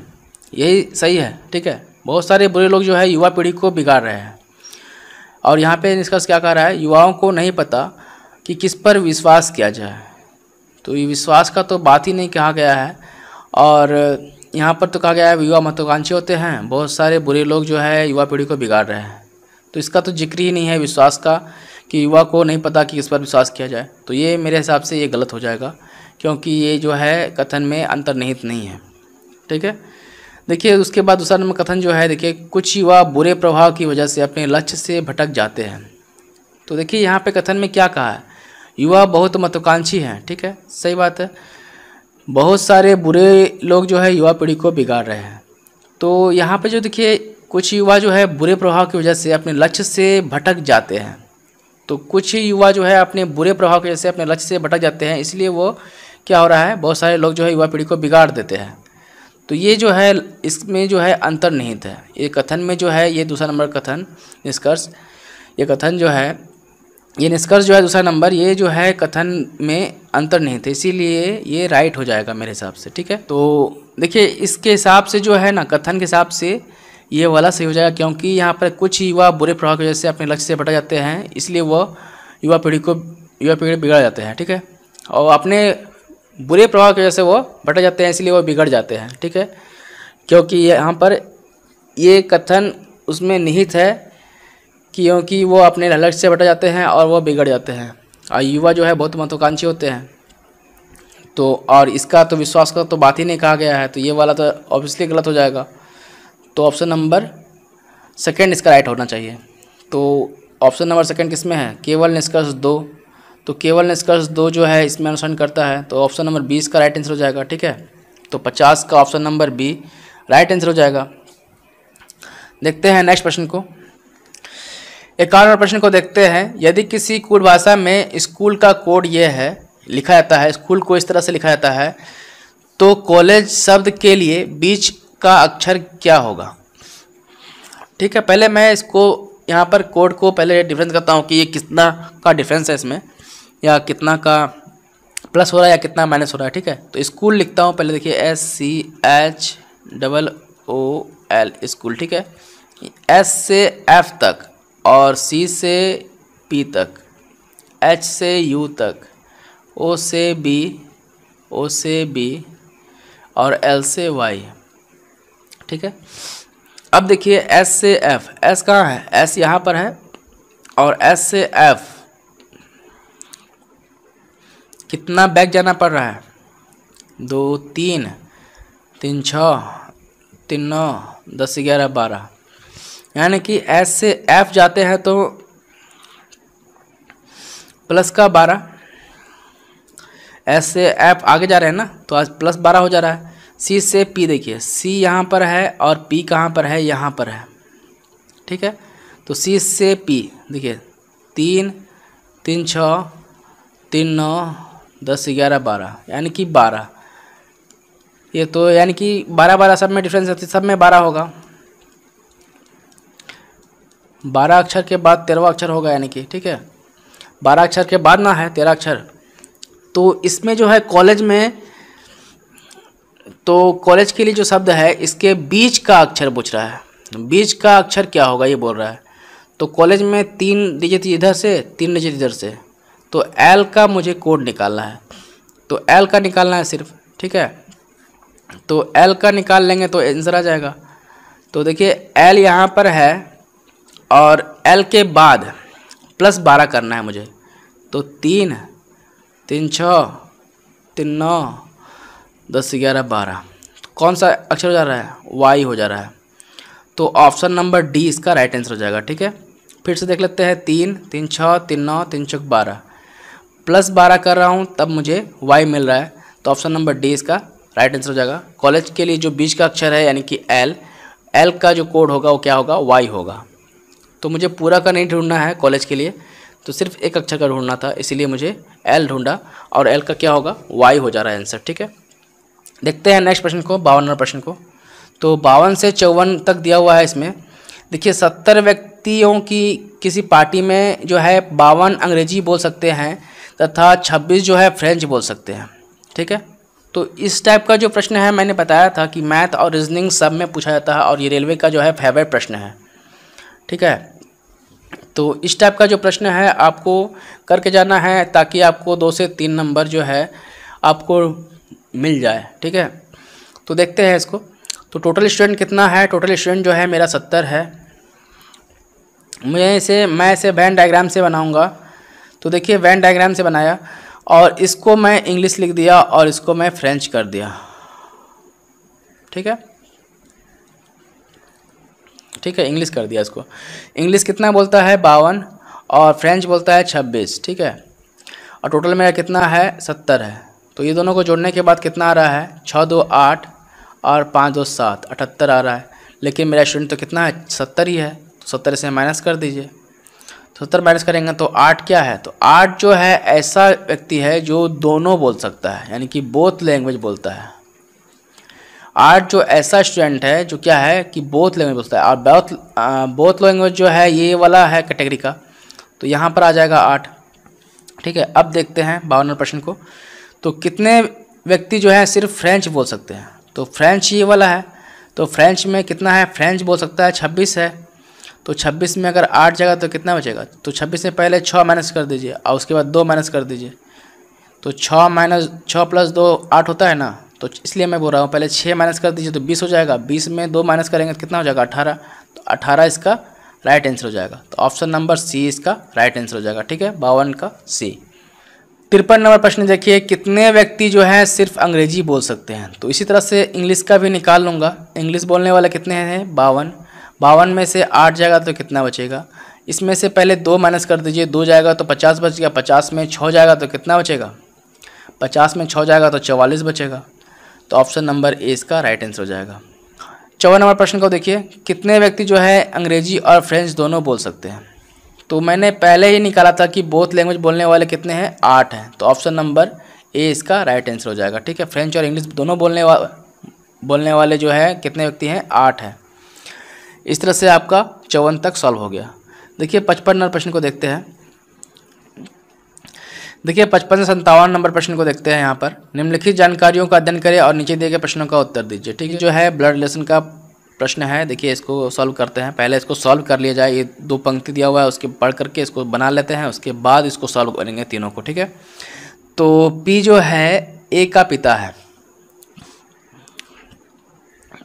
Speaker 1: यही सही है। ठीक है, बहुत सारे बुरे लोग जो है युवा पीढ़ी को बिगाड़ रहे हैं। और यहाँ पे निष्कर्ष क्या कह रहा है, युवाओं को नहीं पता कि किस पर विश्वास किया जाए। तो ये विश्वास का तो बात ही नहीं कहा गया है, और यहाँ पर तो कहा गया है युवा महत्वाकांक्षी होते हैं, बहुत सारे बुरे लोग जो है युवा पीढ़ी को बिगाड़ रहे हैं। तो इसका तो जिक्र ही नहीं है विश्वास का, कि युवा को नहीं पता कि किस पर विश्वास किया जाए। तो ये मेरे हिसाब से ये गलत हो जाएगा, क्योंकि ये जो है कथन में अंतर्निहित नहीं है। ठीक है, देखिए उसके बाद दूसरा नंबर कथन जो है, देखिए कुछ युवा बुरे प्रभाव की वजह से अपने लक्ष्य से भटक जाते हैं। तो देखिए यहाँ पे कथन में क्या कहा है, युवा बहुत महत्वाकांक्षी हैं। ठीक है, सही बात है, बहुत सारे बुरे लोग जो है युवा पीढ़ी को बिगाड़ रहे हैं। तो यहाँ पे जो देखिए कुछ युवा जो है बुरे प्रभाव की वजह से अपने लक्ष्य से भटक जाते हैं। तो कुछ युवा जो है अपने बुरे प्रभाव की वजह से अपने लक्ष्य से भटक जाते हैं, इसलिए वो क्या हो रहा है, बहुत सारे लोग जो है युवा पीढ़ी को बिगाड़ देते हैं। तो ये जो है इसमें जो है अंतर्निहित है, ये कथन में जो है, ये दूसरा नंबर कथन निष्कर्ष, ये कथन जो है, ये निष्कर्ष जो है दूसरा नंबर, ये जो है कथन में अंतर्निहित है, इसीलिए ये राइट हो जाएगा मेरे हिसाब से। ठीक है, तो देखिए इसके हिसाब से जो है ना, कथन के हिसाब से ये वाला सही हो जाएगा, क्योंकि यहाँ पर कुछ युवा बुरे प्रभाव की वजह से अपने लक्ष्य से भटक जाते हैं, इसलिए वो युवा पीढ़ी बिगड़ जाते हैं। ठीक है, और अपने बुरे प्रभाव की वजह से वो भटक जाते हैं, इसलिए वो बिगड़ जाते हैं। ठीक है, क्योंकि यहाँ पर ये कथन उसमें निहित है, क्योंकि वो अपने लक्ष्य से भटक जाते हैं और वो बिगड़ जाते हैं, और युवा जो है बहुत महत्वाकांक्षी होते हैं। तो और इसका तो विश्वास का तो बात ही नहीं कहा गया है, तो ये वाला तो ऑब्वियसली गलत हो जाएगा। तो ऑप्शन नंबर सेकंड इसका राइट होना चाहिए। तो ऑप्शन नंबर सेकंड किस में है, केवल निष्कर्ष 2। तो केवल निष्कर्ष 2 जो है इसमें अनुसरण करता है, तो ऑप्शन नंबर 20 का राइट आंसर हो जाएगा। ठीक है, तो 50 का option number B right answer हो जाएगा। देखते हैं नेक्स्ट प्रश्न को, 51 प्रश्न को देखते हैं। यदि किसी कोड भाषा में स्कूल का कोड ये है लिखा जाता है, स्कूल को इस तरह से लिखा जाता है, तो कॉलेज शब्द के लिए बीच का अक्षर क्या होगा। ठीक है, पहले मैं इसको यहाँ पर कोड को पहले डिफरेंस करता हूँ कि ये कितना का डिफरेंस है इसमें, या कितना का प्लस हो रहा है या कितना माइनस हो रहा है। ठीक है, तो स्कूल लिखता हूँ पहले, देखिए SCHOOL स्कूल। ठीक है, S से F तक, और C से P तक, H से U तक, O से B, और L से Y। ठीक है, अब देखिए S से F, S कहाँ है, S यहाँ पर है, और S से F कितना बैक जाना पड़ रहा है, 2 3 3 6 3 9 10 11 12, यानी कि S से F जाते हैं तो प्लस का 12, S से F आगे जा रहे हैं ना, तो आज प्लस 12 हो जा रहा है। C से P, देखिए C यहाँ पर है और P कहाँ पर है, यहाँ पर है। ठीक है, तो C से P देखिए 3 3 6 3 9 10 11 12, यानी कि 12, ये तो यानी कि 12 12 सब में डिफरेंस है, सब में 12 होगा। 12 अक्षर के बाद 13वां अक्षर होगा, यानी कि ठीक है 12 अक्षर के बाद ना है 13 अक्षर। तो इसमें जो है कॉलेज में, तो कॉलेज के लिए जो शब्द है इसके बीच का अक्षर पूछ रहा है, बीच का अक्षर क्या होगा ये बोल रहा है। तो कॉलेज में 3 डिजिट इधर से 3 डिजिट इधर से, तो एल का मुझे कोड निकालना है, तो एल का निकालना है सिर्फ। ठीक है, तो एल का निकाल लेंगे तो आंसर आ जाएगा। तो देखिए एल यहाँ पर है और एल के बाद प्लस 12 करना है मुझे, तो 3 3 6 3 9 10 11 12, कौन सा अक्षर हो जा रहा है, वाई हो जा रहा है। तो ऑप्शन नंबर डी इसका राइट आंसर हो जाएगा। ठीक है, फिर से देख लेते हैं, 3 3 6 3 9 3 6 12, +12 कर रहा हूँ तब मुझे y मिल रहा है, तो ऑप्शन नंबर डी इसका राइट आंसर हो जाएगा। कॉलेज के लिए जो बीच का अक्षर है यानी कि एल का जो कोड होगा वो क्या होगा, y होगा। तो मुझे पूरा का नहीं ढूंढना है कॉलेज के लिए, तो सिर्फ एक अक्षर का ढूंढना था, इसीलिए मुझे एल ढूंढा और एल का क्या होगा, y हो जा रहा है आंसर। ठीक है, देखते हैं नेक्स्ट प्रश्न को, 52 नंबर प्रश्न को। तो 52 से 54 तक दिया हुआ है इसमें। देखिए 70 व्यक्तियों की किसी पार्टी में जो है 52 अंग्रेजी बोल सकते हैं तथा 26 जो है फ्रेंच बोल सकते हैं। ठीक है, तो इस टाइप का जो प्रश्न है मैंने बताया था कि मैथ और रीजनिंग सब में पूछा जाता है और ये रेलवे का जो है फेवरेट प्रश्न है। ठीक है, तो इस टाइप का जो प्रश्न है आपको करके जाना है ताकि आपको 2 से 3 नंबर जो है आपको मिल जाए। ठीक है, तो देखते हैं इसको। तो टोटल स्टूडेंट कितना है, टोटल स्टूडेंट जो है मेरा 70 है। मैं इसे वेन डायग्राम से बनाऊंगा। तो देखिए वेन डायग्राम से बनाया और इसको मैं इंग्लिश लिख दिया और इसको मैं फ्रेंच कर दिया। ठीक है, ठीक है, इंग्लिश कर दिया इसको। इंग्लिश कितना बोलता है 52 और फ्रेंच बोलता है 26। ठीक है, और टोटल मेरा कितना है 70 है। तो ये दोनों को जोड़ने के बाद कितना आ रहा है, 6 2 8 और 5 2 7 78 आ रहा है। लेकिन मेरा स्टूडेंट तो कितना है, 70 ही है, तो 70 से माइनस कर दीजिए। 70 माइनस करेंगे तो 8 क्या है, तो 8 जो है ऐसा व्यक्ति है जो दोनों बोल सकता है, यानी कि बोथ लैंग्वेज बोलता है। 8 जो ऐसा स्टूडेंट है जो क्या है कि बोथ लैंग्वेज बोलता है, और बोथ लैंग्वेज जो है ये वाला है कैटेगरी का, तो यहाँ पर आ जाएगा 8। ठीक है, अब देखते हैं 52 प्रश्न को। तो कितने व्यक्ति जो है सिर्फ फ्रेंच बोल सकते हैं, तो फ्रेंच ये वाला है, तो फ्रेंच में कितना है, फ्रेंच बोल सकता है 26 है। तो 26 में अगर 8 जगह तो कितना बचेगा, तो 26 में पहले 6 माइनस कर दीजिए और उसके बाद 2 माइनस कर दीजिए। तो 6 प्लस 2 8 होता है ना, तो इसलिए मैं बोल रहा हूँ पहले 6 माइनस कर दीजिए तो 20 हो जाएगा। 20 में 2 माइनस करेंगे तो कितना हो जाएगा, 18। तो 18 इसका राइट आंसर हो जाएगा। तो ऑप्शन नंबर सी इसका राइट आंसर हो जाएगा। ठीक है, 52 का सी। 53 नंबर प्रश्न देखिए, कितने व्यक्ति जो है सिर्फ अंग्रेजी बोल सकते हैं। तो इसी तरह से इंग्लिश का भी निकाल लूँगा। इंग्लिश बोलने वाले कितने हैं, 52। 52 में से 8 जाएगा तो कितना बचेगा, इसमें से पहले 2 माइनस कर दीजिए, 2 जाएगा तो 50 बच गया। 50 में 6 जाएगा तो कितना बचेगा, 50 में 6 जाएगा तो 44 बचेगा। तो ऑप्शन नंबर ए इसका राइट आंसर हो जाएगा। 54 नंबर प्रश्न को देखिए, कितने व्यक्ति जो है अंग्रेजी और फ्रेंच दोनों बोल सकते हैं। तो मैंने पहले ही निकाला था कि बोथ लैंग्वेज बोलने वाले कितने हैं, 8 हैं। तो ऑप्शन नंबर ए इसका राइट आंसर हो जाएगा। ठीक है, फ्रेंच और इंग्लिश दोनों बोलने वाले जो है कितने व्यक्ति हैं, 8 हैं। इस तरह से आपका 54 तक सॉल्व हो गया। देखिए 55 नंबर प्रश्न को देखते हैं। देखिए 55 से 57 नंबर प्रश्न को देखते हैं। यहाँ पर निम्नलिखित जानकारियों का अध्ययन करें और नीचे दिए गए प्रश्नों का उत्तर दीजिए। ठीक है, जो है ब्लड रिलेशन का प्रश्न है। देखिए इसको सॉल्व करते हैं, पहले इसको सॉल्व कर लिया जाए। ये 2 पंक्ति दिया हुआ है, उसके पढ़ करके इसको बना लेते हैं, उसके बाद इसको सॉल्व करेंगे तीनों को। ठीक है, तो पी जो है ए का पिता है,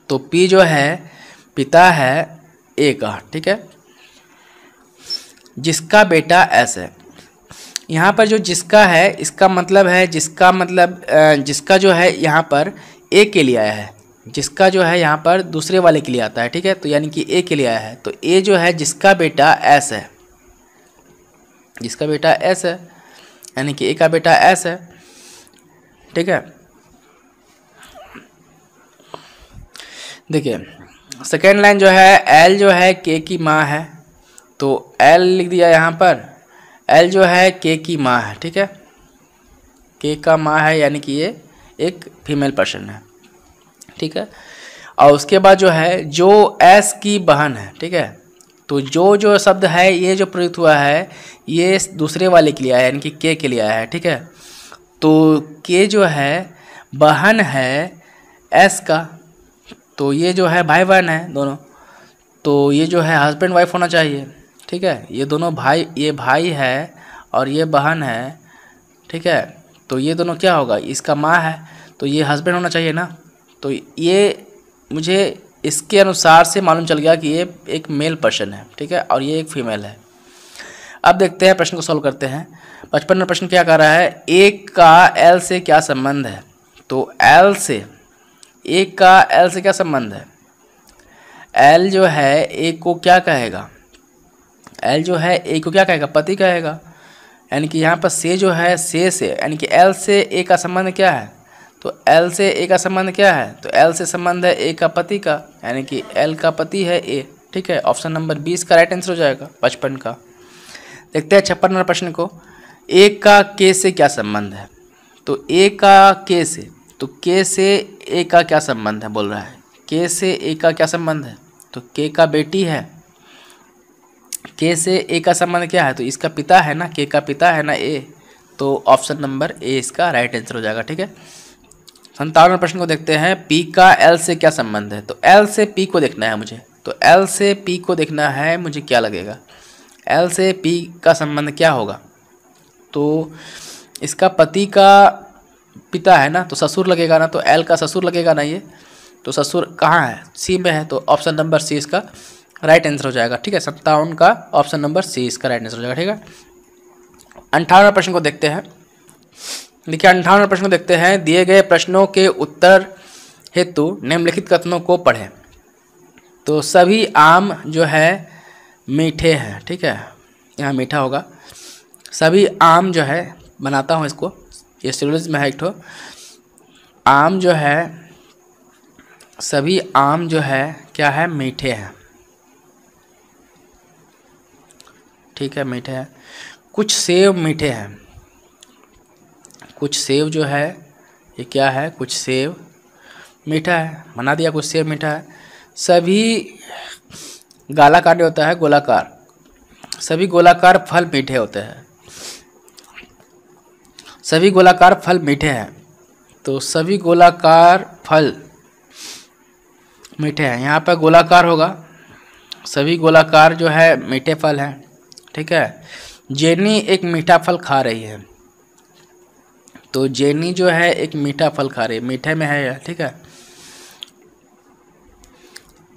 Speaker 1: तो पी जो है पिता है ए का। ठीक है, जिसका बेटा एस है। यहाँ पर जो जिसका है इसका मतलब है जिसका जो है यहाँ पर ए के लिए आया है, जिसका जो है यहाँ पर दूसरे वाले के लिए आता है। ठीक है, तो यानी कि ए के लिए आया है, तो ए जो है जिसका बेटा एस है, जिसका बेटा एस है यानी कि ए का बेटा एस है। ठीक है, देखिए सेकेंड लाइन जो है एल जो है के की माँ है, तो एल लिख दिया यहाँ पर। एल जो है के की माँ है। ठीक है, के का माँ है यानी कि ये एक फीमेल पर्सन है। ठीक है, और उसके बाद जो है जो एस की बहन है। ठीक है, तो जो शब्द है ये जो प्रयुक्त हुआ है ये दूसरे वाले के लिए आया है, यानी कि के लिए आया है। ठीक है, तो के जो है बहन है एस का, तो ये जो है भाई बहन है दोनों, तो ये जो है हस्बैंड वाइफ होना चाहिए। ठीक है, ये दोनों भाई, ये भाई है और ये बहन है। ठीक है, तो ये दोनों क्या होगा, इसका माँ है, तो ये हस्बैंड होना चाहिए ना। तो ये मुझे इसके अनुसार से मालूम चल गया कि ये एक मेल पर्सन है। ठीक है, और ये एक फीमेल है। अब देखते हैं प्रश्न को सॉल्व करते हैं। 55वां प्रश्न क्या कह रहा है, ए का एल से क्या संबंध है। तो एल से, ए का एल से क्या संबंध है। एल जो है ए को क्या कहेगा, एल जो है ए को क्या कहेगा, पति कहेगा, यानी कि यहाँ पर से जो है से यानी कि एल से ए का संबंध क्या है, तो एल से ए का संबंध क्या है, तो एल से संबंध है ए का पति का, यानी कि एल का पति है ए। ठीक है, ऑप्शन नंबर 20 का राइट आंसर हो जाएगा 55 का। देखते हैं 56 नंबर प्रश्न को। ए का के से क्या संबंध है, तो ए का के से, तो के से ए का क्या संबंध है बोल रहा है, के से ए का क्या संबंध है, तो के का बेटी है, के से ए का संबंध क्या है, तो इसका पिता है ना, के का पिता है ना ए, तो ऑप्शन नंबर ए इसका राइट आंसर हो जाएगा। ठीक है, 57 प्रश्न को देखते हैं। पी का एल से क्या संबंध है, तो एल से पी को देखना है मुझे, तो एल से पी को देखना है मुझे, क्या लगेगा, एल से पी का संबंध क्या होगा, तो इसका पति का पिता है ना, तो ससुर लगेगा ना, तो एल का ससुर लगेगा ना ये, तो ससुर कहाँ है, सी में है, तो ऑप्शन नंबर सी इसका राइट आंसर हो जाएगा। ठीक है, 57 का ऑप्शन नंबर सी इसका राइट आंसर हो जाएगा। ठीक है, 58 प्रश्न को देखते हैं। देखिए 58 प्रश्न को देखते हैं। दिए गए प्रश्नों के उत्तर हेतु निम्नलिखित कथनों को पढ़ें। तो सभी आम जो है मीठे हैं। ठीक है, यहाँ मीठा होगा। सभी आम जो है, बनाता हूँ इसको, ये सिलोजिज्म है एक ठो। आम जो है, सभी आम जो है क्या है, मीठे हैं। ठीक है, मीठे हैं। कुछ सेब मीठे हैं, कुछ सेब जो है ये क्या है, कुछ सेब मीठा है, बना दिया, कुछ सेब मीठा है। सभी गालाकार नहीं होता है, गोलाकार, सभी गोलाकार फल मीठे होते हैं, सभी गोलाकार फल मीठे हैं, तो सभी गोलाकार फल मीठे हैं, यहाँ पर गोलाकार होगा, सभी गोलाकार जो है मीठे फल हैं। ठीक है, जेनी एक मीठा फल खा रही है, तो जेनी जो है एक मीठा फल खा रही है, मीठे में है। ठीक है,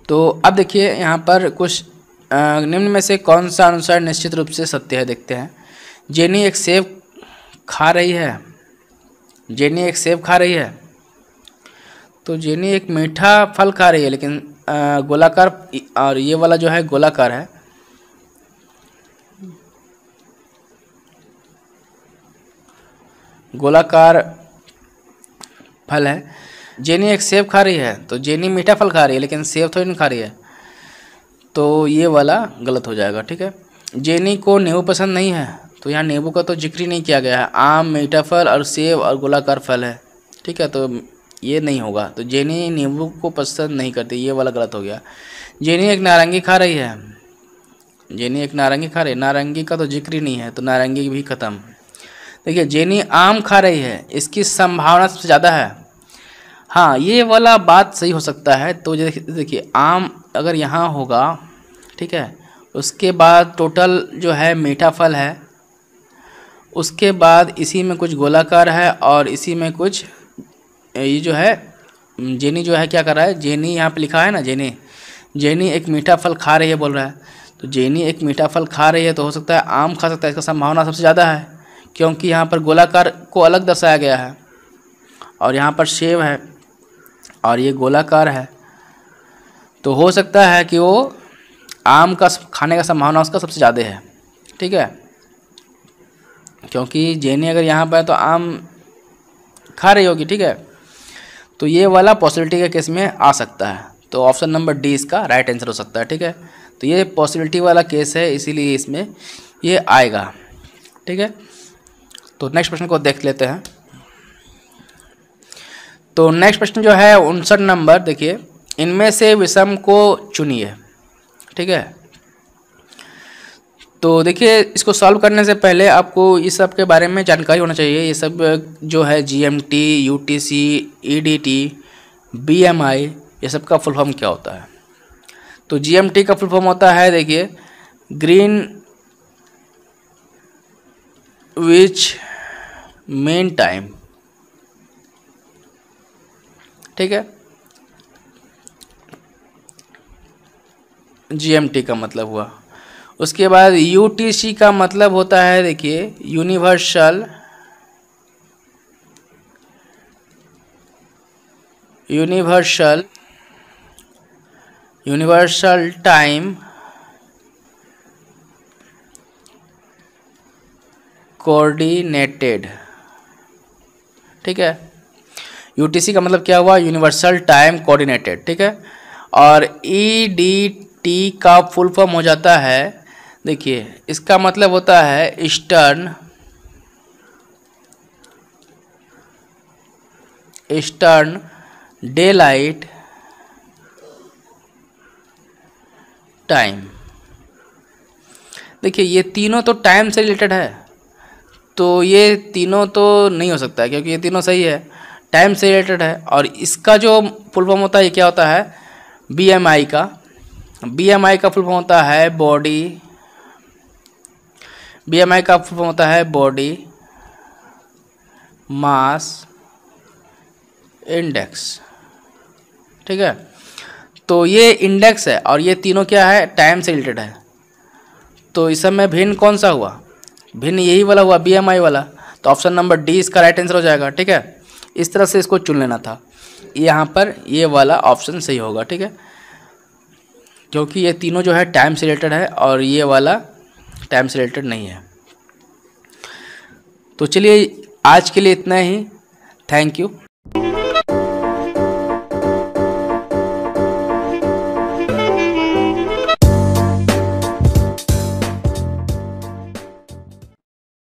Speaker 1: तो अब देखिए यहाँ पर कुछ निम्न में से कौन सा अनुसार निश्चित रूप से सत्य है, देखते हैं। जेनी एक सेब खा रही है, जेनी एक सेब खा रही है, तो जेनी एक मीठा फल खा रही है, लेकिन गोलाकार, और ये वाला जो है गोलाकार है, गोलाकार फल है। जेनी एक सेब खा रही है, तो जेनी मीठा फल खा रही है, लेकिन सेब थोड़ी नहीं खा रही है, तो ये वाला गलत हो जाएगा। ठीक है, जेनी को नींबू पसंद नहीं है, तो यहाँ नींबू का तो जिक्र ही नहीं किया गया है। आम, मीठा फल और सेब और गोलाकार फल है। ठीक है, तो ये नहीं होगा, तो जेनी नींबू को पसंद नहीं करती, ये वाला गलत हो गया। जेनी एक नारंगी खा रही है, जेनी एक नारंगी खा रही है, नारंगी का तो जिक्र ही नहीं है, तो नारंगी भी खत्म। देखिए जेनी आम खा रही है, इसकी संभावना सबसे ज़्यादा है। हाँ, ये वाला बात सही हो सकता है। तो देखिए आम अगर यहाँ होगा, ठीक है, उसके बाद टोटल जो है मीठा फल है, उसके बाद इसी में कुछ गोलाकार है और इसी में कुछ, ये जो है जेनी जो है क्या कर रहा है, जेनी यहाँ पे लिखा है ना, जेनी, जेनी एक मीठा फल खा रही है बोल रहा है, तो जेनी एक मीठा फल खा रही है, तो हो सकता है आम खा सकता है, इसका संभावना सबसे ज़्यादा है, क्योंकि यहाँ पर गोलाकार को अलग दर्शाया गया है और यहाँ पर सेब है और ये गोलाकार है, तो हो सकता है कि वो आम का खाने का संभावना उसका सबसे ज़्यादा है। ठीक है, क्योंकि जेनी अगर यहाँ पर है तो आम खा रही होगी। ठीक है, तो ये वाला पॉसिबिलिटी के केस में आ सकता है, तो ऑप्शन नंबर डी इसका राइट आंसर हो सकता है। ठीक है, तो ये पॉसिबिलिटी वाला केस है, इसीलिए इसमें ये आएगा। ठीक है, तो नेक्स्ट प्रश्न को देख लेते हैं। तो नेक्स्ट प्रश्न जो है 59 नंबर, देखिए, इनमें से विषम को चुनिए। ठीक है, तो देखिए इसको सॉल्व करने से पहले आपको इस सब के बारे में जानकारी होना चाहिए। ये सब जो है GMT, UTC, EDT, BMI, ये सब का फुल फॉर्म क्या होता है। तो GMT का फुल फॉर्म होता है, देखिए, ग्रीन विच मेन टाइम। ठीक है, GMT का मतलब हुआ। उसके बाद UTC का मतलब होता है, देखिए, यूनिवर्सल टाइम कोऑर्डिनेटेड, ठीक है। यूटीसी का मतलब क्या हुआ, यूनिवर्सल टाइम कोऑर्डिनेटेड, ठीक है। और ईडीटी का फुल फॉर्म हो जाता है, देखिए इसका मतलब होता है ईस्टर्न डेलाइट टाइम। देखिए ये तीनों तो टाइम से रिलेटेड है, तो ये तीनों तो नहीं हो सकता है क्योंकि ये तीनों सही है, टाइम से रिलेटेड है। और इसका जो फुल फॉर्म होता है, ये क्या होता है, बीएमआई का फुल फॉर्म होता है बॉडी मास इंडेक्स, ठीक है। तो ये इंडेक्स है और ये तीनों क्या है, टाइम से रिलेटेड है। तो इस समय भिन्न कौन सा हुआ, भिन्न यही वाला हुआ, बीएमआई वाला। तो ऑप्शन नंबर डी इसका राइट आंसर हो जाएगा, ठीक है। इस तरह से इसको चुन लेना था, यहाँ पर ये वाला ऑप्शन सही होगा, ठीक है, क्योंकि ये तीनों जो है टाइम से रिलेटेड है और ये वाला टाइम से रिलेटेड नहीं है। तो चलिए आज के लिए इतना ही, थैंक यू।